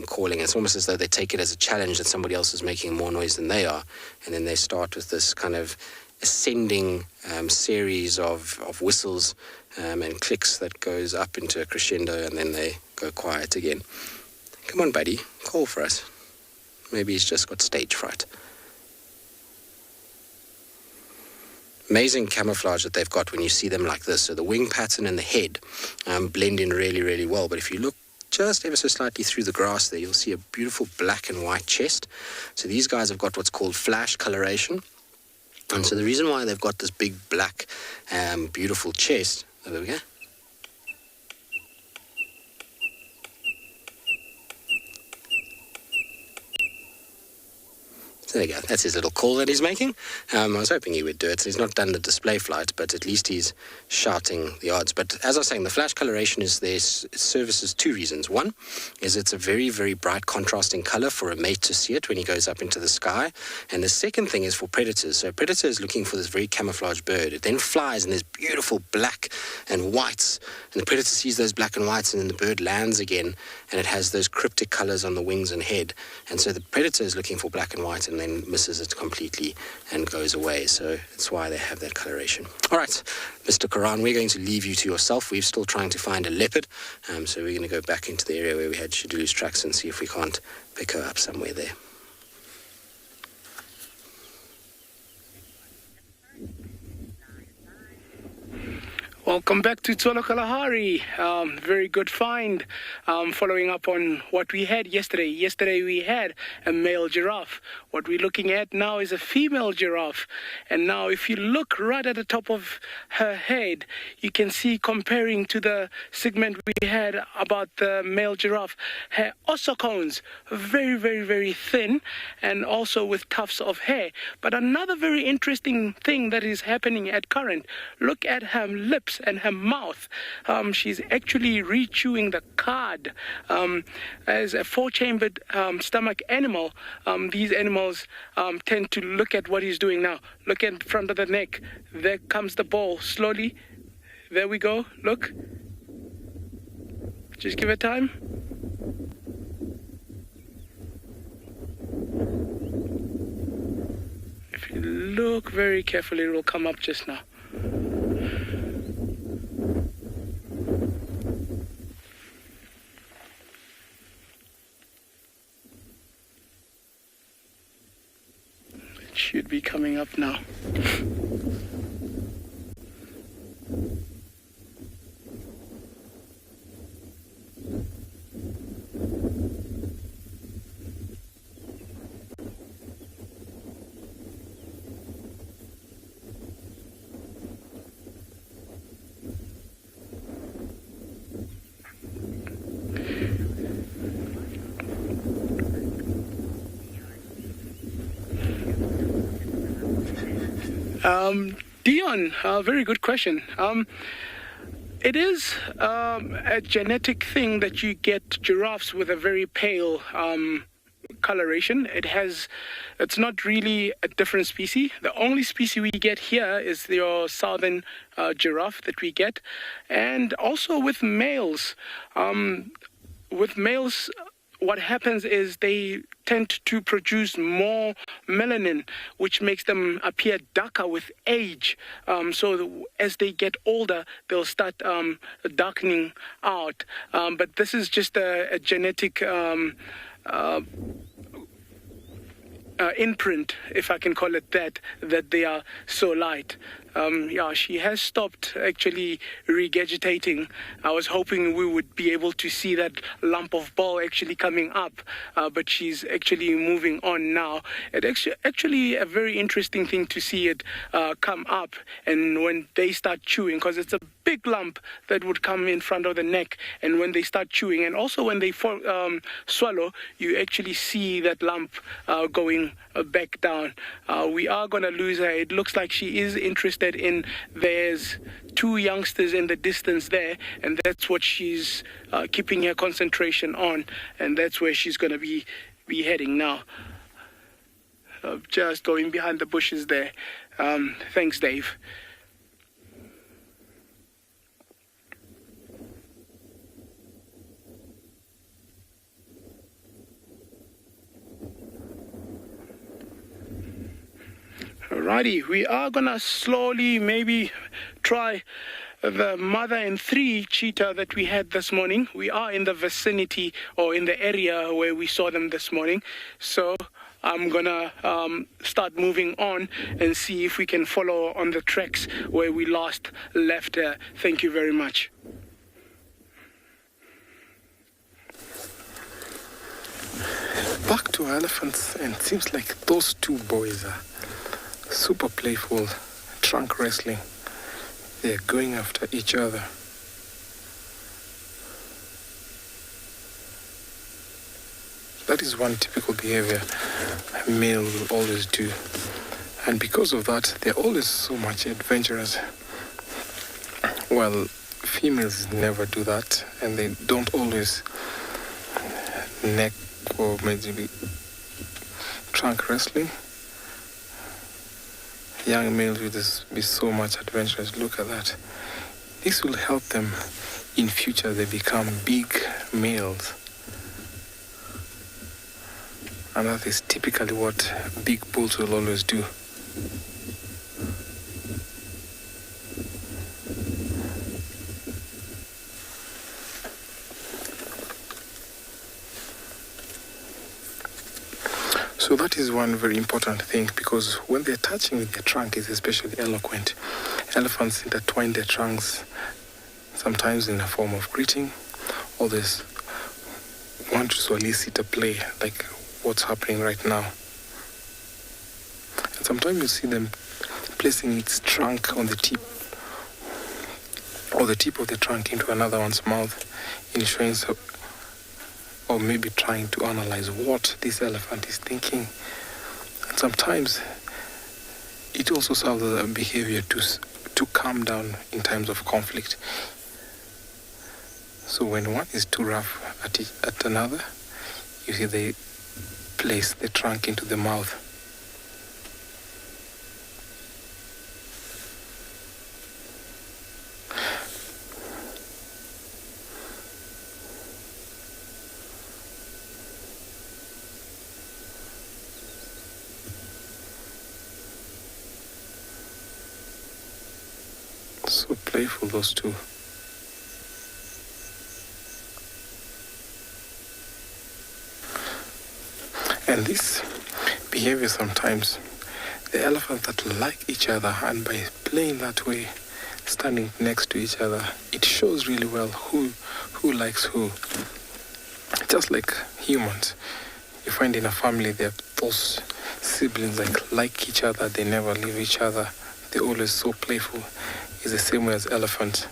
calling. It's almost as though they take it as a challenge that somebody else is making more noise than they are. And then they start with this kind of ascending series of whistles and clicks that goes up into a crescendo, and then they go quiet again. Come on, buddy, call for us. Maybe he's just got stage fright. Amazing camouflage that they've got when you see them like this. So the wing pattern and the head blend in really, really well. But if you look just ever so slightly through the grass there, you'll see a beautiful black and white chest. So these guys have got what's called flash coloration. And so the reason why they've got this big black beautiful chest, oh, there we go. So there you go. That's his little call that he's making. I was hoping he would do it. So he's not done the display flight, but at least he's shouting the odds. But as I was saying, the flash coloration is there. It services two reasons. One is it's a very, very bright contrasting color for a mate to see it when he goes up into the sky. And the second thing is for predators. So a predator is looking for this very camouflaged bird. It then flies and there's beautiful black and whites. And the predator sees those black and whites, and then the bird lands again and it has those cryptic colors on the wings and head. And so the predator is looking for black and white and then misses it completely and goes away. So that's why they have that coloration. All right, Mr. Karan, we're going to leave you to yourself. We're still trying to find a leopard. So we're going to go back into the area where we had Shadulu's tracks and see if we can't pick her up somewhere there. Welcome back to Tswalu Kalahari. Very good find. Following up on what we had yesterday. Yesterday we had a male giraffe. What we're looking at now is a female giraffe. And now if you look right at the top of her head, you can see, comparing to the segment we had about the male giraffe, her ossicones very, very, very thin, and also with tufts of hair. But another very interesting thing that is happening at current, look at her lips and her mouth. She's actually re-chewing the cud. As a four-chambered stomach animal, these animals tend to look at what he's doing now. Look at front of the neck. There comes the ball. Slowly. There we go. Look. Just give it time. If you look very carefully, it will come up just now. Should be coming up now. Dion, very good question. It is a genetic thing that you get giraffes with a very pale coloration. It's not really a different species. The only species we get here is your southern giraffe that we get. And also with males, what happens is they tend to produce more melanin, which makes them appear darker with age. As they get older, they'll start darkening out. But this is just a genetic imprint, if I can call it that they are so light. She has stopped actually regurgitating. I was hoping we would be able to see that lump of ball actually coming up, but she's actually moving on now. It's actually a very interesting thing to see it come up, and when they start chewing, because it's a big lump that would come in front of the neck, and when they start chewing, and also when they swallow, you actually see that lump going back down. We are going to lose her. It looks like she is interested in, there's 2 youngsters in the distance there, and that's what she's keeping her concentration on, and that's where she's going to be heading now. Just going behind the bushes there. Thanks, Dave. Alrighty, we are gonna slowly maybe try the mother and 3 cheetah that we had this morning. We are in the vicinity or in the area where we saw them this morning. So I'm gonna start moving on and see if we can follow on the tracks where we last left her. Thank you very much. Back to elephants, and it seems like those 2 boys are super playful, trunk wrestling. They're going after each other. That is one typical behavior a male will always do. And because of that, they're always so much adventurous. While females never do that, and they don't always neck or maybe trunk wrestling. Young males will be so much adventurous. Look at that. This will help them in future. They become big males. And that is typically what big bulls will always do. So that is one very important thing, because when they're touching with their trunk, it's especially eloquent. Elephants intertwine their trunks, sometimes in a form of greeting, or they want to solicit a play, like what's happening right now. And sometimes you see them placing its trunk on the tip, or the tip of the trunk into another one's mouth, in showing or maybe trying to analyze what this elephant is thinking. And sometimes it also serves as a behavior to calm down in times of conflict. So when one is too rough at another, you see they place the trunk into the mouth. So playful, those 2. And this behavior sometimes, the elephants that like each other, and by playing that way, standing next to each other, it shows really well who likes who. Just like humans, you find in a family there are those siblings like each other, they never leave each other, they're always so playful. It's the same way as elephants.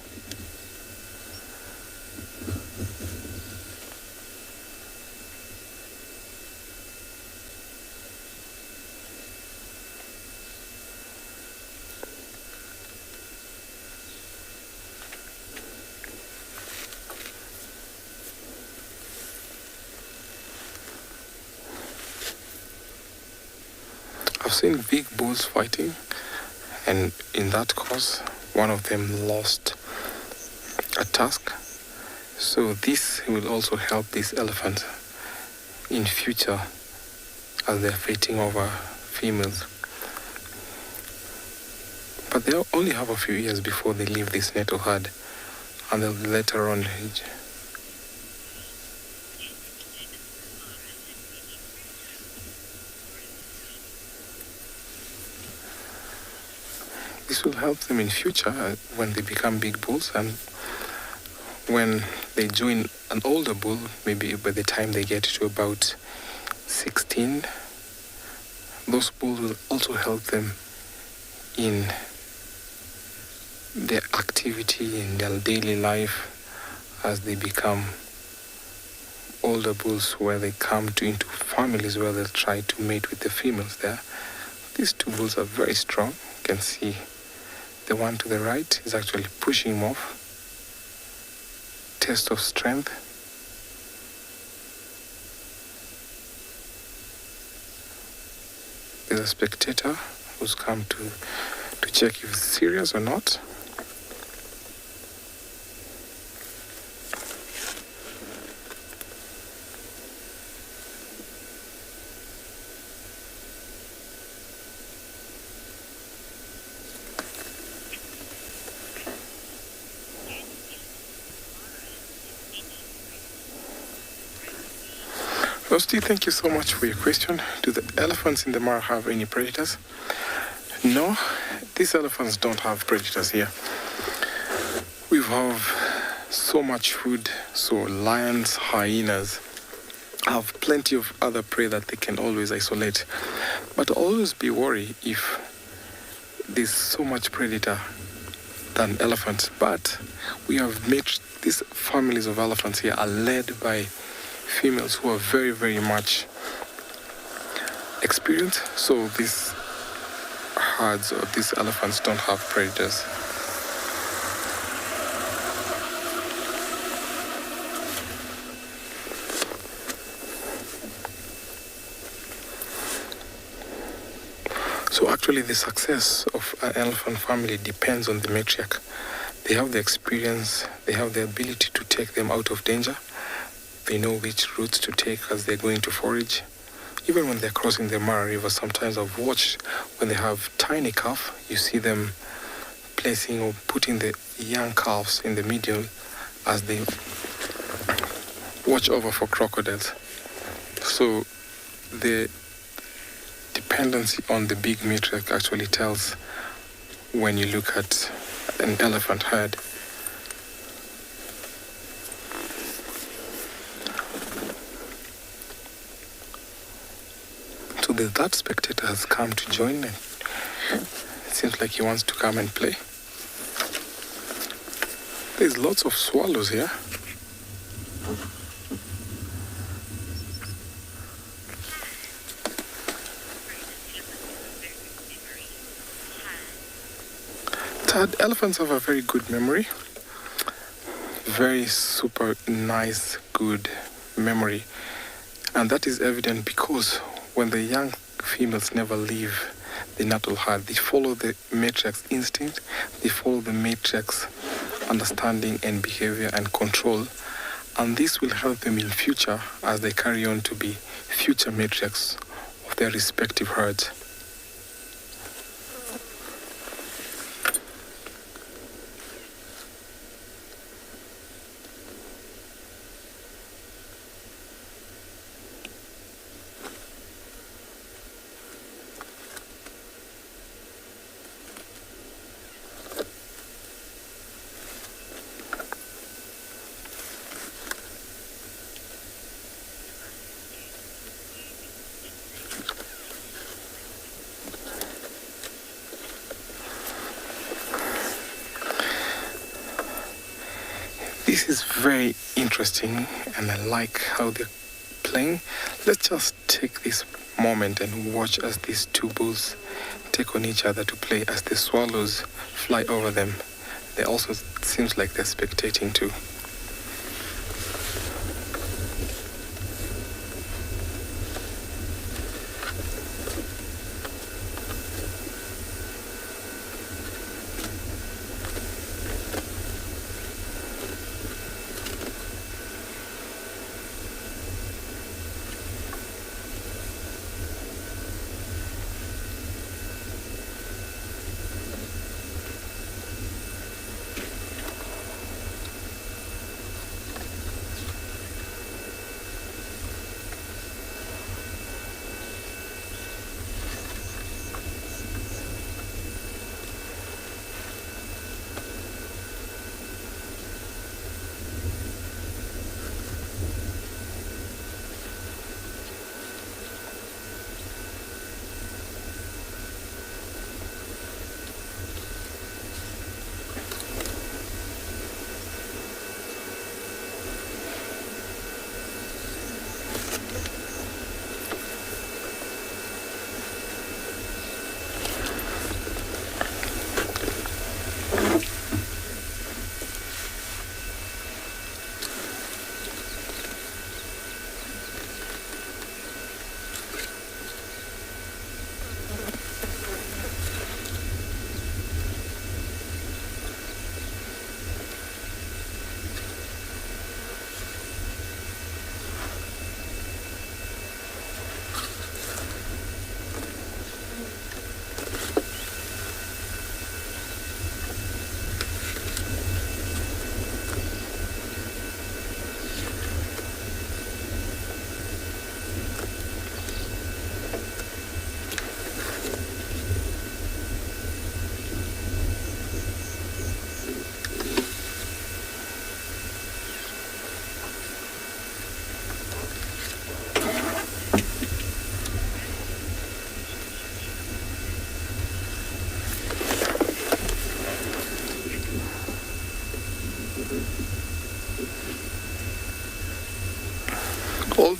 I've seen big bulls fighting, and in that course, one of them lost a tusk. So this will also help this elephant in future as they're fighting over females. But they only have a few years before they leave this natal herd, and they'll later on this will help them in future when they become big bulls, and when they join an older bull, maybe by the time they get to about 16, those bulls will also help them in their activity, in their daily life, as they become older bulls, where they come into families where they'll try to mate with the females there. These two bulls are very strong. You can see the one to the right is actually pushing him off. Test of strength. There's a spectator who's come to check if it's serious or not. Rusty, thank you so much for your question. Do the elephants in the Mara have any predators? No, these elephants don't have predators here. We have so much food, so lions, hyenas have plenty of other prey that they can always isolate. But always be worried if there's so much predator than elephants. But we have made these families of elephants here are led by females who are very, very much experienced. So these herds or these elephants don't have predators. So actually the success of an elephant family depends on the matriarch. They have the experience, they have the ability to take them out of danger. They know which routes to take as they're going to forage. Even when they're crossing the Mara River, sometimes I've watched when they have tiny calf, you see them placing or putting the young calves in the middle as they watch over for crocodiles. So the dependency on the big matriarch actually tells when you look at an elephant herd. So that spectator has come to join, and it seems like he wants to come and play. There's lots of swallows here. Elephants have a very good memory. Very super nice, good memory. And that is evident because when the young females never leave the natal herd, they follow the matriarch's instinct, they follow the matriarch's understanding and behavior and control, and this will help them in future as they carry on to be future matriarchs of their respective herds. This is very interesting and I like how they're playing. Let's just take this moment and watch as these two bulls take on each other to play as the swallows fly over them. They also seems like they're spectating too.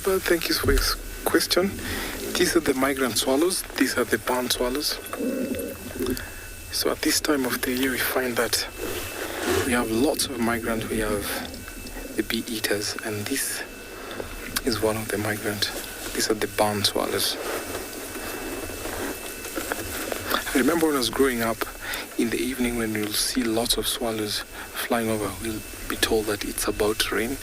Well, thank you for your question. These are the migrant swallows. These are the barn swallows. So at this time of the year, we find that we have lots of migrants. We have the bee eaters, and this is one of the migrants. These are the barn swallows. I remember when I was growing up, in the evening when you'll see lots of swallows flying over, we'll be told that it's about to rain.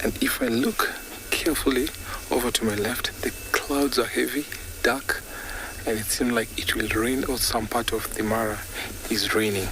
And if I look carefully over to my left, the clouds are heavy, dark, and it seems like it will rain, or some part of the Mara is raining.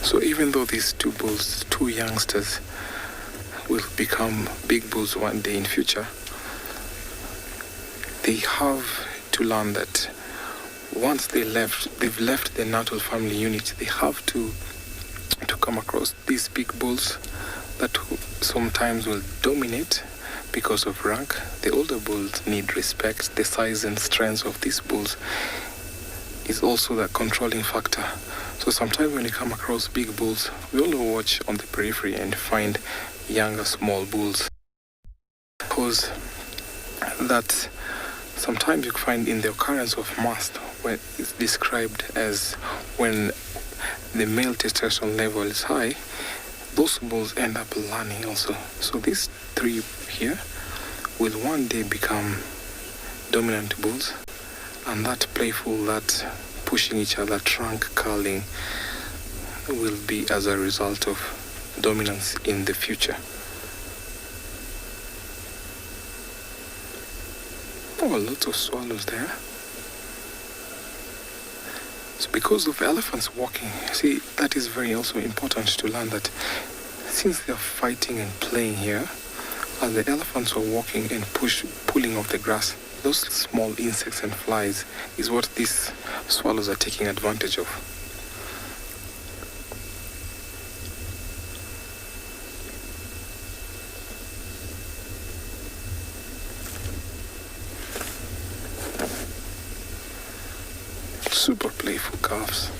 So even though these two youngsters will become big bulls one day in future, they have to learn that once they've left the natural family unit, they have to come across these big bulls that sometimes will dominate because of rank. The older bulls need respect. The size and strength of these bulls is also the controlling factor. So sometimes when you come across big bulls, we all watch on the periphery and find younger small bulls. Because that sometimes you find in the occurrence of mast, when it's described as when the male testosterone level is high, those bulls end up learning also. So these three here will one day become dominant bulls, and that playful, that pushing each other, trunk curling, will be as a result of dominance in the future. Oh, lots of swallows there. So because of elephants walking, see, that is very also important to learn that since they are fighting and playing here, as the elephants are walking and pulling off the grass, those small insects and flies is what these swallows are taking advantage of. Super playful calves.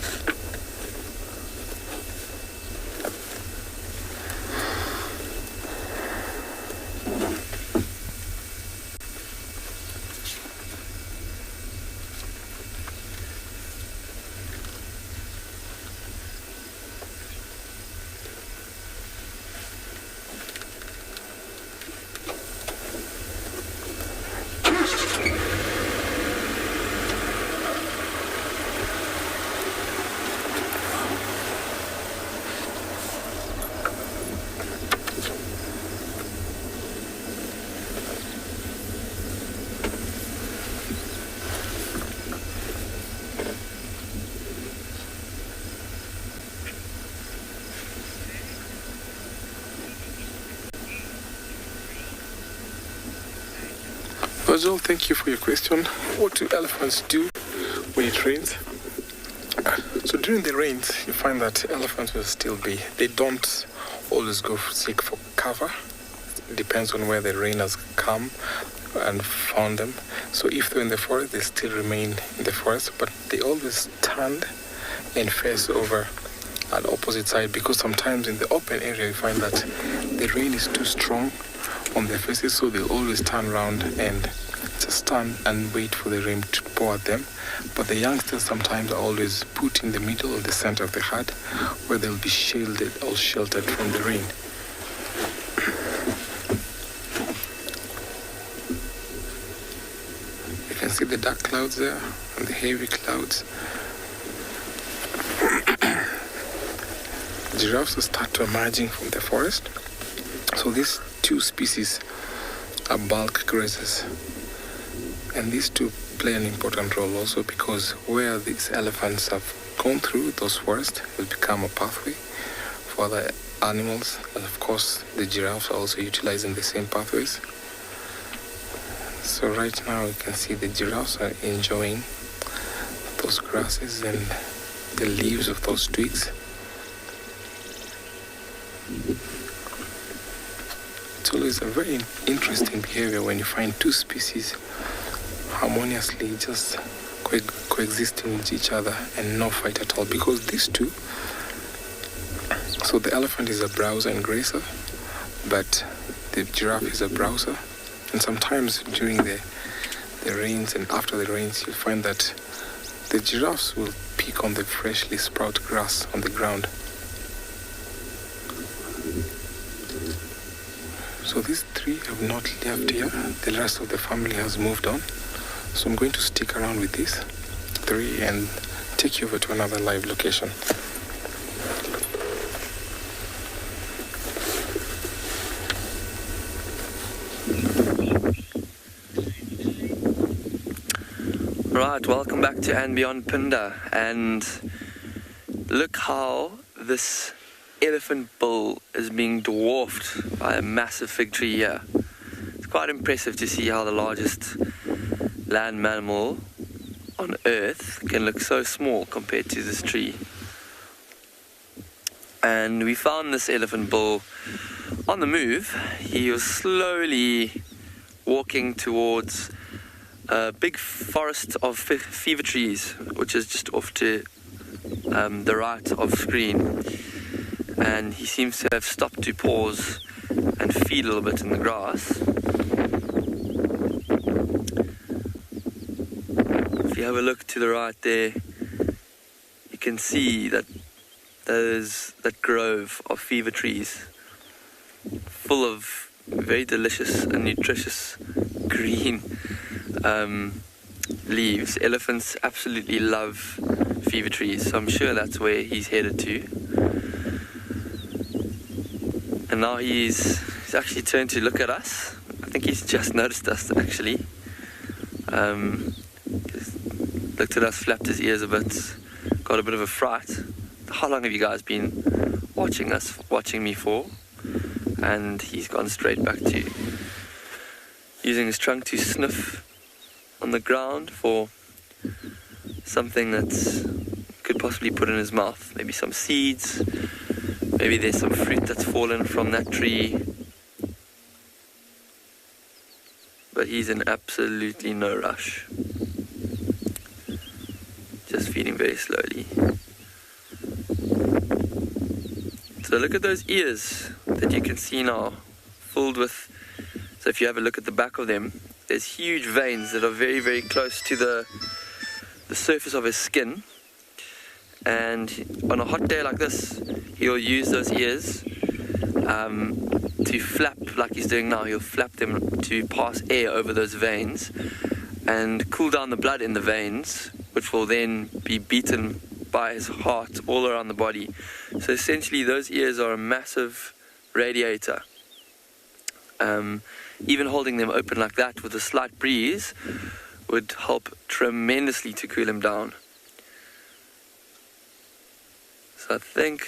Virgil, thank you for your question. What do elephants do when it rains? So during the rains, you find that elephants will still be, they don't always go seek for cover. It depends on where the rain has come and found them. So if they're in the forest, they still remain in the forest, but they always stand and face over at the opposite side, because sometimes in the open area you find that the rain is too strong on their faces, so they'll always turn around and just stand and wait for the rain to pour at them. But the youngsters sometimes are always put in the middle or the center of the herd, where they'll be shielded or sheltered from the rain. You can see the dark clouds there and the heavy clouds. Giraffes will start to emerging from the forest. So these two species are bulk grazers, and these two play an important role also, because where these elephants have gone through, those forests will become a pathway for other animals, and of course the giraffes are also utilizing the same pathways. So right now you can see the giraffes are enjoying those grasses and the leaves of those twigs. It's always a very interesting behavior when you find two species harmoniously just coexisting with each other and no fight at all, because these two, so the elephant is a browser and grazer, but the giraffe is a browser, and sometimes during the rains and after the rains you find that the giraffes will pick on the freshly sprouted grass on the ground. So these three have not left here. The rest of the family has moved on. So I'm going to stick around with these three and take you over to another live location. Right, welcome back to andBeyond Phinda, and look how this elephant bull is being dwarfed by a massive fig tree here. It's quite impressive to see how the largest land mammal on earth can look so small compared to this tree. And we found this elephant bull on the move. He was slowly walking towards a big forest of fever trees, which is just off to the right of screen. And he seems to have stopped to pause and feed a little bit in the grass. If you have a look to the right there, you can see that there's that grove of fever trees full of very delicious and nutritious green leaves. Elephants absolutely love fever trees, so I'm sure that's where he's headed to. And now he's actually turned to look at us. I think he's just noticed us, actually. Looked at us, flapped his ears a bit, got a bit of a fright. How long have you guys been watching me for? And he's gone straight back to using his trunk to sniff on the ground for something that could possibly put in his mouth. Maybe some seeds. Maybe there's some fruit that's fallen from that tree. But he's in absolutely no rush. Just feeding very slowly. So look at those ears that you can see now, filled with, so if you have a look at the back of them, there's huge veins that are very, very close to the surface of his skin. And on a hot day like this, he'll use those ears to flap like he's doing now. He'll flap them to pass air over those veins and cool down the blood in the veins, which will then be beaten by his heart all around the body. So essentially those ears are a massive radiator. Even holding them open like that with a slight breeze would help tremendously to cool him down. So I think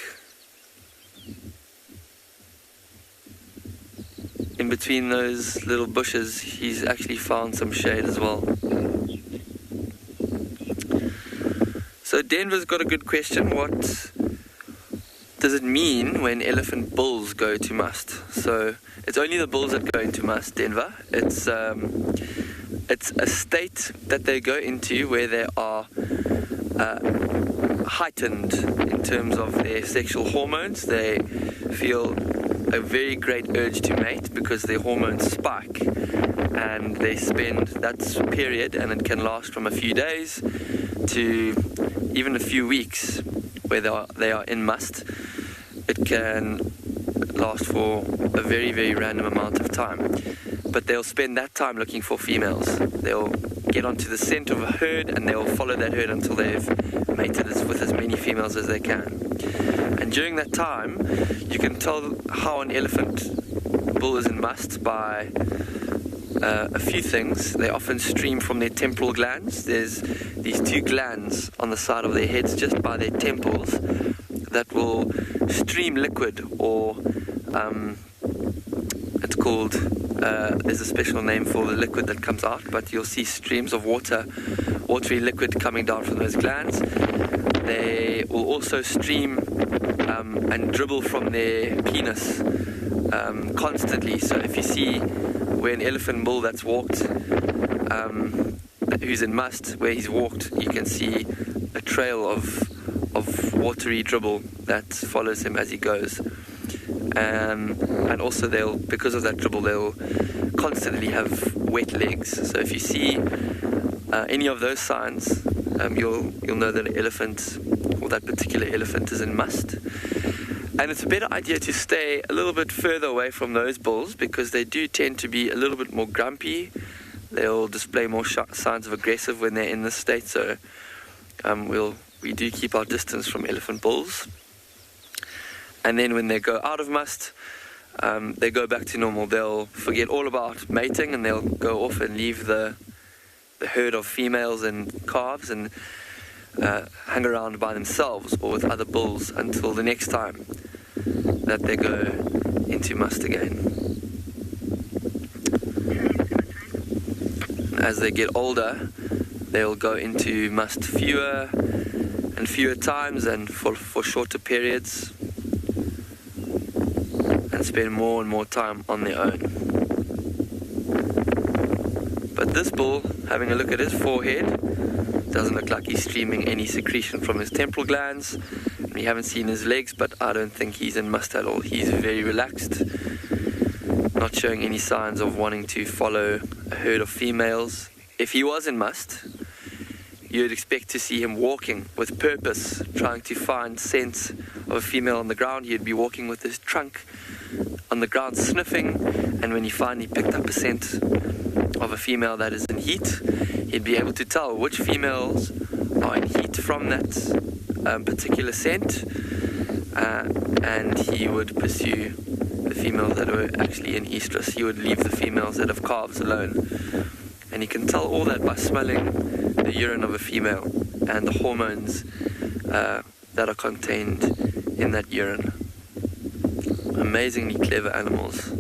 in between those little bushes he's actually found some shade as well. So Denver's got a good question. What does it mean when elephant bulls go to must? So it's only the bulls that go into must, Denver. It's a state that they go into where they are heightened in terms of their sexual hormones. They feel a very great urge to mate because their hormones spike, and they spend that period, and it can last from a few days to even a few weeks where they are in must. It can last for a very, very random amount of time, but they'll spend that time looking for females. They'll get onto the scent of a herd and they'll follow that herd until they've mated with as many females as they can. And during that time, you can tell how an elephant bull is in must by a few things. They often stream from their temporal glands. There's these two glands on the side of their heads, just by their temples, that will stream liquid, or it's called there's a special name for the liquid that comes out, but you'll see streams of watery liquid coming down from those glands. They will also stream and dribble from their penis constantly. So if you see where an elephant bull that's walked, who's in must, where he's walked, you can see a trail of watery dribble that follows him as he goes. And also because of that dribble, they'll constantly have wet legs. So if you see any of those signs, you'll know that an elephant, or that particular elephant, is in must. And it's a better idea to stay a little bit further away from those bulls because they do tend to be a little bit more grumpy. They'll display more signs of aggressive when they're in this state. So we do keep our distance from elephant bulls. And then when they go out of must, they go back to normal. They'll forget all about mating and they'll go off and leave the herd of females and calves and hang around by themselves or with other bulls until the next time that they go into must again. As they get older, they'll go into must fewer and fewer times and for shorter periods, and spend more and more time on their own. But this bull, having a look at his forehead, doesn't look like he's streaming any secretion from his temporal glands. We haven't seen his legs, but I don't think he's in must at all. He's very relaxed, not showing any signs of wanting to follow a herd of females. If he was in must, you'd expect to see him walking with purpose, trying to find scent of a female on the ground. He'd be walking with his trunk on the ground sniffing, and when he finally picked up a scent of a female that is in heat, he'd be able to tell which females are in heat from that particular scent, and he would pursue the females that were actually in estrus. He would leave the females that have calves alone, and he can tell all that by smelling the urine of a female and the hormones that are contained in that urine. Amazingly clever animals.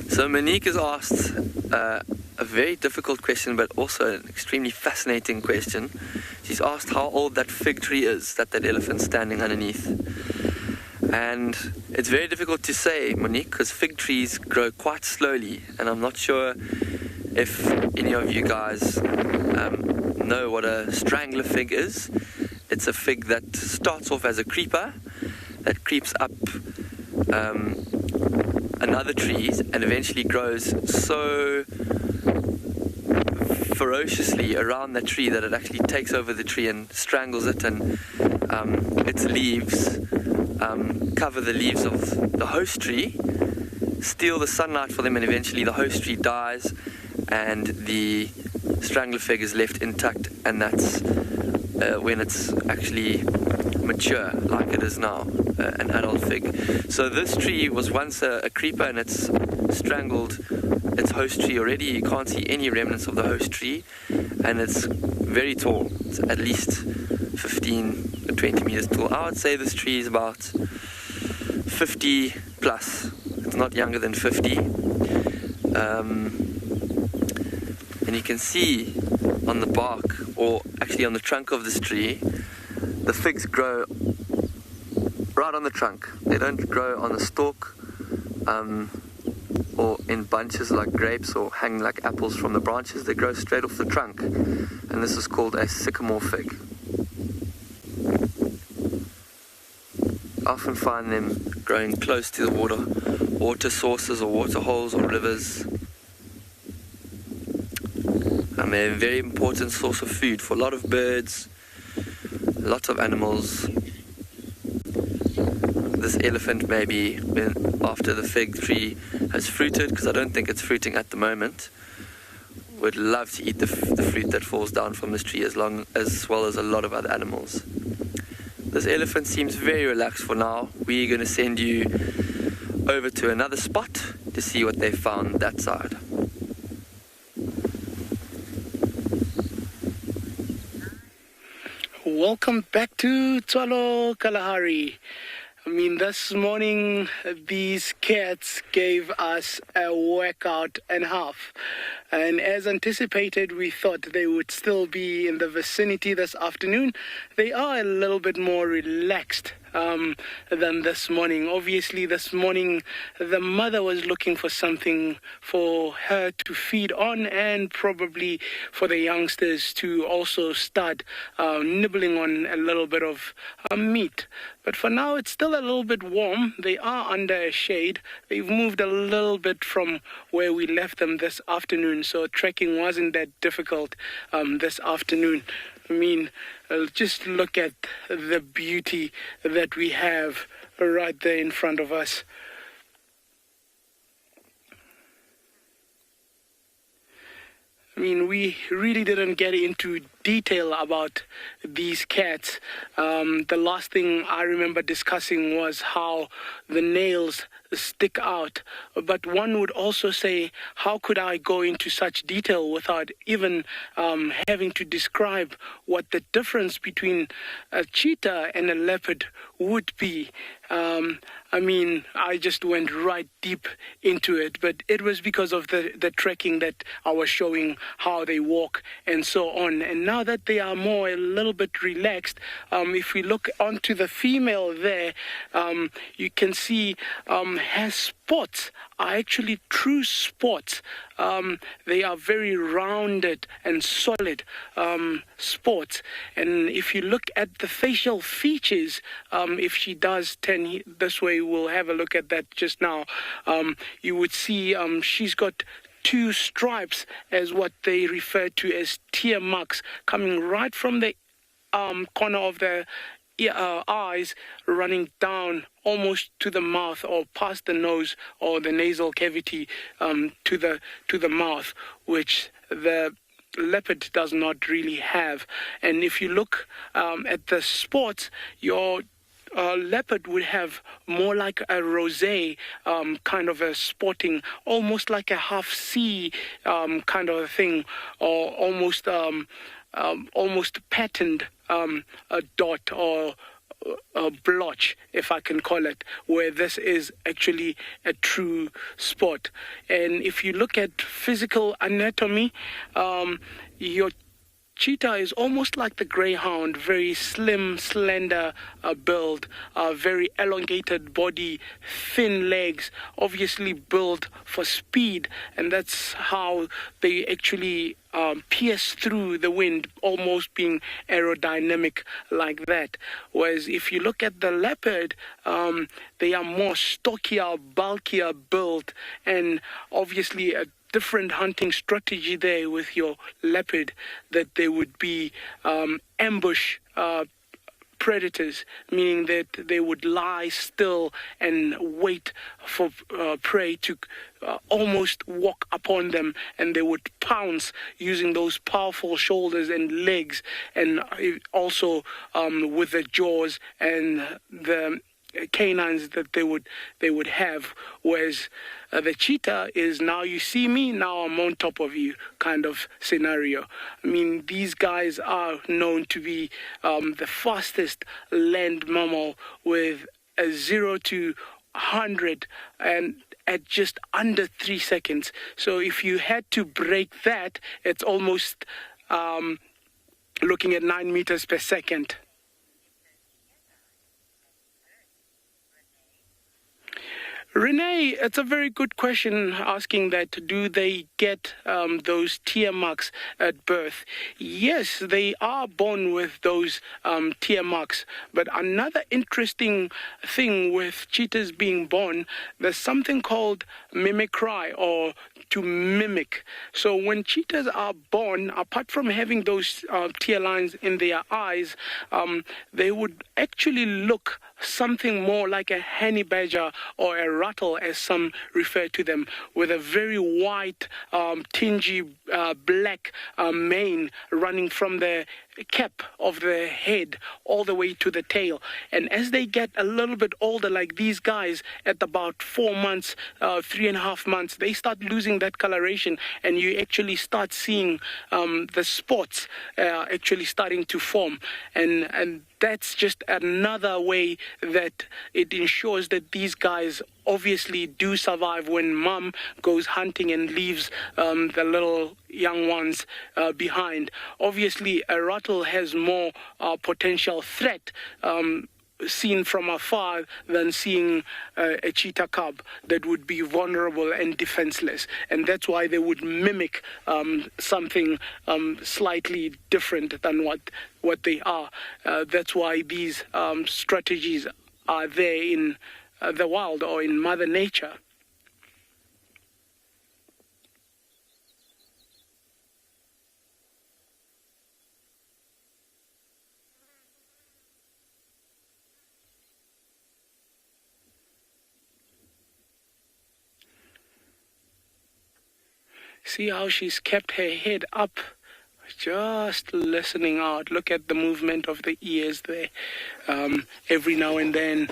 So Monique has asked a very difficult question, but also an extremely fascinating question. She's asked how old that fig tree is that elephant's standing underneath. And it's very difficult to say, Monique, because fig trees grow quite slowly, and I'm not sure if any of you guys know what a strangler fig is. It's a fig that starts off as a creeper that creeps up another trees and eventually grows so ferociously around that tree that it actually takes over the tree and strangles it, and its leaves cover the leaves of the host tree, steal the sunlight for them, and eventually the host tree dies and the strangler fig is left intact, and that's when it's actually mature, like it is now, an adult fig. So this tree was once a creeper, and it's strangled its host tree already. You can't see any remnants of the host tree, and it's very tall. It's at least 15 or 20 meters tall. I would say this tree is about 50 plus. It's not younger than 50. And you can see on the bark, or actually on the trunk of this tree, the figs grow right on the trunk. They don't grow on the stalk or in bunches like grapes or hang like apples from the branches. They grow straight off the trunk, and this is called a sycamore fig. I often find them growing close to the water sources or water holes or rivers. And they're a very important source of food for a lot of birds, lots of animals. This elephant, maybe after the fig tree has fruited, because I don't think it's fruiting at the moment, would love to eat the fruit that falls down from this tree, as well as a lot of other animals. This elephant seems very relaxed for now. We're going to send you over to another spot to see what they found that side. Welcome back to Tswalu Kalahari. I mean, this morning, these cats gave us a workout and a half. And as anticipated, we thought they would still be in the vicinity this afternoon. They are a little bit more relaxed than this morning. Obviously, this morning, the mother was looking for something for her to feed on and probably for the youngsters to also start nibbling on a little bit of meat. But for now, it's still a little bit warm. They are under a shade. They've moved a little bit from where we left them this afternoon, so trekking wasn't that difficult this afternoon. I mean, just look at the beauty that we have right there in front of us. I mean, we really didn't get into detail about these cats. The last thing I remember discussing was how the nails stick out. But one would also say, how could I go into such detail without even having to describe what the difference between a cheetah and a leopard would be? I mean, I just went right deep into it, but it was because of the trekking that I was showing how they walk and so on. And now that they are a little bit relaxed, if we look onto the female there, you can see her spots are actually true spots. They are very rounded and solid spots. And if you look at the facial features, if she does turn this way, we'll have a look at that just now. You would see she's got two stripes, as what they refer to as tear marks, coming right from the corner of the eyes, running down almost to the mouth or past the nose or the nasal cavity to the mouth, which the leopard does not really have. And if you look at the spots, your leopard would have more like a rosé kind of a spotting, almost like a half C kind of a thing, or almost patterned a dot or a blotch, if I can call it, where this is actually a true spot. And if you look at physical anatomy, your cheetah is almost like the greyhound, very slim, slender build, very elongated body, thin legs, obviously built for speed, and that's how they actually pierce through the wind, almost being aerodynamic like that. Whereas if you look at the leopard, they are more stockier, bulkier built, and obviously a different hunting strategy there with your leopard, that they would be ambush predators, meaning that they would lie still and wait for prey to almost walk upon them, and they would pounce using those powerful shoulders and legs, and also with the jaws and the canines that they would have. Whereas the cheetah is, now you see me, now I'm on top of you kind of scenario. I mean, these guys are known to be the fastest land mammal, with a 0 to 100 and at just under 3 seconds. So if you had to break that, it's almost looking at 9 meters per second. Renee, it's a very good question asking that. Do they get those tear marks at birth? Yes, they are born with those tear marks. But another interesting thing with cheetahs being born, there's something called mimicry, or to mimic. So when cheetahs are born, apart from having those tear lines in their eyes, they would actually look something more like a honey badger or a rattle, as some refer to them, with a very white, tingy black mane running from the cap of the head all the way to the tail. And as they get a little bit older, like these guys at about 4 months, 3.5 months, they start losing that coloration, and you actually start seeing the spots actually starting to form. And that's just another way that it ensures that these guys obviously do survive when mom goes hunting and leaves the little young ones behind. Obviously, a rattle has more potential threat seen from afar than seeing a cheetah cub that would be vulnerable and defenseless. And that's why they would mimic something slightly different than what they are. That's why these strategies are there in the wild or in Mother Nature. See how she's kept her head up, just listening out. Look at the movement of the ears there. Every now and then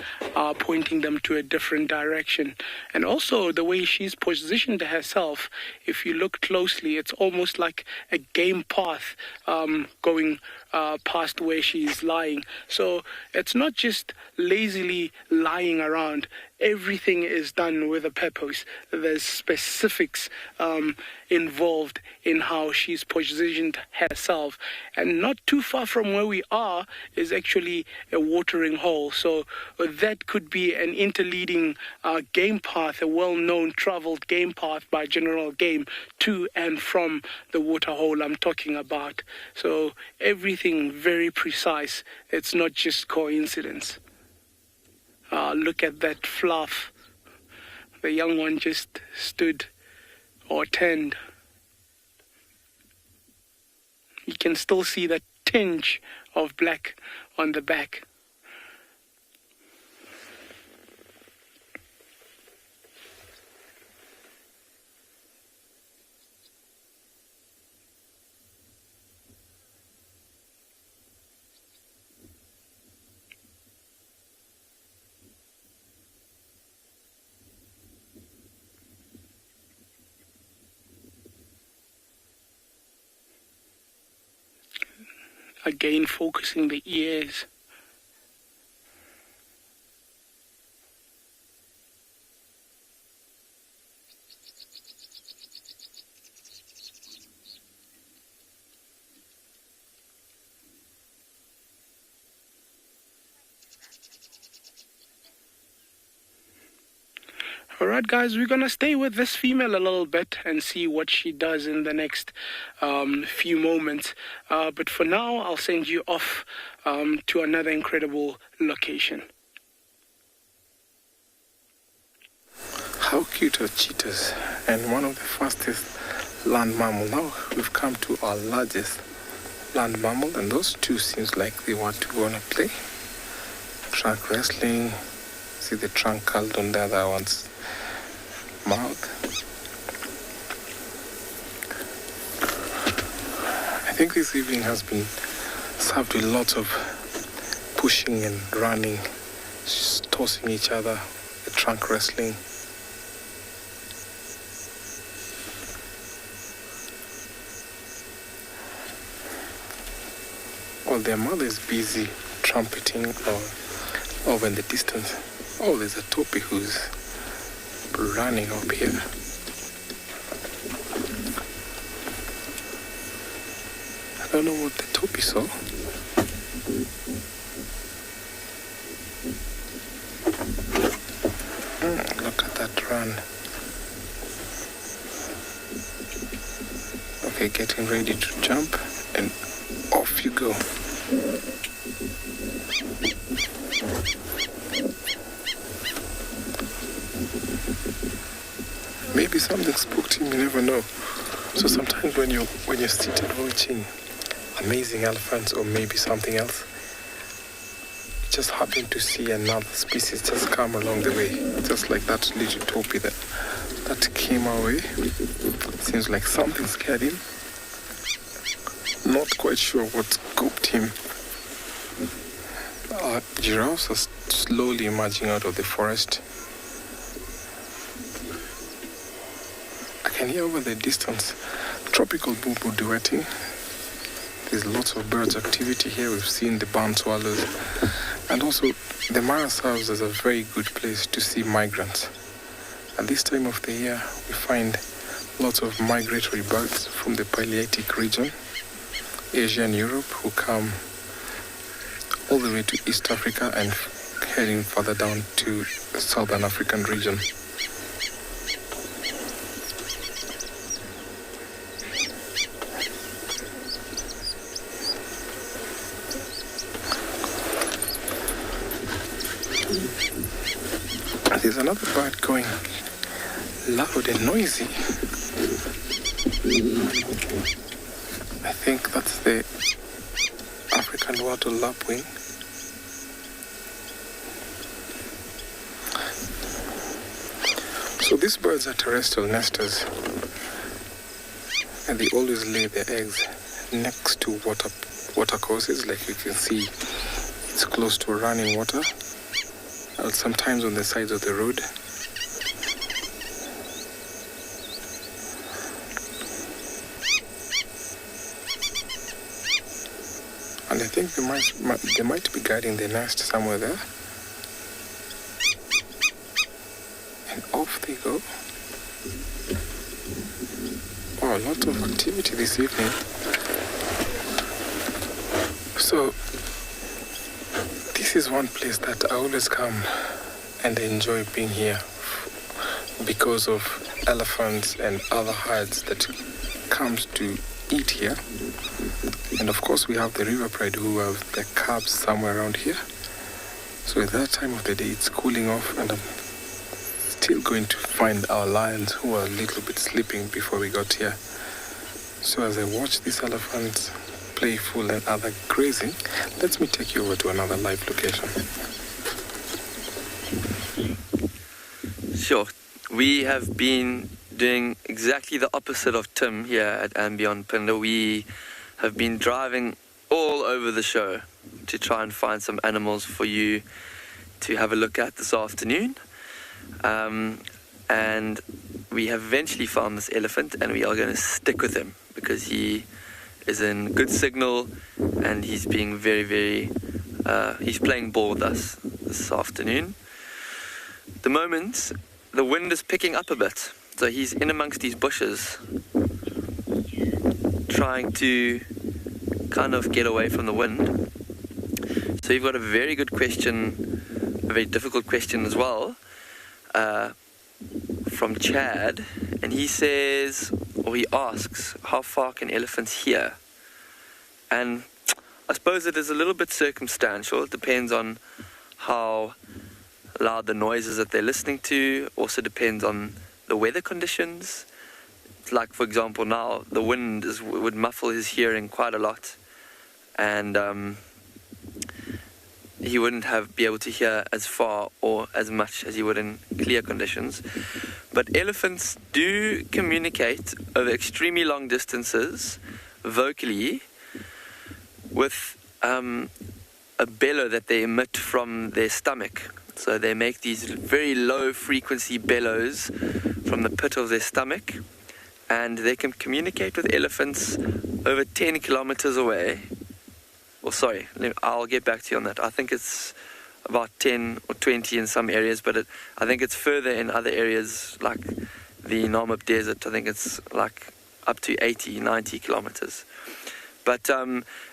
pointing them to a different direction. And also the way she's positioned herself, if you look closely, it's almost like a game path going past where she's lying. So it's not just lazily lying around. Everything is done with a purpose. There's specifics involved in how she's positioned herself. And not too far from where we are is actually a watering hole. So that could be an interleading game path, a well-known traveled game path by general game to and from the waterhole I'm talking about. So everything very precise. It's not just coincidence. Look at that fluff. The young one just stood or turned. You can still see that tinge of black on the back. Again, focusing the ears. Alright guys, we're gonna stay with this female a little bit and see what she does in the next few moments. But for now, I'll send you off to another incredible location. How cute are cheetahs? And one of the fastest land mammal. Now we've come to our largest land mammal, and those two seems like they want to go on a play. Trunk wrestling. See the trunk curled on the other one's mouth. I think this evening has been served with lots of pushing and running, tossing each other, the trunk wrestling. Well, their mother is busy trumpeting over in the distance. Oh, there's a topi who's running up here. I don't know what the topi saw. Look at that run. Okay, getting ready to jump, and off you go. Maybe something spooked him, you never know. So sometimes when you're seated watching amazing elephants or maybe something else, you just happen to see another species just come along the way. Just like that little topi that came our way. Seems like something scared him. not quite sure what scooped him. Giraffes are slowly emerging out of the forest. I can hear over the distance tropical boo-boo duetting. There's lots of birds activity here. We've seen the barn swallows. And also, the Mara serves as a very good place to see migrants. At this time of the year, we find lots of migratory birds from the Palearctic region, Asia and Europe, who come all the way to East Africa and heading further down to the Southern African region. There's another bird going loud and noisy. I think that's the African water lapwing. So these birds are terrestrial nesters, and they always lay their eggs next to water courses. Like you can see, it's close to running water, or sometimes on the sides of the road. And I think they might be guarding the nest somewhere there. And off they go. Wow, a lot of activity this evening. So, this is one place that I always come and enjoy being here because of elephants and other herds that comes to eat here. And of course we have the riverbed who have their cubs somewhere around here. So at that time of the day it's cooling off, and I'm still going to find our lions who are a little bit sleeping before we got here. So as I watch these elephants playful and other grazing, let me take you over to another live location. Sure. We have been doing exactly the opposite of Tim here at andBeyond Phinda. We have been driving all over the show to try and find some animals for you to have a look at this afternoon. And we have eventually found this elephant, and we are going to stick with him because he is in good signal and he's being very, very, he's playing ball with us this afternoon. At the moment, the wind is picking up a bit. So he's in amongst these bushes, trying to kind of get away from the wind. So you've got a very good question, a very difficult question as well, from Chad. And he says, or he asks, how far can elephants hear? And I suppose it is a little bit circumstantial. It depends on how loud the noise is that they're listening to. Also depends on the weather conditions. Like, for example, now the wind would muffle his hearing quite a lot, and he wouldn't be able to hear as far or as much as he would in clear conditions. But elephants do communicate over extremely long distances vocally with a bellow that they emit from their stomach. So they make these very low frequency bellows from the pit of their stomach, and they can communicate with elephants over 10 kilometers away. Well, sorry, I'll get back to you on that. I think it's about 10 or 20 in some areas, but I think it's further in other areas like the Namib Desert. I think it's like up to 80, 90 kilometers. But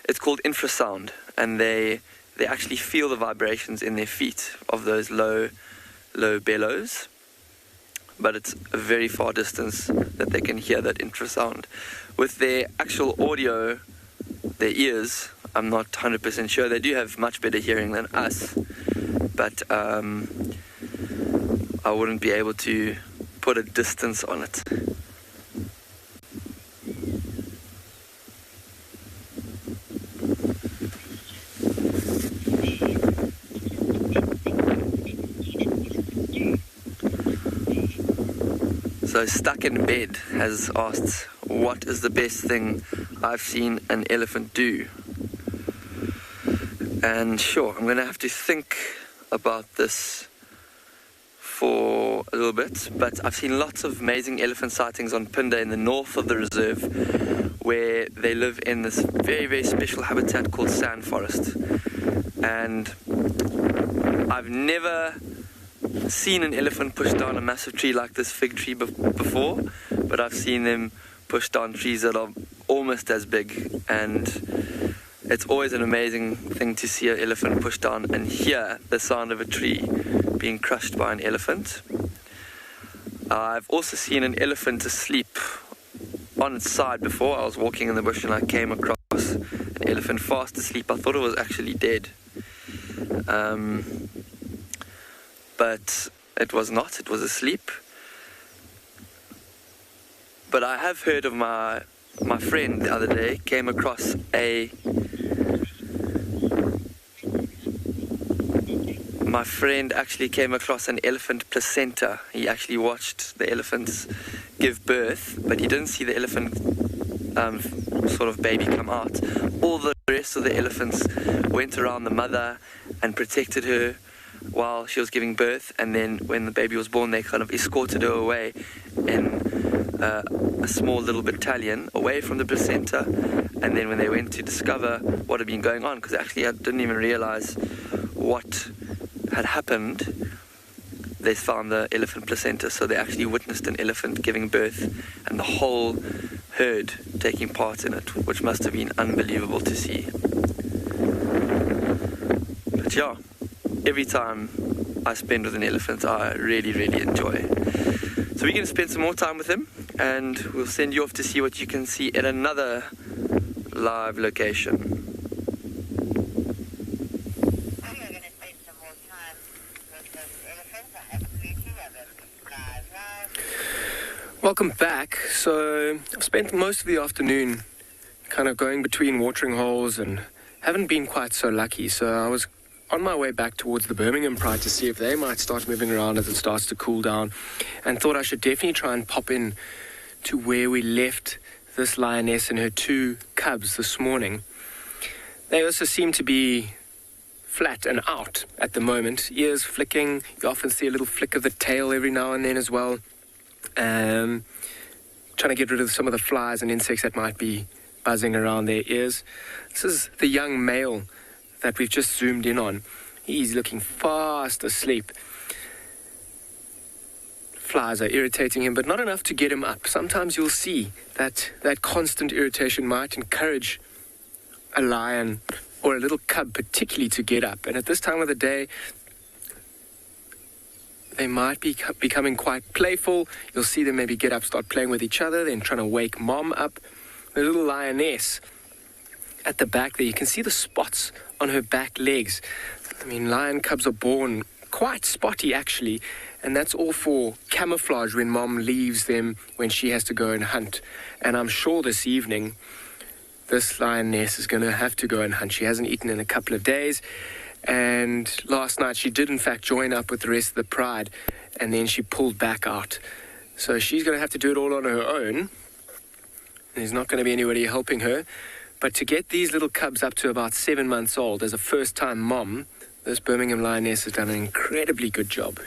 it's called infrasound, and they actually feel the vibrations in their feet of those low bellows. But it's a very far distance that they can hear that infrasound. With their actual audio, their ears, I'm not 100% sure. They do have much better hearing than us, but I wouldn't be able to put a distance on it. So Stuck in Bed has asked, what is the best thing I've seen an elephant do. And sure, I'm going to have to think about this for a little bit, but I've seen lots of amazing elephant sightings on Phinda in the north of the reserve, where they live in this very, very special habitat called sand forest. And I've never seen an elephant push down a massive tree like this fig tree before, but I've seen them push down trees that are almost as big, and it's always an amazing thing to see an elephant push down and hear the sound of a tree being crushed by an elephant. I've also seen an elephant asleep on its side before. I was walking in the bush and I came across an elephant fast asleep. I thought it was actually dead. But it was not, it was asleep. But I have heard of my friend the other day came across my friend actually came across an elephant placenta. He actually watched the elephants give birth, but he didn't see the elephant sort of baby come out. All the rest of the elephants went around the mother and protected her while she was giving birth, and then when the baby was born, they kind of escorted her away in a small little battalion away from the placenta. And then when they went to discover what had been going on, because actually I didn't even realize what had happened, they found the elephant placenta. So they actually witnessed an elephant giving birth and the whole herd taking part in it, which must have been unbelievable to see. But yeah, every time I spend with an elephant, I really, really enjoy. So we're going to spend some more time with him, and we'll send you off to see what you can see at another live location. Welcome back. So I've spent most of the afternoon kind of going between watering holes and haven't been quite so lucky. So I was on my way back towards the Birmingham Pride to see if they might start moving around as it starts to cool down, and thought I should definitely try and pop in to where we left this lioness and her two cubs this morning. They also seem to be flat and out at the moment, ears flicking. You often see a little flick of the tail every now and then as well. Trying to get rid of some of the flies and insects that might be buzzing around their ears. This is the young male that we've just zoomed in on. He's looking fast asleep. Flies are irritating him, but not enough to get him up. Sometimes you'll see that constant irritation might encourage a lion or a little cub particularly to get up. And at this time of the day, they might be becoming quite playful. You'll see them maybe get up, start playing with each other, then trying to wake mom up. The little lioness at the back there, you can see the spots on her back legs. I mean, lion cubs are born quite spotty actually, and that's all for camouflage when mom leaves them when she has to go and hunt. And I'm sure this evening this lioness is going to have to go and hunt. She hasn't eaten in a couple of days, and last night she did in fact join up with the rest of the pride, and then she pulled back out. So she's going to have to do it all on her own. There's not going to be anybody helping her. But to get these little cubs up to about 7 months old as a first-time mom, this Birmingham lioness has done an incredibly good job.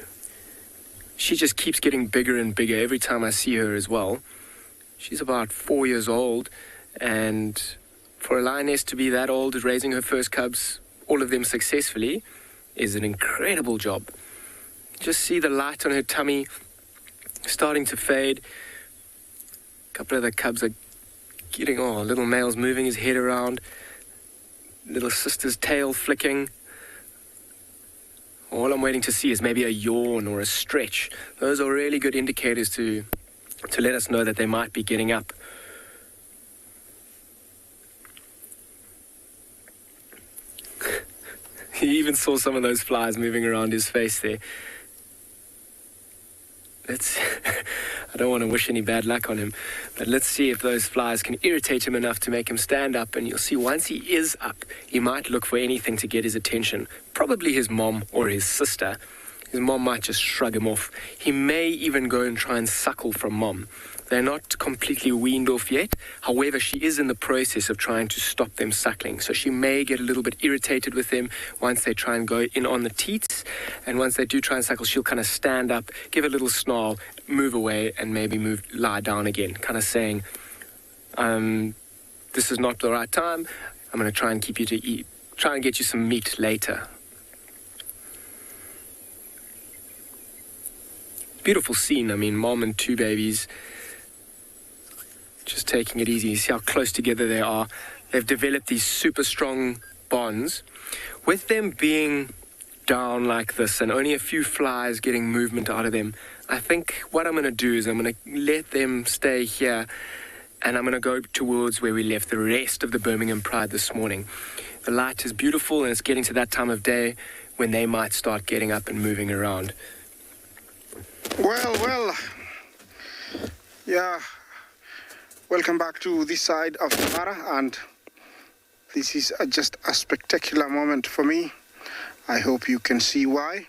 She just keeps getting bigger and bigger every time I see her as well. She's about 4 years old, and for a lioness to be that old, raising her first cubs, all of them successfully, is an incredible job. Just see the light on her tummy starting to fade. A couple of the cubs are getting, little male's moving his head around. Little sister's tail flicking. All I'm waiting to see is maybe a yawn or a stretch. Those are really good indicators to let us know that they might be getting up. He even saw some of those flies moving around his face there. I don't want to wish any bad luck on him, but let's see if those flies can irritate him enough to make him stand up. And you'll see once he is up, he might look for anything to get his attention. Probably his mom or his sister. his mom might just shrug him off. He may even go and try and suckle from mom. They're not completely weaned off yet. However, she is in the process of trying to stop them suckling. So she may get a little bit irritated with them once they try and go in on the teats. And once they do try and suckle, she'll kind of stand up, give a little snarl, move away, and maybe lie down again, kind of saying, this is not the right time. I'm going to try and keep you to eat, try and get you some meat later. Beautiful scene. I mean, mom and two babies just taking it easy. You see how close together they are. They've developed these super strong bonds. With them being down like this and only a few flies getting movement out of them, I think what I'm going to do is I'm going to let them stay here, and I'm going to go towards where we left the rest of the Birmingham Pride this morning. The light is beautiful, and it's getting to that time of day when they might start getting up and moving around. Well, yeah. Welcome back to this side of the Mara, and this is just a spectacular moment for me. I hope you can see why.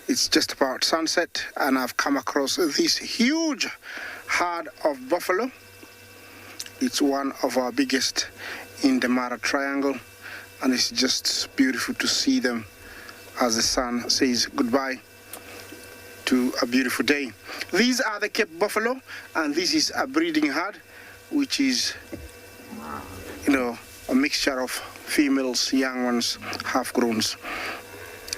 It's just about sunset, and I've come across this huge herd of buffalo. It's one of our biggest in the Mara Triangle, and it's just beautiful to see them as the sun says goodbye to a beautiful day. These are the Cape Buffalo, and this is a breeding herd, which is, a mixture of females, young ones, half-growns,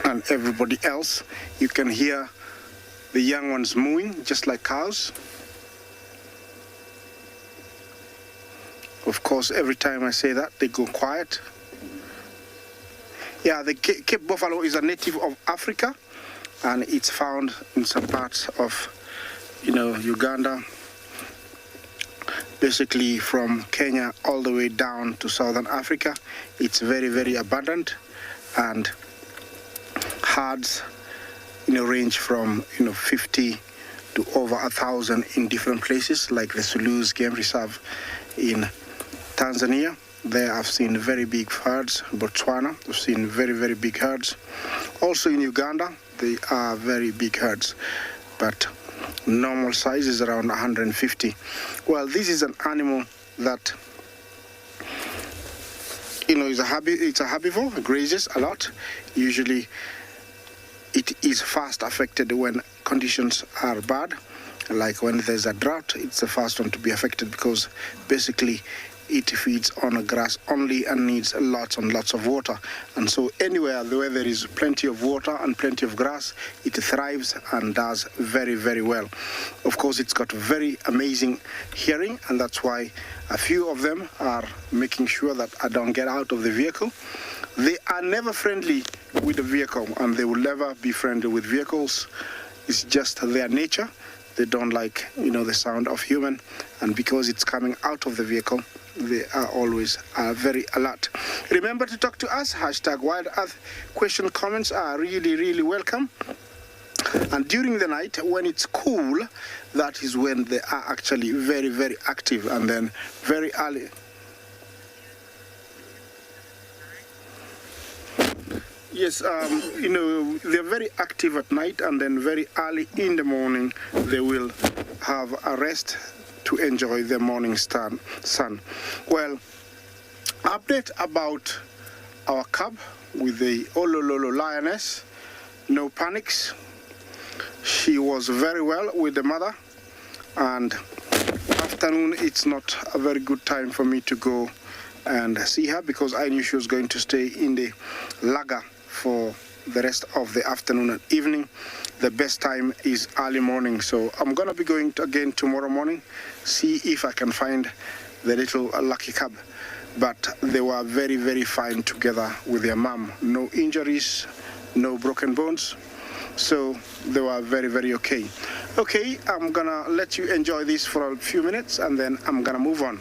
and everybody else. You can hear the young ones mooing, just like cows. Of course, every time I say that, they go quiet. Yeah, the Cape Buffalo is a native of Africa, and it's found in some parts of, Uganda, basically from Kenya all the way down to Southern Africa. It's very, very abundant, and herds, range from, 50 to over 1,000 in different places, like the Tswalu Game Reserve in Tanzania. There I've seen very big herds. Botswana, I've seen very, very big herds. Also in Uganda, they are very big herds, but normal size is around 150. Well, this is an animal that, it's a herbivore, grazes a lot. Usually it is fast affected when conditions are bad, like when there's a drought. It's the first one to be affected because basically it feeds on grass only and needs lots and lots of water. And so anywhere where there is plenty of water and plenty of grass, it thrives and does very, very well. Of course, it's got very amazing hearing, and that's why a few of them are making sure that I don't get out of the vehicle. They are never friendly with the vehicle, and they will never be friendly with vehicles. It's just their nature. They don't like, the sound of human, and because it's coming out of the vehicle, they are always very alert. Remember to talk to us, #WildEarth. Question, comments are really, really welcome. And during the night, when it's cool, that is when they are actually very, very active, and then very early. Yes, they're very active at night, and then very early in the morning, they will have a rest to enjoy the morning sun. Well, update about our cub with the Olololo lioness. No panics. She was very well with the mother, and afternoon it's not a very good time for me to go and see her because I knew she was going to stay in the lager for the rest of the afternoon and evening. The best time is early morning, so I'm gonna be going again tomorrow morning, see if I can find the little lucky cub. But they were very, very fine together with their mom. No injuries, no broken bones, so they were very, very okay. Okay, I'm gonna let you enjoy this for a few minutes, and then I'm gonna move on.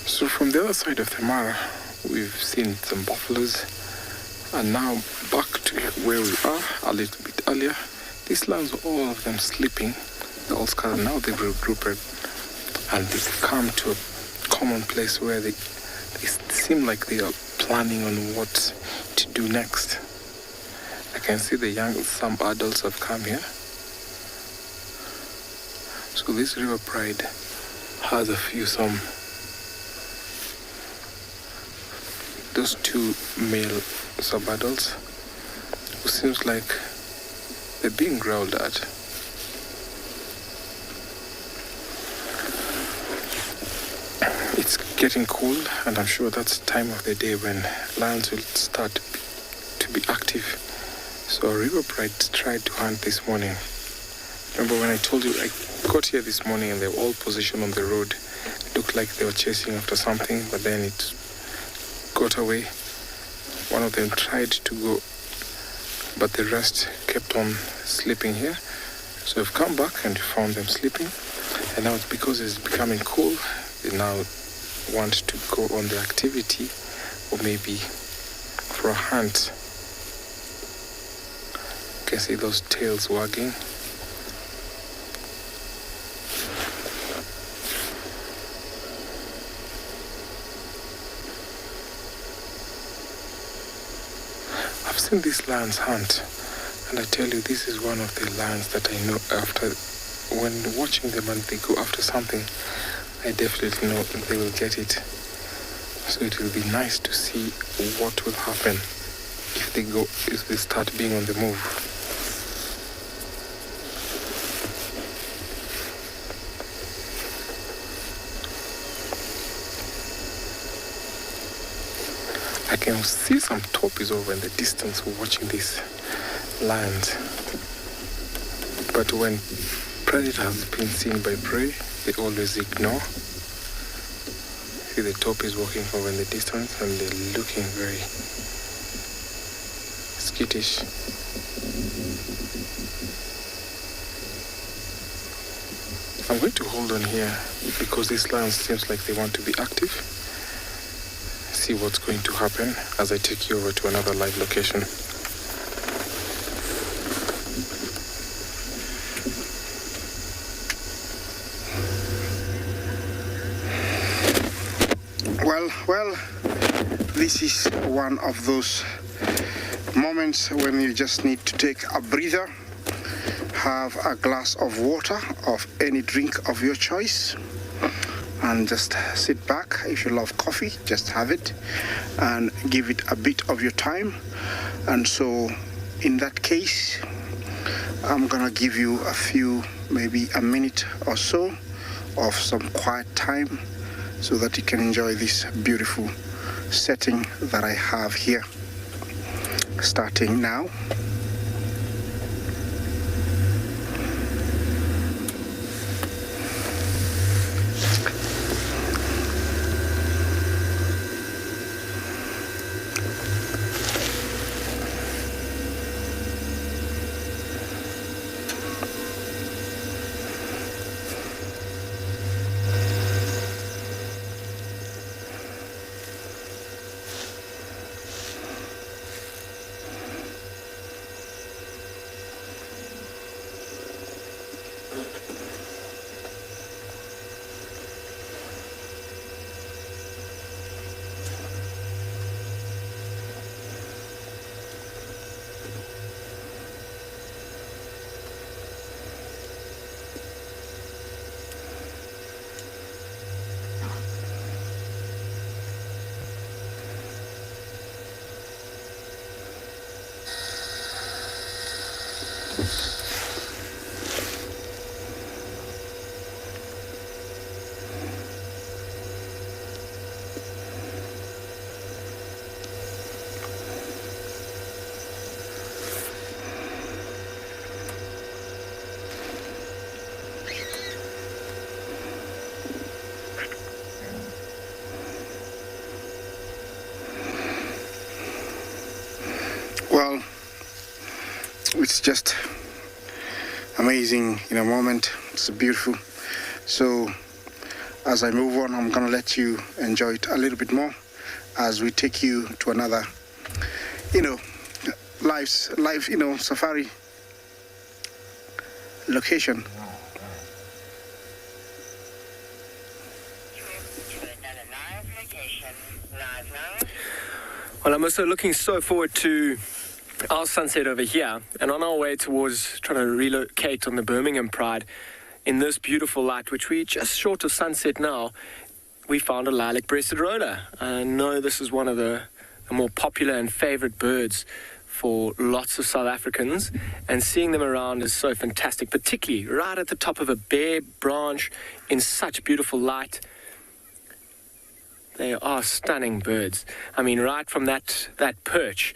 So from the other side of the Mara, we've seen some buffaloes, and now back to where we are a little bit earlier. These lambs were all of them sleeping. They're all scattered. Now they've regrouped, and they've come to a common place where they seem like they are planning on what to do next. I can see some adults have come here. So this river pride has those two male sub-adults who seems like they're being growled at. It's getting cool, and I'm sure that's the time of the day when lions will start to be active. So our river pride tried to hunt this morning. Remember when I told you I got here this morning and they were all positioned on the road. It looked like they were chasing after something, but then it got away. One of them tried to go, but the rest kept on sleeping here. So we've come back and found them sleeping. And now it's because it's becoming cool, they now want to go on the activity or maybe for a hunt. You can see those tails wagging. I've seen these lions hunt, and I tell you, this is one of the lions that I know after, when watching them and they go after something, I definitely know they will get it. So it will be nice to see what will happen if they start being on the move. I can see some tortoises over in the distance watching these lions. But when predator has been seen by prey, they always ignore. See the tortoise walking over in the distance and they're looking very skittish. I'm going to hold on here because these lions seems like they want to be active. See what's going to happen as I take you over to another live location. Well, this is one of those moments when you just need to take a breather, have a glass of water of any drink of your choice, and just sit back. If you love coffee, just have it and give it a bit of your time. And so in that case, I'm gonna give you maybe a minute or so of some quiet time so that you can enjoy this beautiful setting that I have here. Starting now. Well, it's just amazing in a moment. It's beautiful. So as I move on, I'm gonna let you enjoy it a little bit more as we take you to another, live, safari location. Well, I'm also looking so forward to our sunset over here, and on our way towards trying to relocate on the Birmingham Pride in this beautiful light, which we just short of sunset now, we found a lilac-breasted roller. I know this is one of the more popular and favorite birds for lots of South Africans, and seeing them around is so fantastic, particularly right at the top of a bare branch in such beautiful light. They are stunning birds. I mean, right from that perch,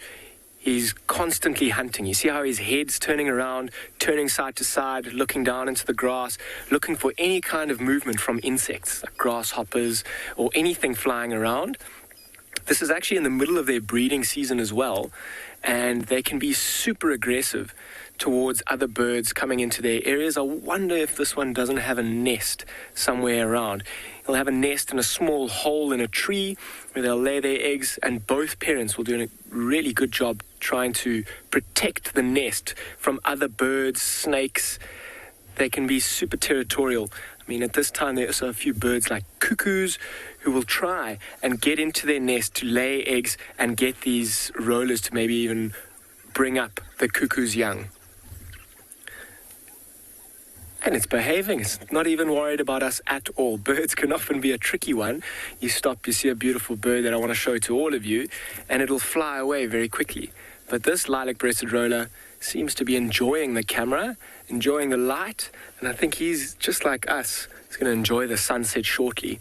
he's constantly hunting. You see how his head's turning around, turning side to side, looking down into the grass, looking for any kind of movement from insects, like grasshoppers or anything flying around. This is actually in the middle of their breeding season as well, and they can be super aggressive towards other birds coming into their areas. I wonder if this one doesn't have a nest somewhere around. He'll have a nest in a small hole in a tree where they'll lay their eggs, and both parents will do a really good job trying to protect the nest from other birds, snakes. They can be super territorial. I mean, at this time, there are also a few birds like cuckoos who will try and get into their nest to lay eggs and get these rollers to maybe even bring up the cuckoo's young. And it's behaving. It's not even worried about us at all. Birds can often be a tricky one. You stop, you see a beautiful bird that I want to show to all of you, and it'll fly away very quickly. But this lilac-breasted roller seems to be enjoying the camera, enjoying the light, and I think he's just like us. He's going to enjoy the sunset shortly.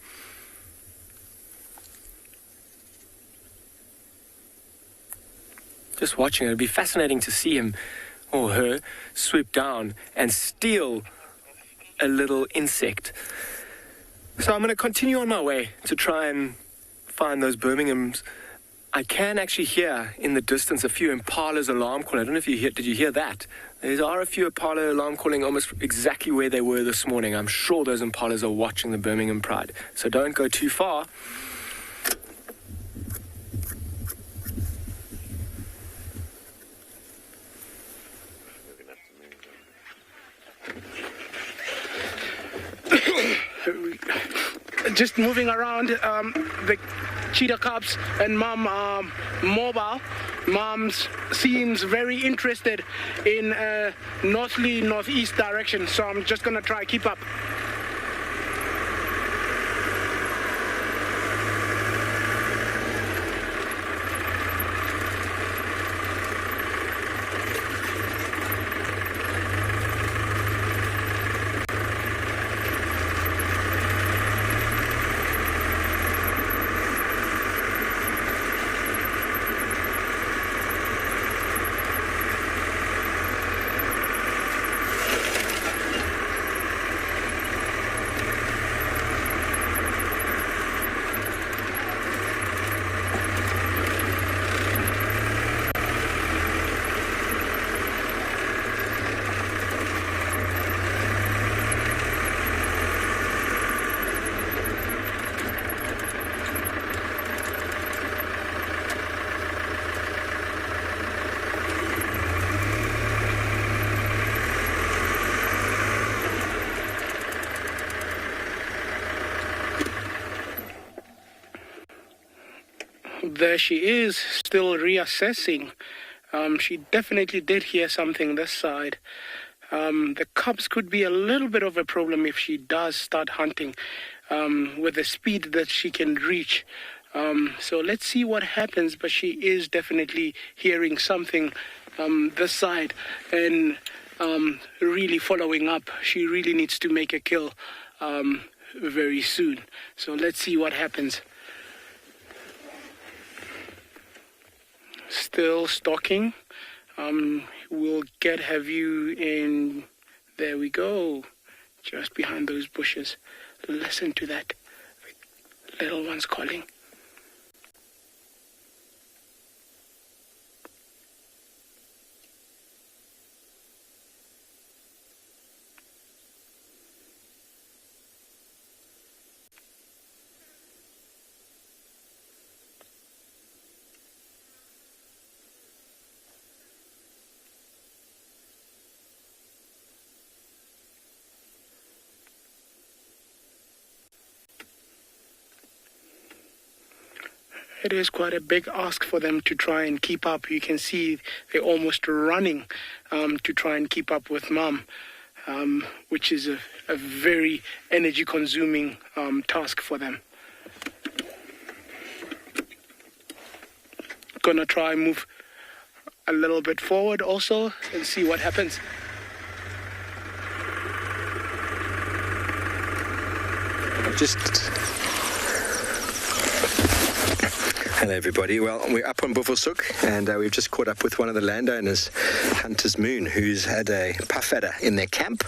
Just watching, it'll be fascinating to see him or her swoop down and steal a little insect. So I'm going to continue on my way to try and find those Birminghams. I can actually hear in the distance a few impalas alarm calling. I don't know if you hear, did you hear that? There are a few impala alarm calling almost exactly where they were this morning. I'm sure those impalas are watching the Birmingham Pride. So don't go too far. Just moving around, the cheetah cubs and mom are mobile. Mom seems very interested in northeast direction, so I'm just gonna try keep up. There she is, still reassessing. She definitely did hear something this side. The cubs could be a little bit of a problem if she does start hunting with the speed that she can reach. So let's see what happens, but she is definitely hearing something this side and really following up. She really needs to make a kill very soon. So let's see what happens. Still stalking. We'll get her view in. There we go. Just behind those bushes. Listen to that. The little one's calling. It is quite a big ask for them to try and keep up. You can see they're almost running to try and keep up with mom, which is a very energy-consuming task for them. Gonna try and move a little bit forward also and see what happens. Hello everybody, well we're up on Buffelshoek and we've just caught up with one of the landowners, Hunter's Moon, who's had a puff adder in their camp.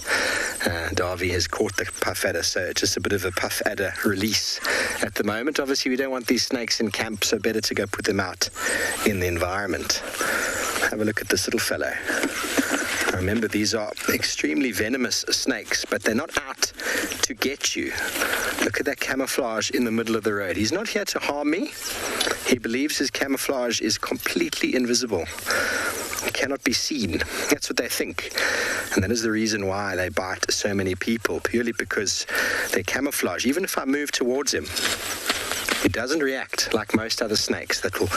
Davy has caught the puff adder, so just a bit of a puff adder release at the moment. Obviously we don't want these snakes in camp, so better to go put them out in the environment. Have a look at this little fellow. Remember, these are extremely venomous snakes, but they're not out to get you. Look at that camouflage in the middle of the road. He's not here to harm me. He believes his camouflage is completely invisible. It cannot be seen. That's what they think. And that is the reason why they bite so many people, purely because they camouflage. Even if I move towards him, he doesn't react like most other snakes that will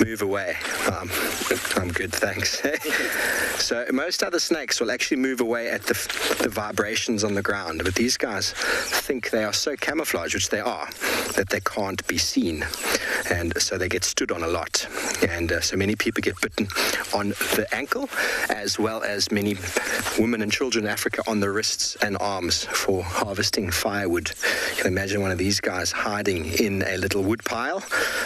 move away. I'm good, thanks. So most other snakes will actually move away at the vibrations on the ground, but these guys think they are so camouflaged, which they are, that they can't be seen. And so they get stood on a lot. And so many people get bitten on the ankle, as well as many women and children in Africa on the wrists and arms for harvesting firewood. You can imagine one of these guys hiding in a little wood pile.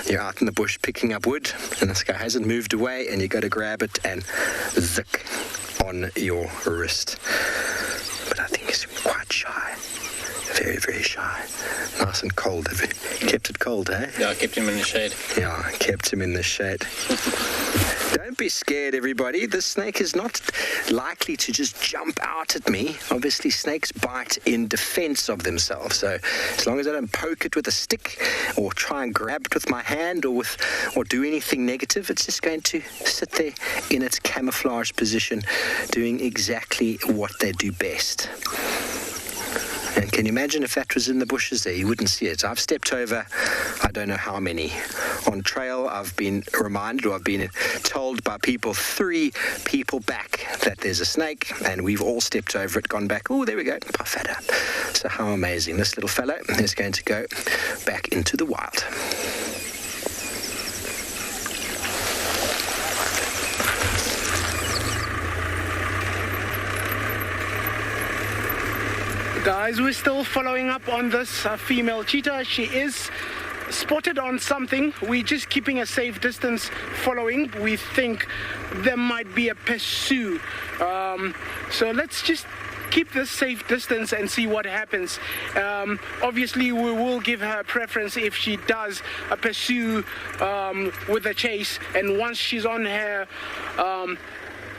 You're out in the bush picking up wood, and this guy hasn't moved away, and you got to grab it and zick on your wrist. But I think he's quite shy. Very, very shy. Nice and cold. Have you kept it cold, eh? Yeah, I kept him in the shade. Yeah, I kept him in the shade. Don't be scared, everybody. This snake is not likely to just jump out at me. Obviously, snakes bite in defense of themselves. So as long as I don't poke it with a stick or try and grab it with my hand or do anything negative, it's just going to sit there in its camouflage position, doing exactly what they do best. And can you imagine if that was in the bushes there? You wouldn't see it. I've stepped over, I don't know how many. On trail, I've been reminded, or I've been told by people 3 people back that there's a snake, and we've all stepped over it, gone back. Oh, there we go, puff adder. So how amazing. This little fellow is going to go back into the wild. Guys, we're still following up on this female cheetah. She is spotted on something. We're just keeping a safe distance following. We think there might be a pursuit. So let's just keep this safe distance and see what happens. Obviously, we will give her preference if she does pursue with a chase. And once she's on her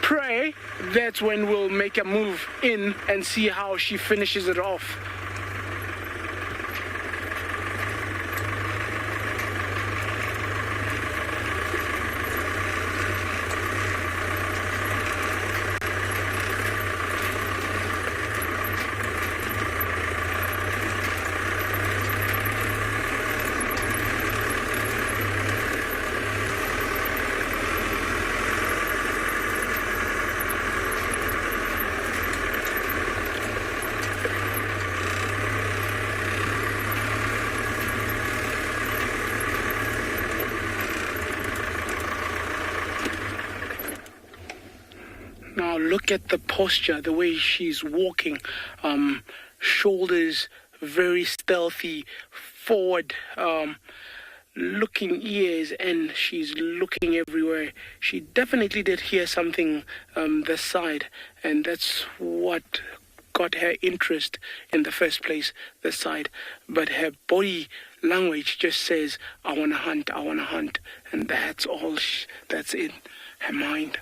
prey, that's when we'll make a move in and see how she finishes it off. Now look at the posture, the way she's walking, shoulders very stealthy, forward looking ears, and she's looking everywhere. She definitely did hear something this side, and that's what got her interest in the first place, this side. But her body language just says, I want to hunt, and that's all that's in her mind.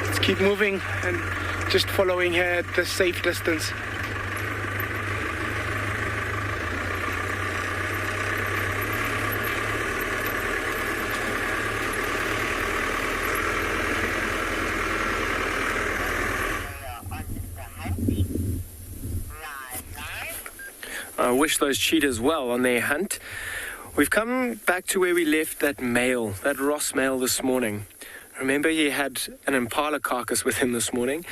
Let's keep moving and just following her at the safe distance. I wish those cheetahs well on their hunt. We've come back to where we left that male, that Ross male this morning. Remember, he had an impala carcass with him this morning.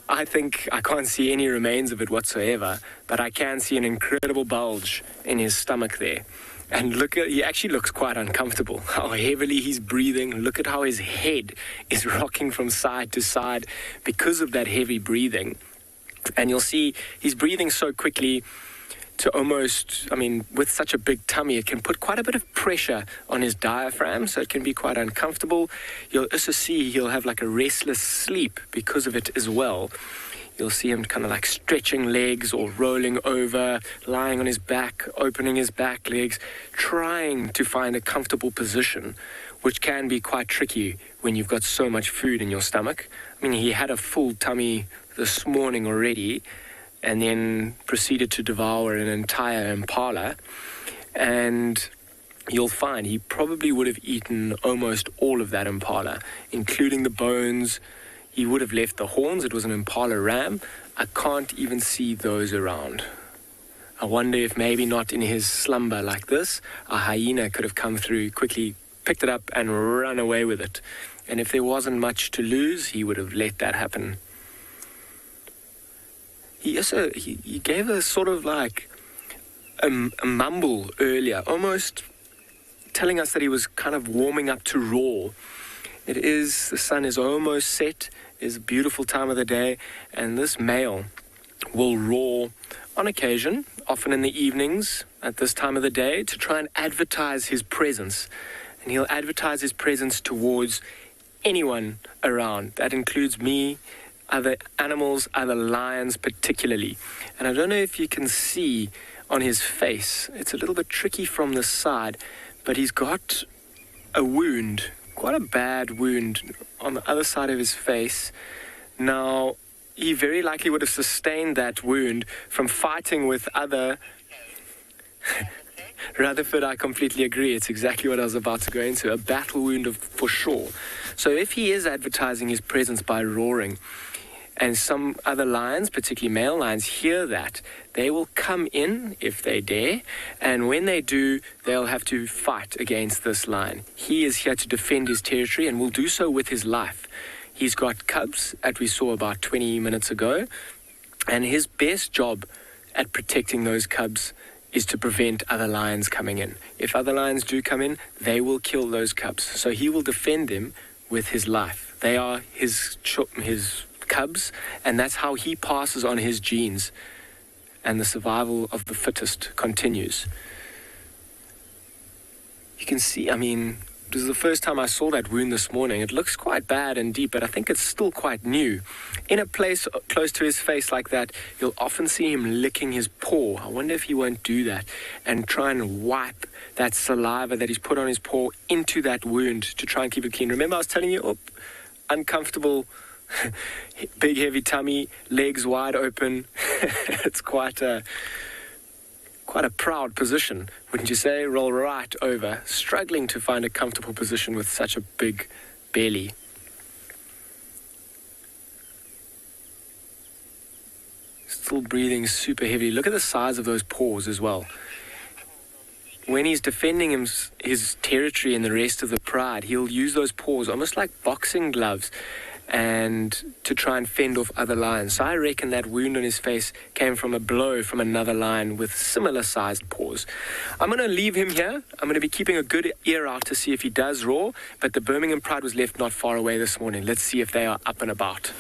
I think I can't see any remains of it whatsoever, but I can see an incredible bulge in his stomach there. And he actually looks quite uncomfortable, how heavily he's breathing. Look at how his head is rocking from side to side because of that heavy breathing. And you'll see he's breathing so quickly to almost, with such a big tummy, it can put quite a bit of pressure on his diaphragm, so it can be quite uncomfortable. You'll also see he'll have like a restless sleep because of it as well. You'll see him kind of like stretching legs or rolling over, lying on his back, opening his back legs, trying to find a comfortable position, which can be quite tricky when you've got so much food in your stomach. He had a full tummy this morning already, and then proceeded to devour an entire impala. And you'll find he probably would have eaten almost all of that impala, including the bones. He would have left the horns. It was an impala ram. I can't even see those around. I wonder if maybe not in his slumber like this, a hyena could have come through, quickly picked it up and run away with it. And if there wasn't much to lose, he would have let that happen. He gave a sort of like a mumble earlier, almost telling us that he was kind of warming up to roar. The sun is almost set. It's a beautiful time of the day, and this male will roar on occasion, often in the evenings at this time of the day, to try and advertise his presence. And he'll advertise his presence towards anyone around. That includes me, other animals, other lions particularly. And I don't know if you can see on his face, it's a little bit tricky from the side, but he's got a wound, quite a bad wound on the other side of his face. Now, he very likely would have sustained that wound from fighting with other... Rutherford, I completely agree. It's exactly what I was about to go into. A battle wound for sure. So if he is advertising his presence by roaring, and some other lions, particularly male lions, hear that, they will come in if they dare, and when they do, they'll have to fight against this lion. He is here to defend his territory and will do so with his life. He's got cubs, as we saw about 20 minutes ago, and his best job at protecting those cubs is to prevent other lions coming in. If other lions do come in, they will kill those cubs. So he will defend them with his life. They are his cubs, and that's how he passes on his genes, and the survival of the fittest continues. You can see, this is the first time I saw that wound this morning. It looks quite bad and deep, but I think it's still quite new. In a place close to his face like that, you'll often see him licking his paw. I wonder if he won't do that and try and wipe that saliva that he's put on his paw into that wound to try and keep it clean. Remember I was telling you, uncomfortable, big heavy tummy, legs wide open. It's quite a proud position, wouldn't you say? Roll right over, struggling to find a comfortable position with such a big belly. Still breathing super heavily. Look at the size of those paws as well. When he's defending his territory and the rest of the pride, he'll use those paws almost like boxing gloves and to try and fend off other lions. So I reckon that wound on his face came from a blow from another lion with similar sized paws. I'm going to leave him here. I'm going to be keeping a good ear out to see if he does roar, but the Birmingham Pride was left not far away this morning. Let's see if they are up and about.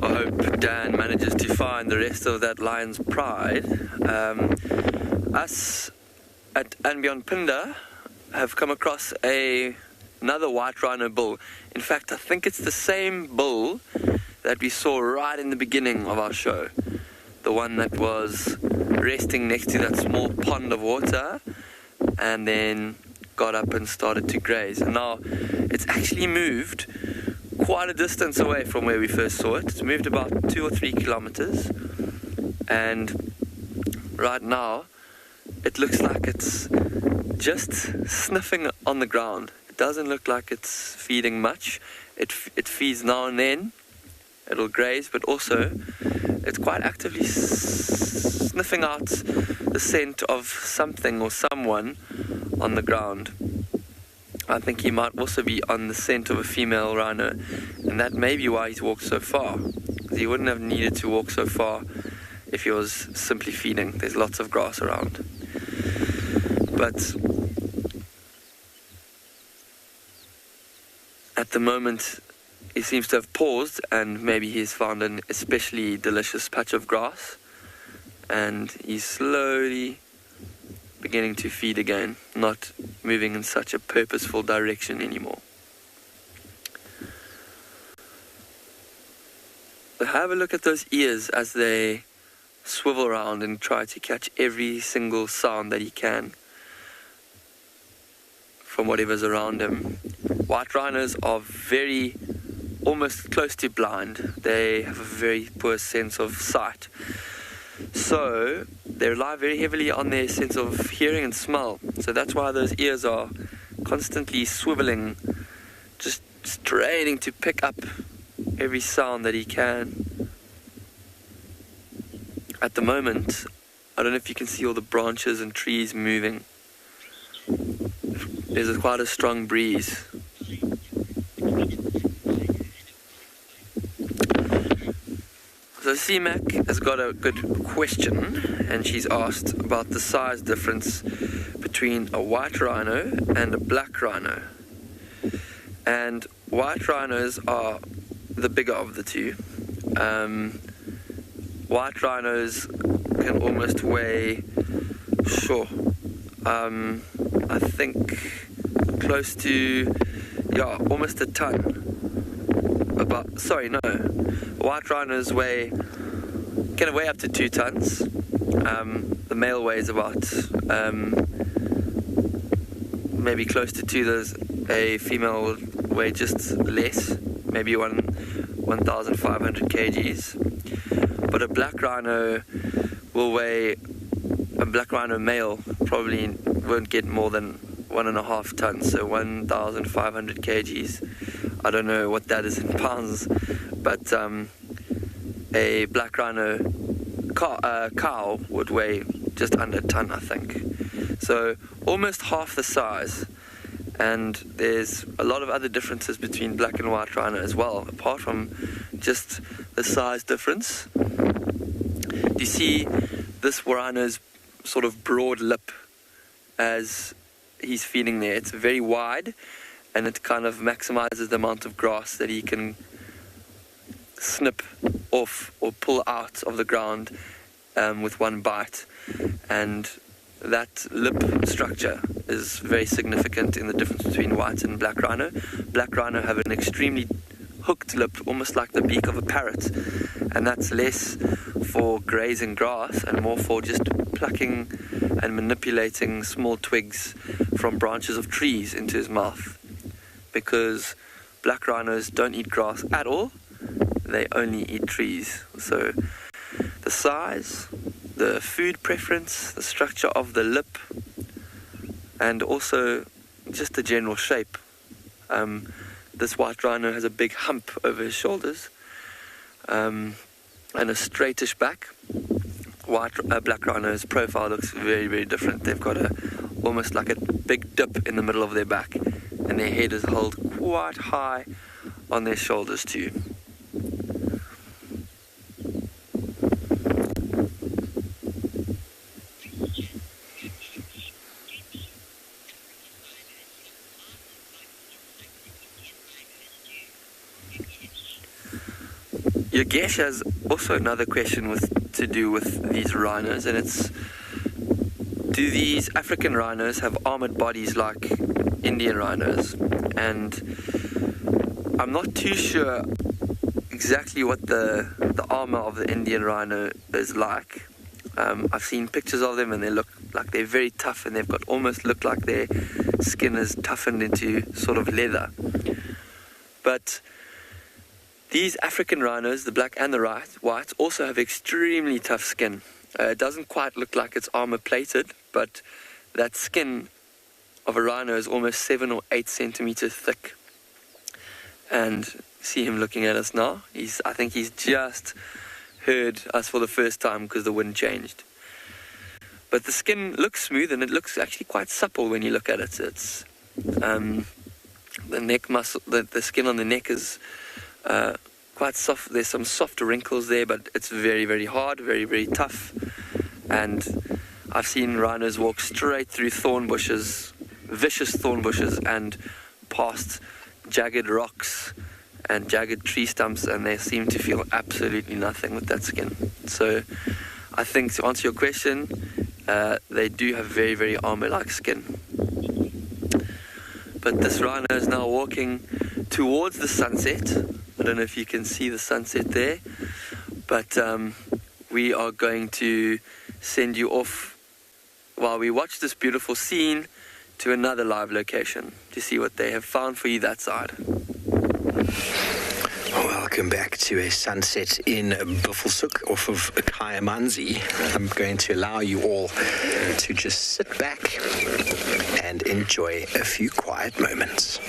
I hope Dan manages to find the rest of that lion's pride. Us at andBeyond Phinda have come across another white rhino bull. In fact, I think it's the same bull that we saw right in the beginning of our show. The one that was resting next to that small pond of water and then got up and started to graze. And now it's actually moved quite a distance away from where we first saw it. It's moved about 2 or 3 kilometers, and right now it looks like it's just sniffing on the ground. It doesn't look like it's feeding much. It feeds now and then. It'll graze, but also it's quite actively sniffing out the scent of something or someone on the ground. I think he might also be on the scent of a female rhino, and that may be why he's walked so far. He wouldn't have needed to walk so far if he was simply feeding. There's lots of grass around. But at the moment, he seems to have paused, and maybe he's found an especially delicious patch of grass, and he's slowly beginning to feed again, not moving in such a purposeful direction anymore. So have a look at those ears as they swivel around and try to catch every single sound that he can from whatever's around him. White rhinos are almost close to blind. They have a very poor sense of sight. So they rely very heavily on their sense of hearing and smell. So that's why those ears are constantly swiveling, just straining to pick up every sound that he can. At the moment, I don't know if you can see all the branches and trees moving. There's quite a strong breeze. So C-Mac has got a good question, and she's asked about the size difference between a white rhino and a black rhino. And white rhinos are the bigger of the two. White rhinos can almost weigh, I think close to, almost a ton. White rhinos can weigh up to 2 tons. The male weighs about maybe close to 2. There's a female will weigh just less, maybe 1,500 kgs. But a black rhino male probably won't get more than 1.5 tons, so 1,500 kgs. I don't know what that is in pounds, but a black rhino cow would weigh just under a ton, I think. So almost half the size. And there's a lot of other differences between black and white rhino as well, apart from just the size difference. You see this rhino's sort of broad lip as he's feeding there. It's very wide, and it kind of maximizes the amount of grass that he can snip off or pull out of the ground with one bite. And that lip structure is very significant in the difference between white and black rhino. Black rhino have an extremely hooked lip, almost like the beak of a parrot, and that's less for grazing grass and more for just plucking and manipulating small twigs from branches of trees into his mouth, because black rhinos don't eat grass at all, they only eat trees. So the size, the food preference, the structure of the lip, and also just the general shape. This white rhino has a big hump over his shoulders and a straightish back. Black rhino's profile looks very, very different. They've got almost like a big dip in the middle of their back, and their head is held quite high on their shoulders too. Yogesh has also another question to do with these rhinos, and it's, do these African rhinos have armored bodies like Indian rhinos? And I'm not too sure exactly what the armor of the Indian rhino is like. I've seen pictures of them, and they look like they're very tough, and they've got almost look like their skin is toughened into sort of leather. But these African rhinos, the black and the white, also have extremely tough skin. It doesn't quite look like it's armor plated, but that skin of a rhino is almost 7 or 8 centimeters thick. And see him looking at us now. I think he's just heard us for the first time because the wind changed. But the skin looks smooth, and it looks actually quite supple when you look at it. It's the neck muscle, the skin on the neck is quite soft. There's some soft wrinkles there, but it's very, very hard, very, very tough. And I've seen rhinos walk straight through thorn bushes, vicious thorn bushes, and past jagged rocks and jagged tree stumps, and they seem to feel absolutely nothing with that skin. So I think, to answer your question, they do have very, very armor-like skin. But this rhino is now walking towards the sunset. I don't know if you can see the sunset there, but we are going to send you off while we watch this beautiful scene to another live location to see what they have found for you that side. Welcome back to a sunset in Buffelshoek off of Kaayamanzi. I'm going to allow you all to just sit back and enjoy a few quiet moments.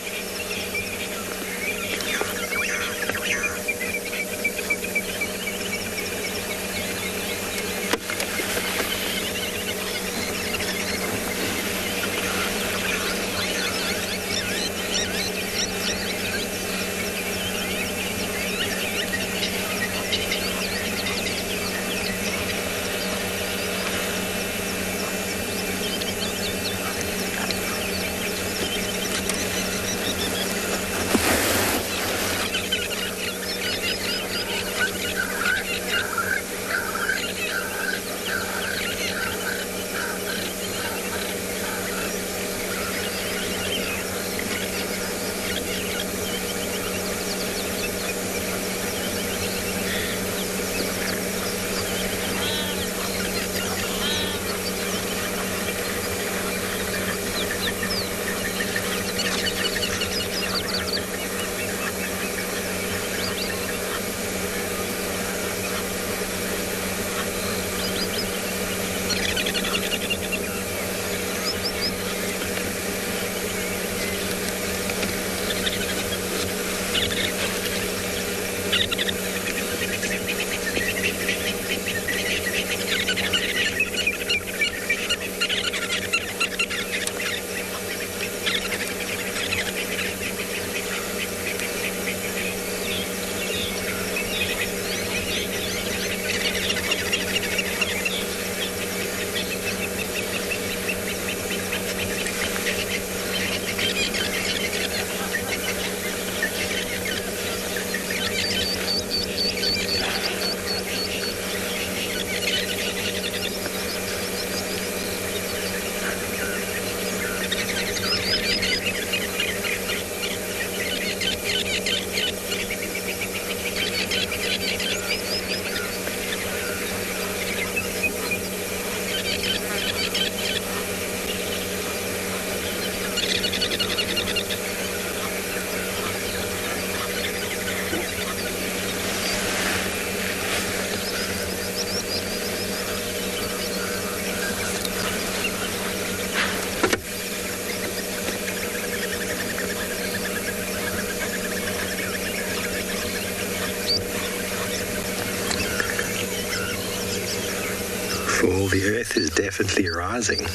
The earth is definitely rising, and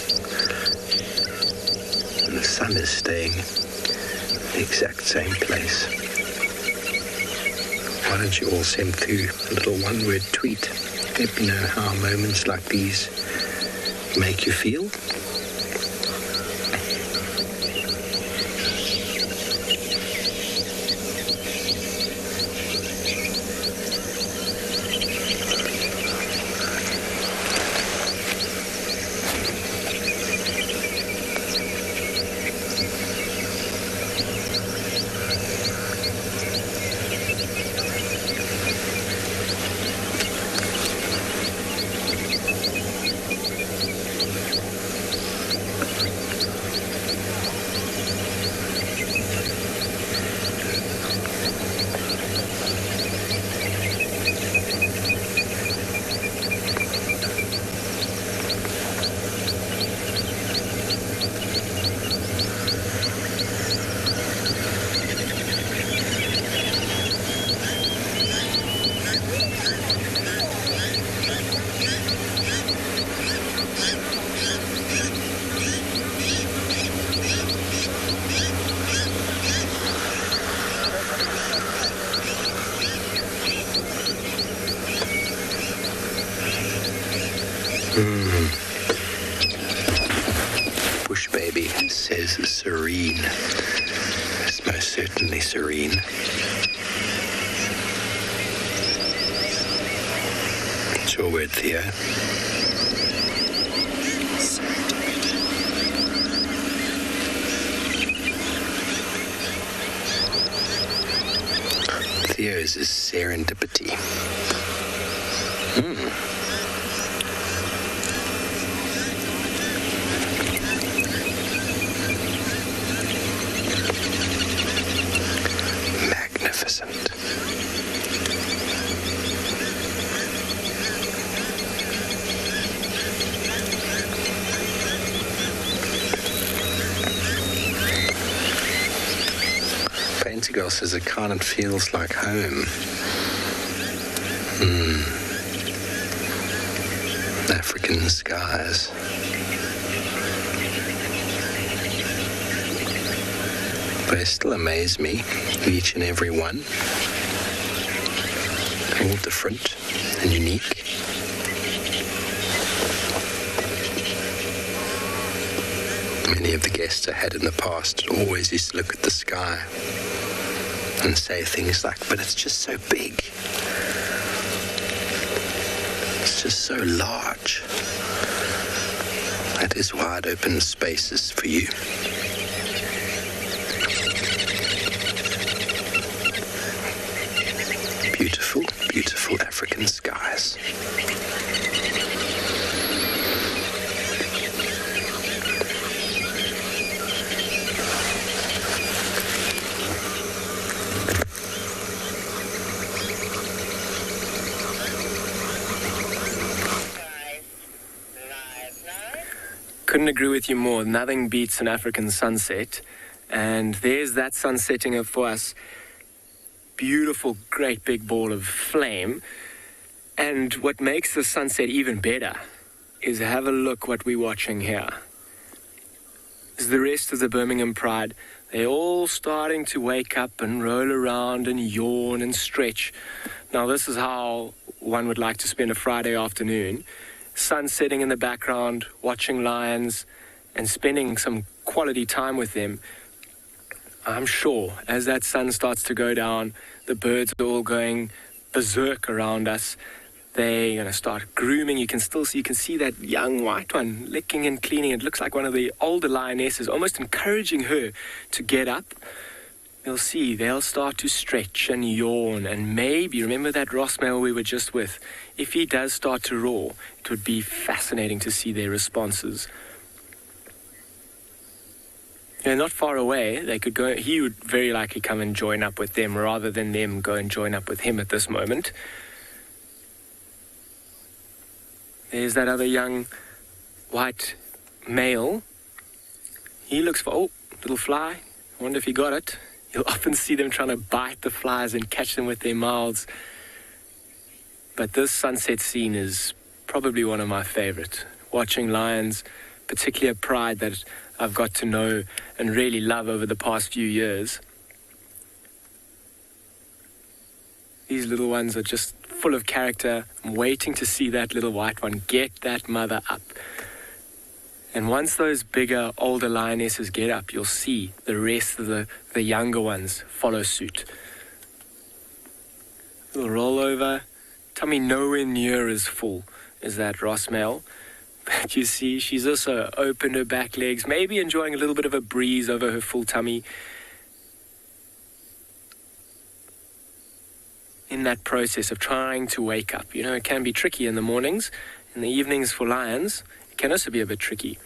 the sun is staying in the exact same place. Why don't you all send through a little one-word tweet? Let me know how moments like these make you feel. says serene. It's most certainly serene. What's your word, Theo? Theo's is serendipity. Magnificent. Girl says it kind of feels like home. African skies. But they still amaze me, each and every one. All different and unique. Many of the guests I had in the past always used to look at the sky and say things like, but it's just so big. It's just so large. That is wide open spaces for you. Beautiful, beautiful African skies. Couldn't agree with you more. Nothing beats an African sunset. And there's that sun setting up for us. Beautiful, great big ball of flame. And what makes the sunset even better is have a look what we're watching here. Is the rest of the Birmingham Pride. They're all starting to wake up and roll around and yawn and stretch. Now this is how one would like to spend a Friday afternoon. Sun setting in the background, watching lions and spending some quality time with them. I'm sure as that sun starts to go down, the birds are all going berserk around us. They're going to start grooming. You can see that young white one licking and cleaning. It looks like one of the older lionesses, almost encouraging her to get up. You'll see they'll start to stretch and yawn, and maybe, remember that Ross male we were just with? If he does start to roar, it would be fascinating to see their responses. They're not far away. They could go. He would very likely come and join up with them rather than them go and join up with him at this moment. There's that other young white male. He looks for, oh, little fly. I wonder if he got it. You'll often see them trying to bite the flies and catch them with their mouths. But this sunset scene is probably one of my favorite. Watching lions, particularly a pride that I've got to know and really love over the past few years. These little ones are just full of character. I'm waiting to see that little white one get that mother up. And once those bigger, older lionesses get up, you'll see the rest of the younger ones follow suit. They'll roll over. Tummy nowhere near as full as that Ross male. But you see, she's also opened her back legs, maybe enjoying a little bit of a breeze over her full tummy. In that process of trying to wake up. You know, it can be tricky in the mornings. In the evenings for lions, it can also be a bit tricky.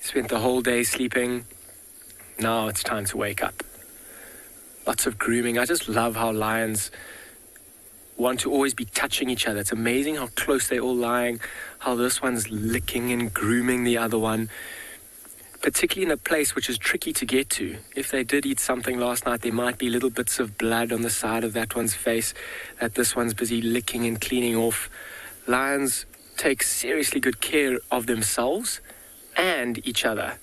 Spent the whole day sleeping. Now it's time to wake up. Lots of grooming. I just love how lions want to always be touching each other. It's amazing how close they're all lying, how this one's licking and grooming the other one, particularly in a place which is tricky to get to. If they did eat something last night, there might be little bits of blood on the side of that one's face that this one's busy licking and cleaning off. Lions take seriously good care of themselves and each other.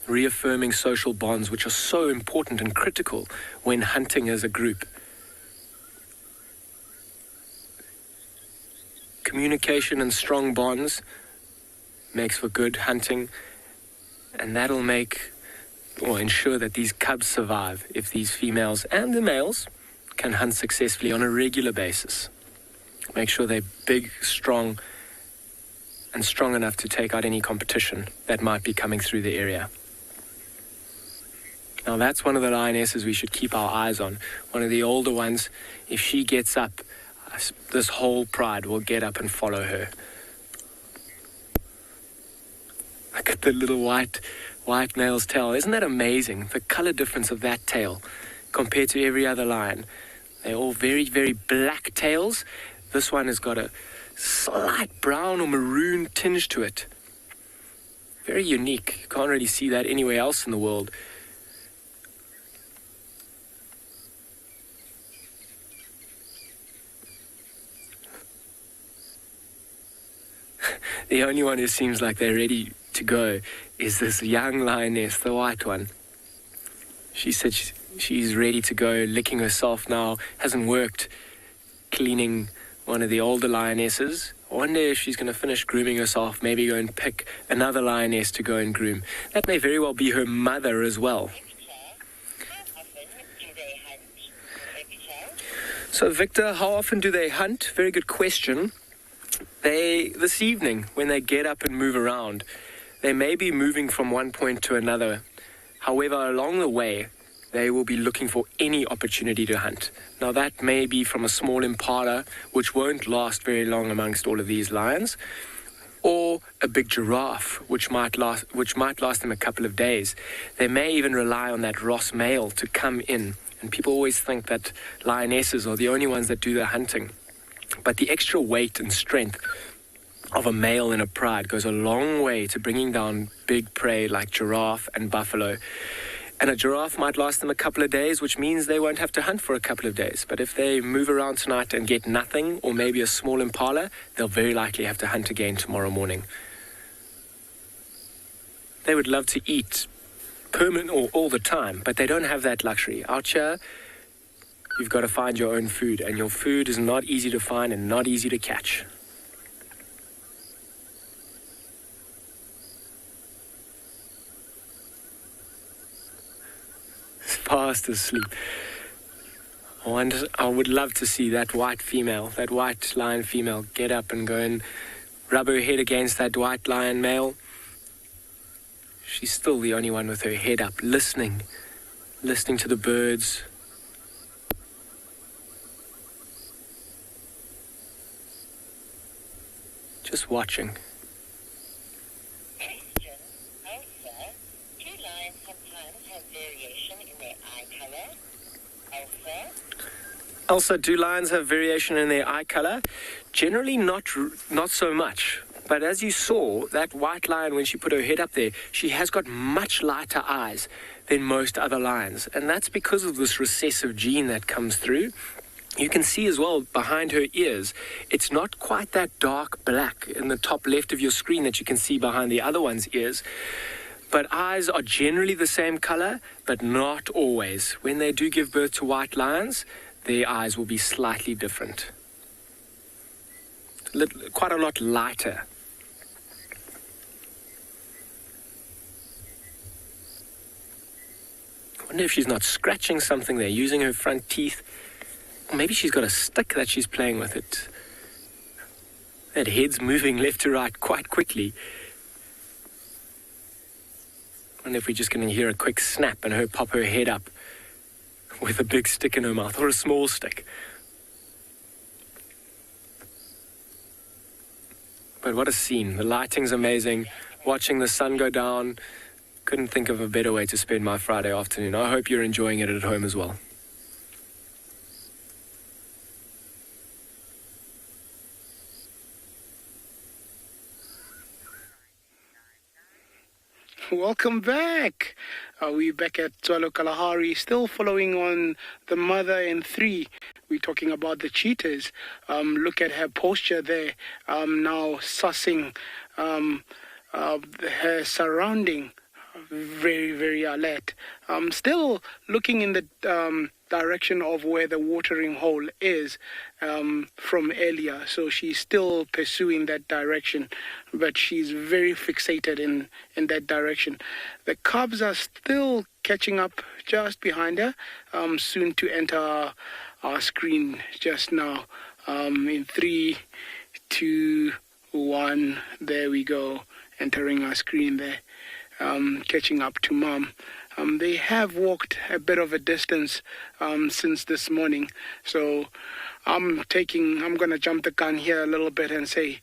Reaffirming social bonds, which are so important and critical when hunting as a group. Communication and strong bonds makes for good hunting, and that'll make or ensure that these cubs survive if these females and the males can hunt successfully on a regular basis. Make sure they're big, strong, and strong enough to take out any competition that might be coming through the area. Now that's one of the lionesses we should keep our eyes on. One of the older ones, if she gets up, this whole pride will get up and follow her. Look at the little white male's tail. Isn't that amazing? The color difference of that tail compared to every other lion. They're all very, very black tails. This one has got a slight brown or maroon tinge to it. Very unique. You can't really see that anywhere else in the world. The only one who seems like they're ready to go is this young lioness, the white one. She said she's ready to go, licking herself now. Hasn't worked cleaning one of the older lionesses. I wonder if she's going to finish grooming herself, maybe go and pick another lioness to go and groom. That may very well be her mother as well. So Victor, how often do they hunt? Very good question. This evening, when they get up and move around, they may be moving from one point to another. However, along the way, they will be looking for any opportunity to hunt. Now, that may be from a small impala, which won't last very long amongst all of these lions, or a big giraffe, which might last them a couple of days. They may even rely on that Ross male to come in. And people always think that lionesses are the only ones that do the hunting. But the extra weight and strength of a male in a pride goes a long way to bringing down big prey like giraffe and buffalo. And a giraffe might last them a couple of days, which means they won't have to hunt for a couple of days. But if they move around tonight and get nothing, or maybe a small impala, they'll very likely have to hunt again tomorrow morning. They would love to eat permanent or all the time, but they don't have that luxury. Out here, you've got to find your own food, and your food is not easy to find and not easy to catch. Fast asleep. I would love to see that white lion female, get up and go and rub her head against that white lion male. She's still the only one with her head up, listening to the birds. Just watching. Also, do lions have variation in their eye color? Generally not so much. But as you saw, that white lion, when she put her head up there, she has got much lighter eyes than most other lions. And that's because of this recessive gene that comes through. You can see as well behind her ears, it's not quite that dark black in the top left of your screen that you can see behind the other one's ears. But eyes are generally the same color, but not always. When they do give birth to white lions, their eyes will be slightly different. Quite a lot lighter. I wonder if she's not scratching something there, using her front teeth. Or maybe she's got a stick that she's playing with it. That head's moving left to right quite quickly. I wonder if we're just going to hear a quick snap and her pop her head up with a big stick in her mouth, or a small stick. But what a scene. The lighting's amazing. Watching the sun go down. Couldn't think of a better way to spend my Friday afternoon. I hope you're enjoying it at home as well. Welcome back. We're back at Tswalu Kalahari, still following on the mother and three. We're talking about the cheetahs. Look at her posture there, now sussing her surrounding. very, very alert. Still looking in the direction of where the watering hole is from earlier. So she's still pursuing that direction, but she's very fixated in that direction. The cubs are still catching up just behind her, soon to enter our screen just now. In 3, 2, 1, there we go, entering our screen there, catching up to mom. They have walked a bit of a distance since this morning, so I'm going to jump the gun here a little bit and say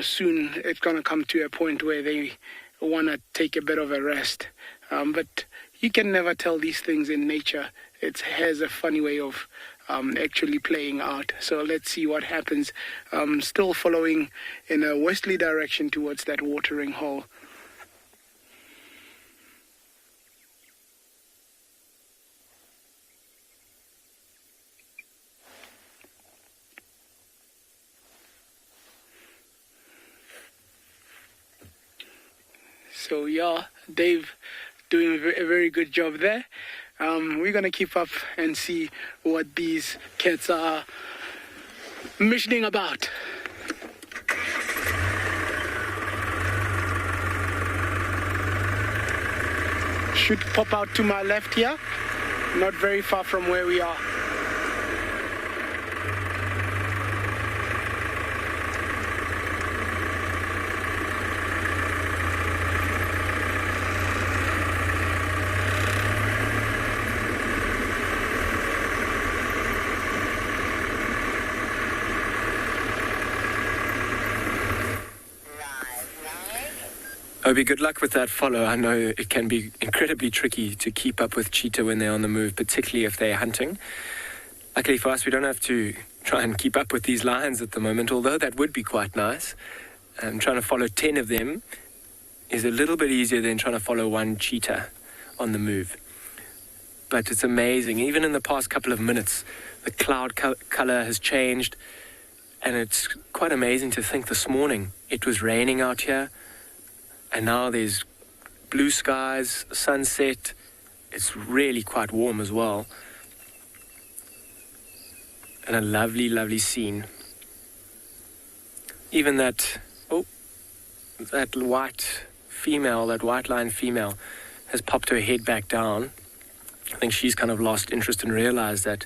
soon it's going to come to a point where they want to take a bit of a rest. But you can never tell these things in nature. It has a funny way of actually playing out. So let's see what happens. Still following in a westerly direction towards that watering hole. So yeah, Dave doing a very good job there. We're going to keep up and see what these cats are missioning about. Should pop out to my left here, not very far from where we are. Obi, good luck with that follow. I know it can be incredibly tricky to keep up with cheetah when they're on the move, particularly if they're hunting. Luckily for us, we don't have to try and keep up with these lions at the moment, although that would be quite nice. Trying to follow 10 of them is a little bit easier than trying to follow one cheetah on the move. But it's amazing. Even in the past couple of minutes, the cloud color has changed, and it's quite amazing to think this morning it was raining out here. And now there's blue skies, sunset. It's really quite warm as well. And a lovely, lovely scene. Even that white female, that white lion female, has popped her head back down. I think she's kind of lost interest and realized that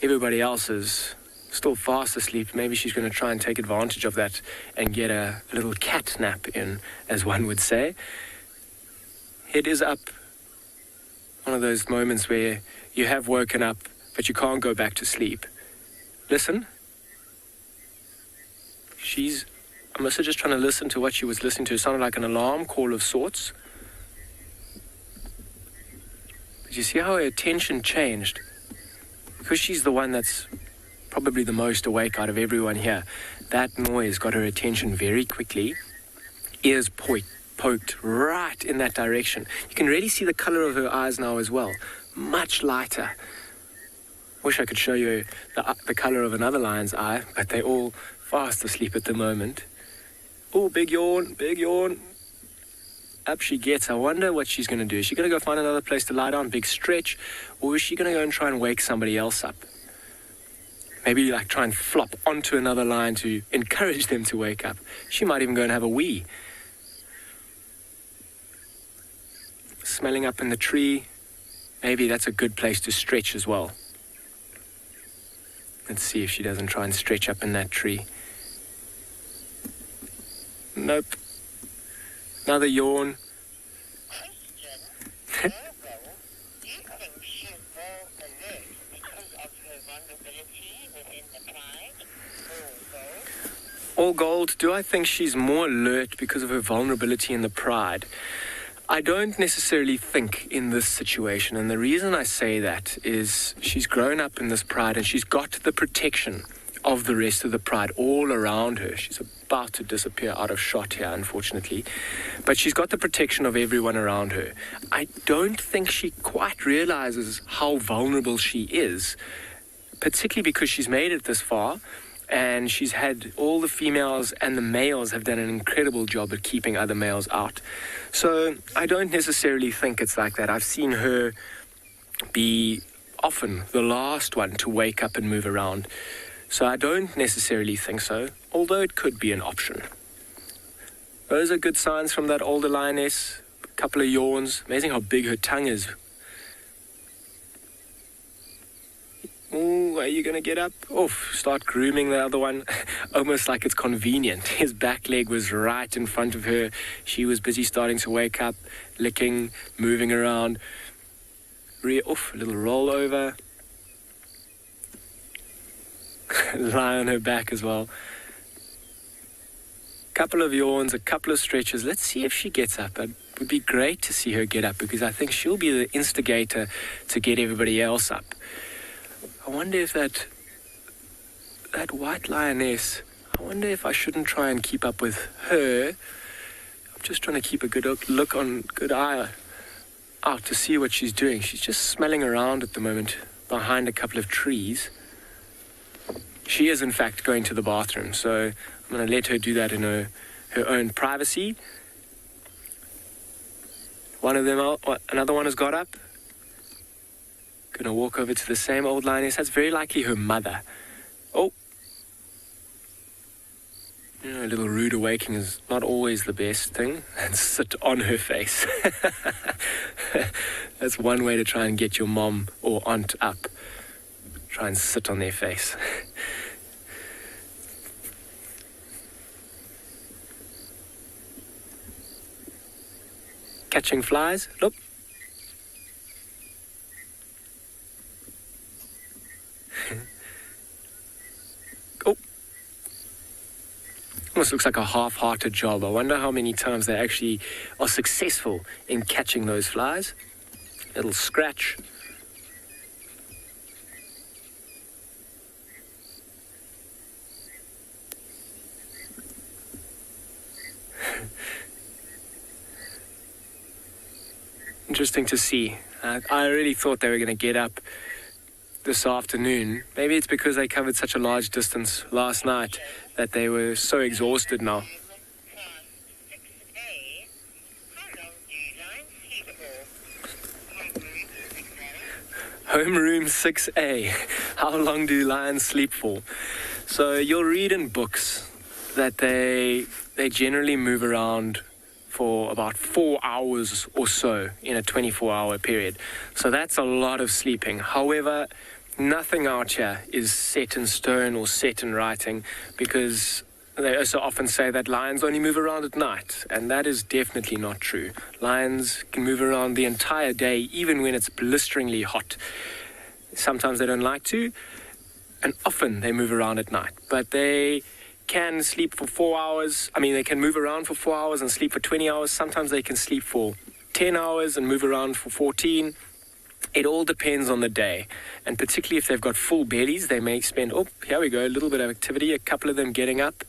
everybody else is still fast asleep. Maybe she's going to try and take advantage of that and get a little cat nap in, as one would say. Head is up. One of those moments where you have woken up, but you can't go back to sleep. Listen. I must have just trying to listen to what she was listening to. It sounded like an alarm call of sorts. But you see how her attention changed? Because she's the one that's probably the most awake out of everyone here. That noise got her attention very quickly. Ears poked right in that direction. You can really see the color of her eyes now as well. Much lighter. Wish I could show you the color of another lion's eye, but they're all fast asleep at the moment. Oh, big yawn, big yawn. Up she gets. I wonder what she's going to do. Is she going to go find another place to lie down, big stretch, or is she going to go and try and wake somebody else up? Maybe like try and flop onto another lion to encourage them to wake up. She might even go and have a wee. Smelling up in the tree. Maybe that's a good place to stretch as well. Let's see if she doesn't try and stretch up in that tree. Nope. Another yawn. All gold, do I think she's more alert because of her vulnerability in the pride? I don't necessarily think in this situation, and the reason I say that is she's grown up in this pride and she's got the protection of the rest of the pride all around her. She's about to disappear out of shot here, unfortunately, but she's got the protection of everyone around her. I don't think she quite realizes how vulnerable she is, particularly because she's made it this far. and she's had all the females and the males have done an incredible job at keeping other males out. So I don't necessarily think it's like that. I've seen her be often the last one to wake up and move around. So I don't necessarily think so, although it could be an option. Those are good signs from that older lioness. A couple of yawns. Amazing how big her tongue is. Ooh, are you going to get up? Oof, start grooming the other one. Almost like it's convenient. His back leg was right in front of her. She was busy starting to wake up, licking, moving around. Oof, a little roll over. Lie on her back as well. Couple of yawns, a couple of stretches. Let's see if she gets up. It would be great to see her get up because I think she'll be the instigator to get everybody else up. I wonder if that white lioness, I wonder if I shouldn't try and keep up with her. I'm just trying to keep a good eye out to see what she's doing. She's just smelling around at the moment behind a couple of trees. She is in fact going to the bathroom, so I'm going to let her do that in her own privacy. Another one has got up. Gonna walk over to the same old lioness. That's very likely her mother. Oh. You know, a little rude awakening is not always the best thing. And sit on her face. That's one way to try and get your mom or aunt up. Try and sit on their face. Catching flies. Look. Oh. Almost looks like a half-hearted job. I wonder how many times they actually are successful in catching those flies. Little scratch. Interesting to see. I really thought they were going to get up this afternoon. Maybe it's because they covered such a large distance last night that they were so exhausted now. Homeroom 6A. How long do lions sleep for? So you'll read in books that they generally move around for about 4 hours or so in a 24-hour period. So that's a lot of sleeping. However, nothing out here is set in stone or set in writing because they also often say that lions only move around at night, and that is definitely not true. Lions can move around the entire day, even when it's blisteringly hot. Sometimes they don't like to, and often they move around at night. But they can sleep for 4 hours. I mean, they can move around for 4 hours and sleep for 20 hours. Sometimes they can sleep for 10 hours and move around for 14. It all depends on the day. And particularly if they've got full bellies, they may spend, here we go, a little bit of activity, a couple of them getting up.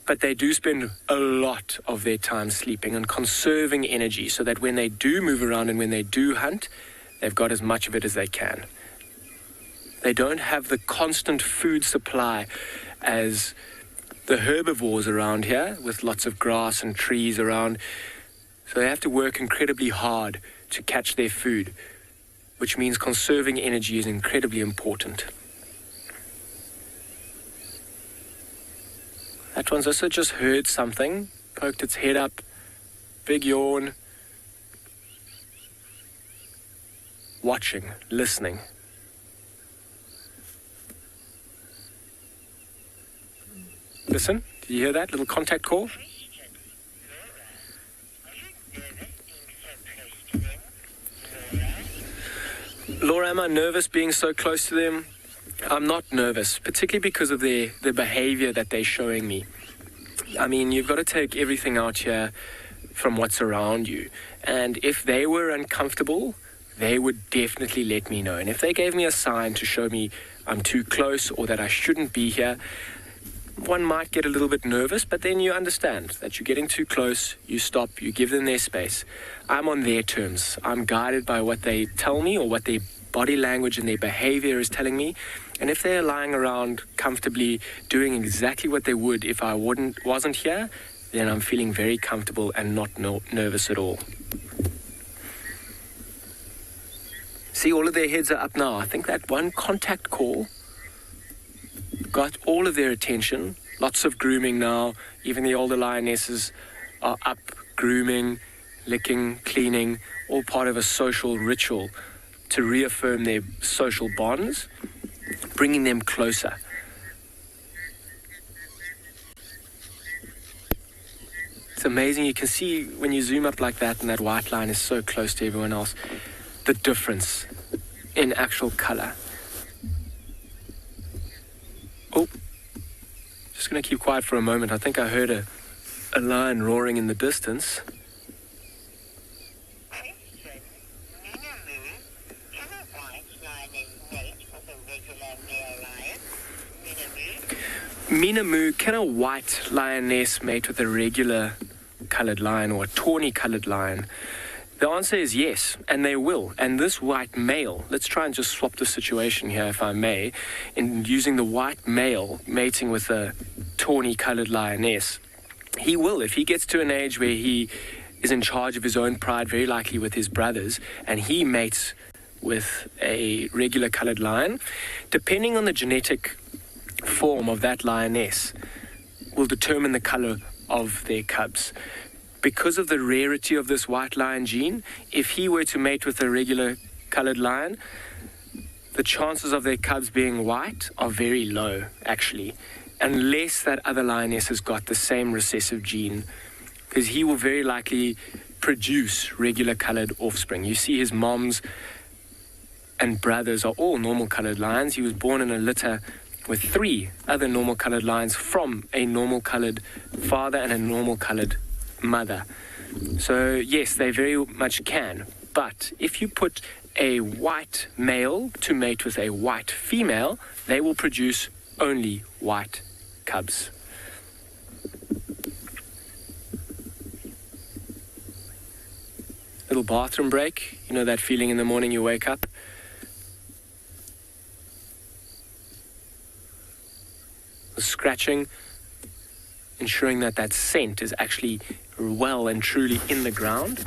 But they do spend a lot of their time sleeping and conserving energy so that when they do move around and when they do hunt, they've got as much of it as they can. They don't have the constant food supply as the herbivores around here with lots of grass and trees around. So they have to work incredibly hard to catch their food, which means conserving energy is incredibly important. That one's also just heard something, poked its head up, big yawn, watching, listening. Listen, did you hear that little contact call? Laura, am I nervous being so close to them? I'm not nervous, particularly because of the behavior that they're showing me. I mean, you've got to take everything out here from what's around you. And if they were uncomfortable, they would definitely let me know. And if they gave me a sign to show me I'm too close or that I shouldn't be here, one might get a little bit nervous, but then you understand that you're getting too close, you stop, you give them their space. I'm on their terms. I'm guided by what they tell me or what they body language and their behavior is telling me. And if they're lying around comfortably doing exactly what they would if I wasn't here, then I'm feeling very comfortable and not nervous at all. See, all of their heads are up now. I think that one contact call got all of their attention. Lots of grooming now. Even the older lionesses are up, grooming, licking, cleaning, all part of a social ritual to reaffirm their social bonds, bringing them closer. It's amazing. You can see when you zoom up like that and that white line is so close to everyone else, the difference in actual color. Oh, just going to keep quiet for a moment. I think I heard a lion roaring in the distance. Minamu, can a white lioness mate with a regular coloured lion or a tawny coloured lion? The answer is yes, and they will. And this white male, let's try and just swap the situation here, if I may, in using the white male mating with a tawny coloured lioness. He will, if he gets to an age where he is in charge of his own pride, very likely with his brothers, and he mates with a regular coloured lion, depending on the genetic form of that lioness, will determine the colour of their cubs. Because of the rarity of this white lion gene, if he were to mate with a regular coloured lion, the chances of their cubs being white are very low, actually, unless that other lioness has got the same recessive gene, because he will very likely produce regular coloured offspring. You see his moms and brothers are all normal coloured lions. He was born in a litter with 3 other normal coloured lions from a normal coloured father and a normal coloured mother. So yes, they very much can. But if you put a white male to mate with a white female, they will produce only white cubs. Little bathroom break. You know that feeling in the morning you wake up? The scratching, ensuring that that scent is actually well and truly in the ground.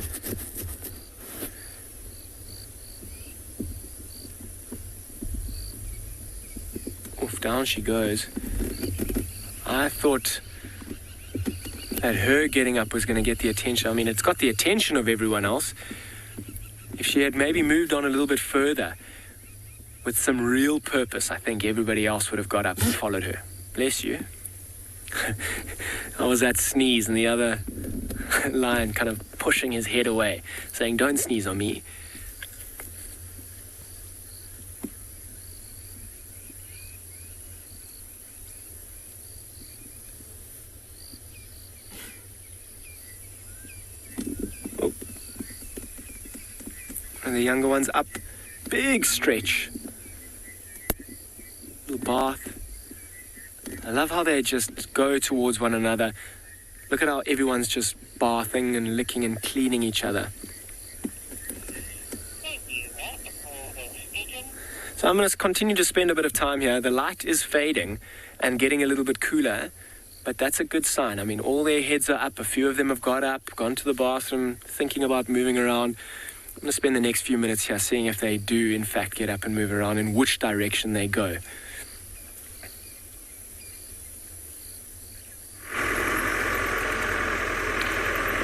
Off, down she goes. I thought that her getting up was going to get the attention. I mean, it's got the attention of everyone else. If she had maybe moved on a little bit further with some real purpose, I think everybody else would have got up and followed her. Bless you. I was that sneeze and the other lion kind of pushing his head away, saying, "Don't sneeze on me." Oh. And the younger one's up. Big stretch. Little bath. I love how they just go towards one another. Look at how everyone's just bathing and licking and cleaning each other. So I'm going to continue to spend a bit of time here. The light is fading and getting a little bit cooler, but that's a good sign. I mean, all their heads are up. A few of them have got up, gone to the bathroom, thinking about moving around. I'm going to spend the next few minutes here seeing if they do, in fact, get up and move around and which direction they go.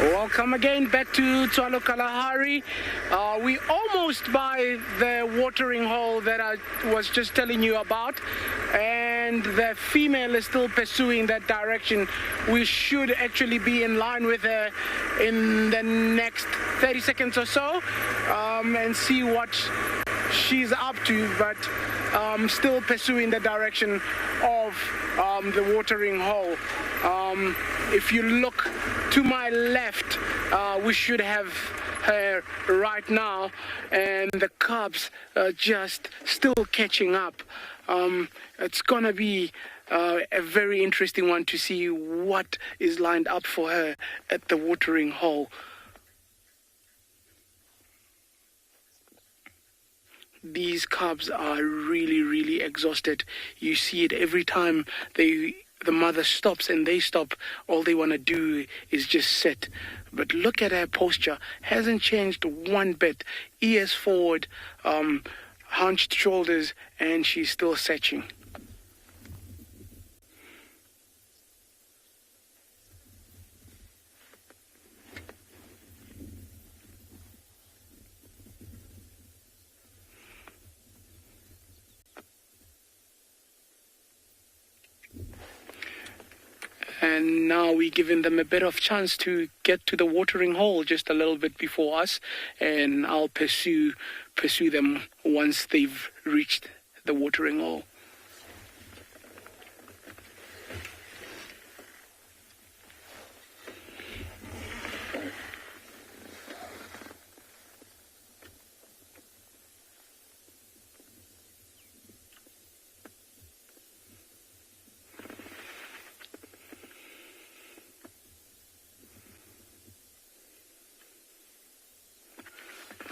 Welcome again back to Tswalu Kalahari. We almost by the watering hole that I was just telling you about, and the female is still pursuing that direction. We should actually be in line with her in the next 30 seconds or so, and see what she's up to, but still pursuing the direction of the watering hole. If you look to my left, we should have her right now, and the cubs are just still catching up. It's gonna be a very interesting one to see what is lined up for her at the watering hole. these cubs are really, really exhausted. You see it every time the mother stops and they stop. All they want to do is just sit. But look at her posture. Hasn't changed one bit. Ears forward, hunched shoulders, and she's still searching. And now we're giving them a bit of chance to get to the watering hole just a little bit before us, and I'll pursue them once they've reached the watering hole.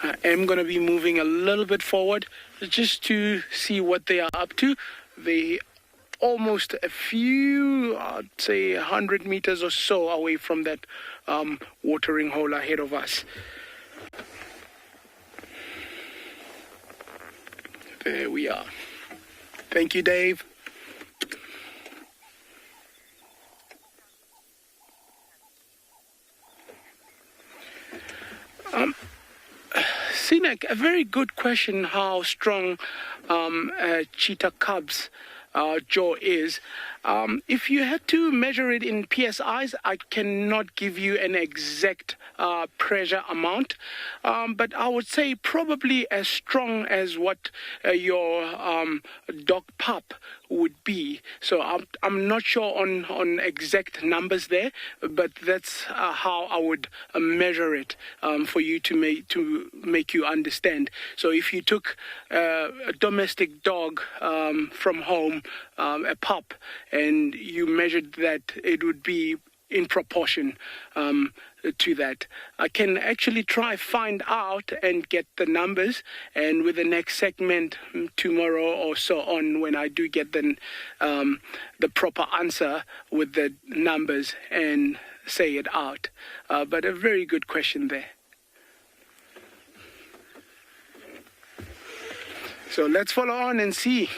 I am going to be moving a little bit forward just to see what they are up to. They almost a few, I'd say 100 meters or so away from that watering hole ahead of us. There we are. Thank you, Dave. Sinek, a very good question, how strong cheetah cub's jaw is. If you had to measure it in PSIs, I cannot give you an exact pressure amount, but I would say probably as strong as what your dog pup would be. So I'm not sure on exact numbers there, but that's how I would measure it for you to make you understand. So if you took a domestic dog from home, a pup, and you measured that, it would be in proportion to that. I can actually find out and get the numbers, and with the next segment tomorrow or so on, when I do get the proper answer with the numbers and say it out. But a very good question there. So let's follow on and see.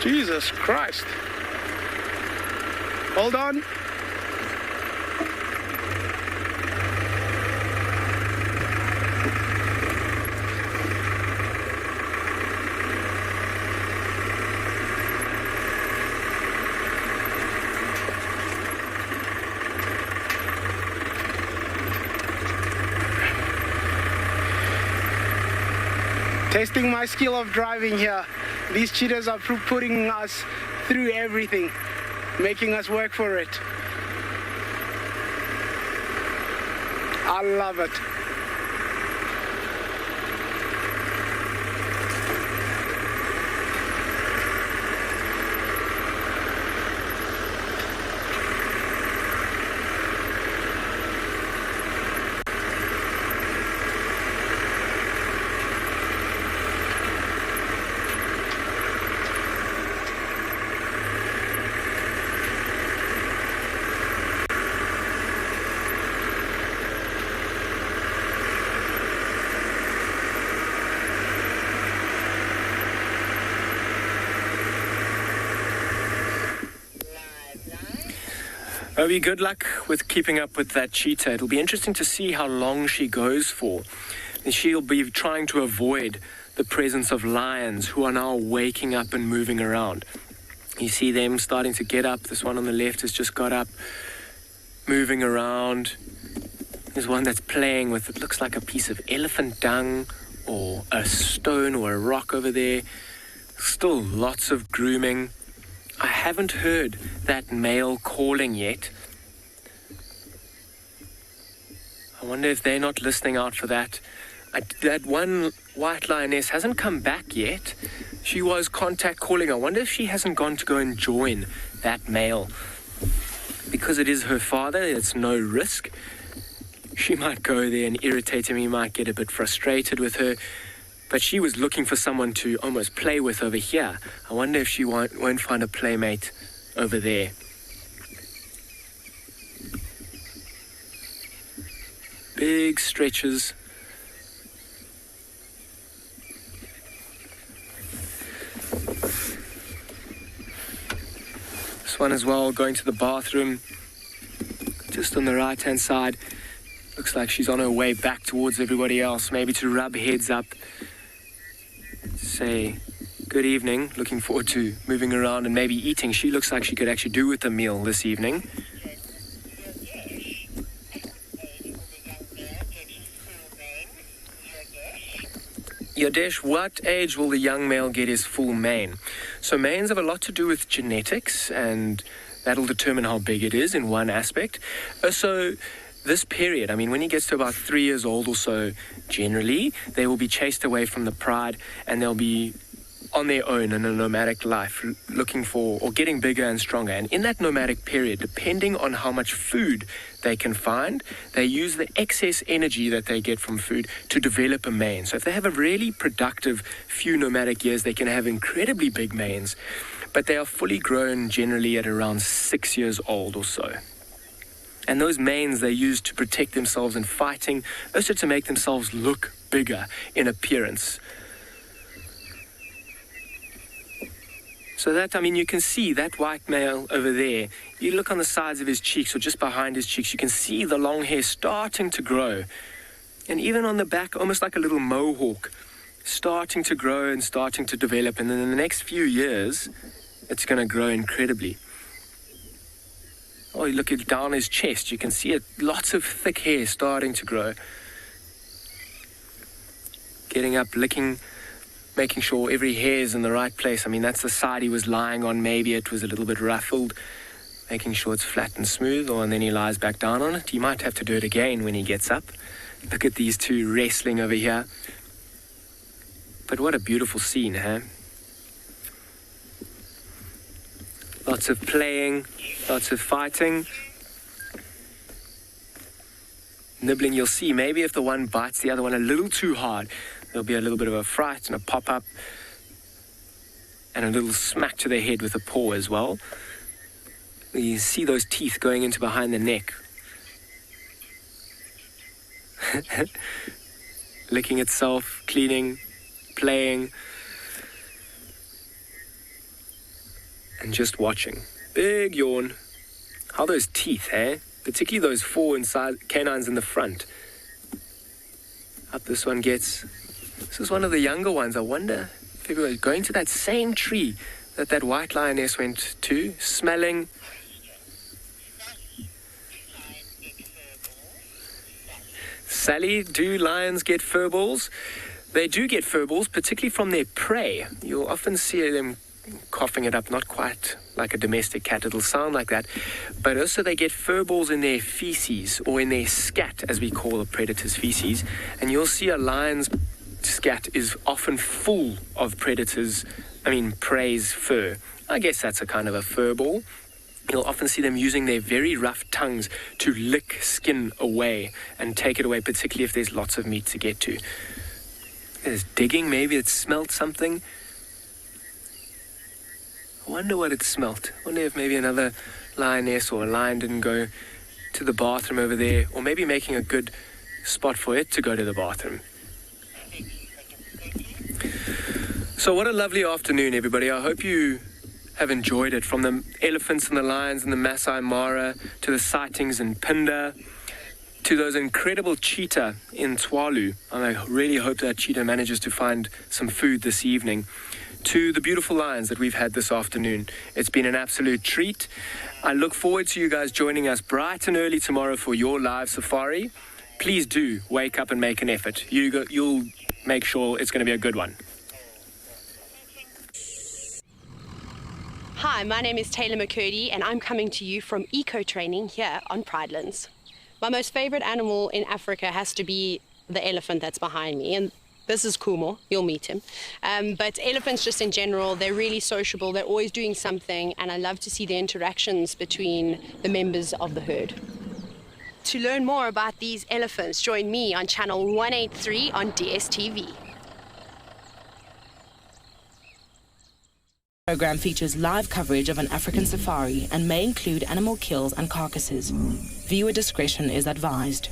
Jesus Christ. Hold on. Testing my skill of driving here. These cheetahs are putting us through everything, making us work for it. I love it. Obi, good luck with keeping up with that cheetah. It'll be interesting to see how long she goes for. And she'll be trying to avoid the presence of lions who are now waking up and moving around. You see them starting to get up. This one on the left has just got up, moving around. There's one that's playing with, it looks like a piece of elephant dung or a stone or a rock over there. Still lots of grooming. I haven't heard that male calling yet. I wonder if they're not listening out for that. That one white lioness hasn't come back yet. She was contact calling. I wonder if she hasn't gone to go and join that male. Because it is her father, it's no risk. She might go there and irritate him. He might get a bit frustrated with her. But she was looking for someone to almost play with over here. I wonder if she won't find a playmate over there. Big stretches. This one as well, going to the bathroom. Just on the right-hand side. Looks like she's on her way back towards everybody else, maybe to rub heads up. Say good evening, looking forward to moving around and maybe eating. She looks like she could actually do with a meal this evening. Yadesh, what age will the young male get his full mane? So manes have a lot to do with genetics, and that'll determine how big it is in one aspect. So this period, I mean, when he gets to about 3 years old or so, generally, they will be chased away from the pride and they'll be on their own in a nomadic life, looking for or getting bigger and stronger. And in that nomadic period, depending on how much food they can find, they use the excess energy that they get from food to develop a mane. So if they have a really productive few nomadic years, they can have incredibly big manes, but they are fully grown generally at around 6 years old or so. And those manes they use to protect themselves in fighting, also to make themselves look bigger in appearance. So that, I mean, you can see that white male over there. You look on the sides of his cheeks or just behind his cheeks, you can see the long hair starting to grow. And even on the back, almost like a little mohawk, starting to grow and starting to develop. And then in the next few years, it's going to grow incredibly. Oh, you look down his chest, you can see it, lots of thick hair starting to grow. Getting up, licking, making sure every hair is in the right place. I mean, that's the side he was lying on. Maybe it was a little bit ruffled, making sure it's flat and smooth, and then he lies back down on it. He might have to do it again when he gets up. Look at these two wrestling over here. But what a beautiful scene, huh? Lots of playing, lots of fighting. Nibbling, you'll see, maybe if the one bites the other one a little too hard, there'll be a little bit of a fright and a pop-up and a little smack to the head with a paw as well. You see those teeth going into behind the neck. Licking itself, cleaning, playing, and just watching. Big yawn. How those teeth, eh? Particularly those four canines in the front. Up this one gets. This is one of the younger ones. I wonder if it was going to that same tree that white lioness went to, smelling. Sally, do lions get fur balls? They do get fur balls, particularly from their prey. You'll often see them coughing it up, not quite like a domestic cat, it'll sound like that, but also they get fur balls in their feces, or in their scat, as we call a predator's feces, and you'll see a lion's scat is often full of prey's fur. I guess that's a kind of a fur ball. You'll often see them using their very rough tongues to lick skin away and take it away, particularly if there's lots of meat to get to. There's digging, maybe it smelt something. I wonder what it smelt. I wonder if maybe another lioness or a lion didn't go to the bathroom over there, or maybe making a good spot for it to go to the bathroom. So what a lovely afternoon, everybody. I hope you have enjoyed it, from the elephants and the lions and the Masai Mara to the sightings in Phinda to those incredible cheetah in Tswalu. I really hope that cheetah manages to find some food this evening. To the beautiful lions that we've had this afternoon. It's been an absolute treat. I look forward to you guys joining us bright and early tomorrow for your live safari. Please do wake up and make an effort. You'll make sure it's going to be a good one. Hi, my name is Taylor McCurdy and I'm coming to you from eco training here on Pridelands. My most favorite animal in Africa has to be the elephant that's behind me, and this is Kumo, you'll meet him. But elephants just in general, they're really sociable, they're always doing something, and I love to see the interactions between the members of the herd. To learn more about these elephants, join me on channel 183 on DSTV. The program features live coverage of an African safari and may include animal kills and carcasses. Viewer discretion is advised.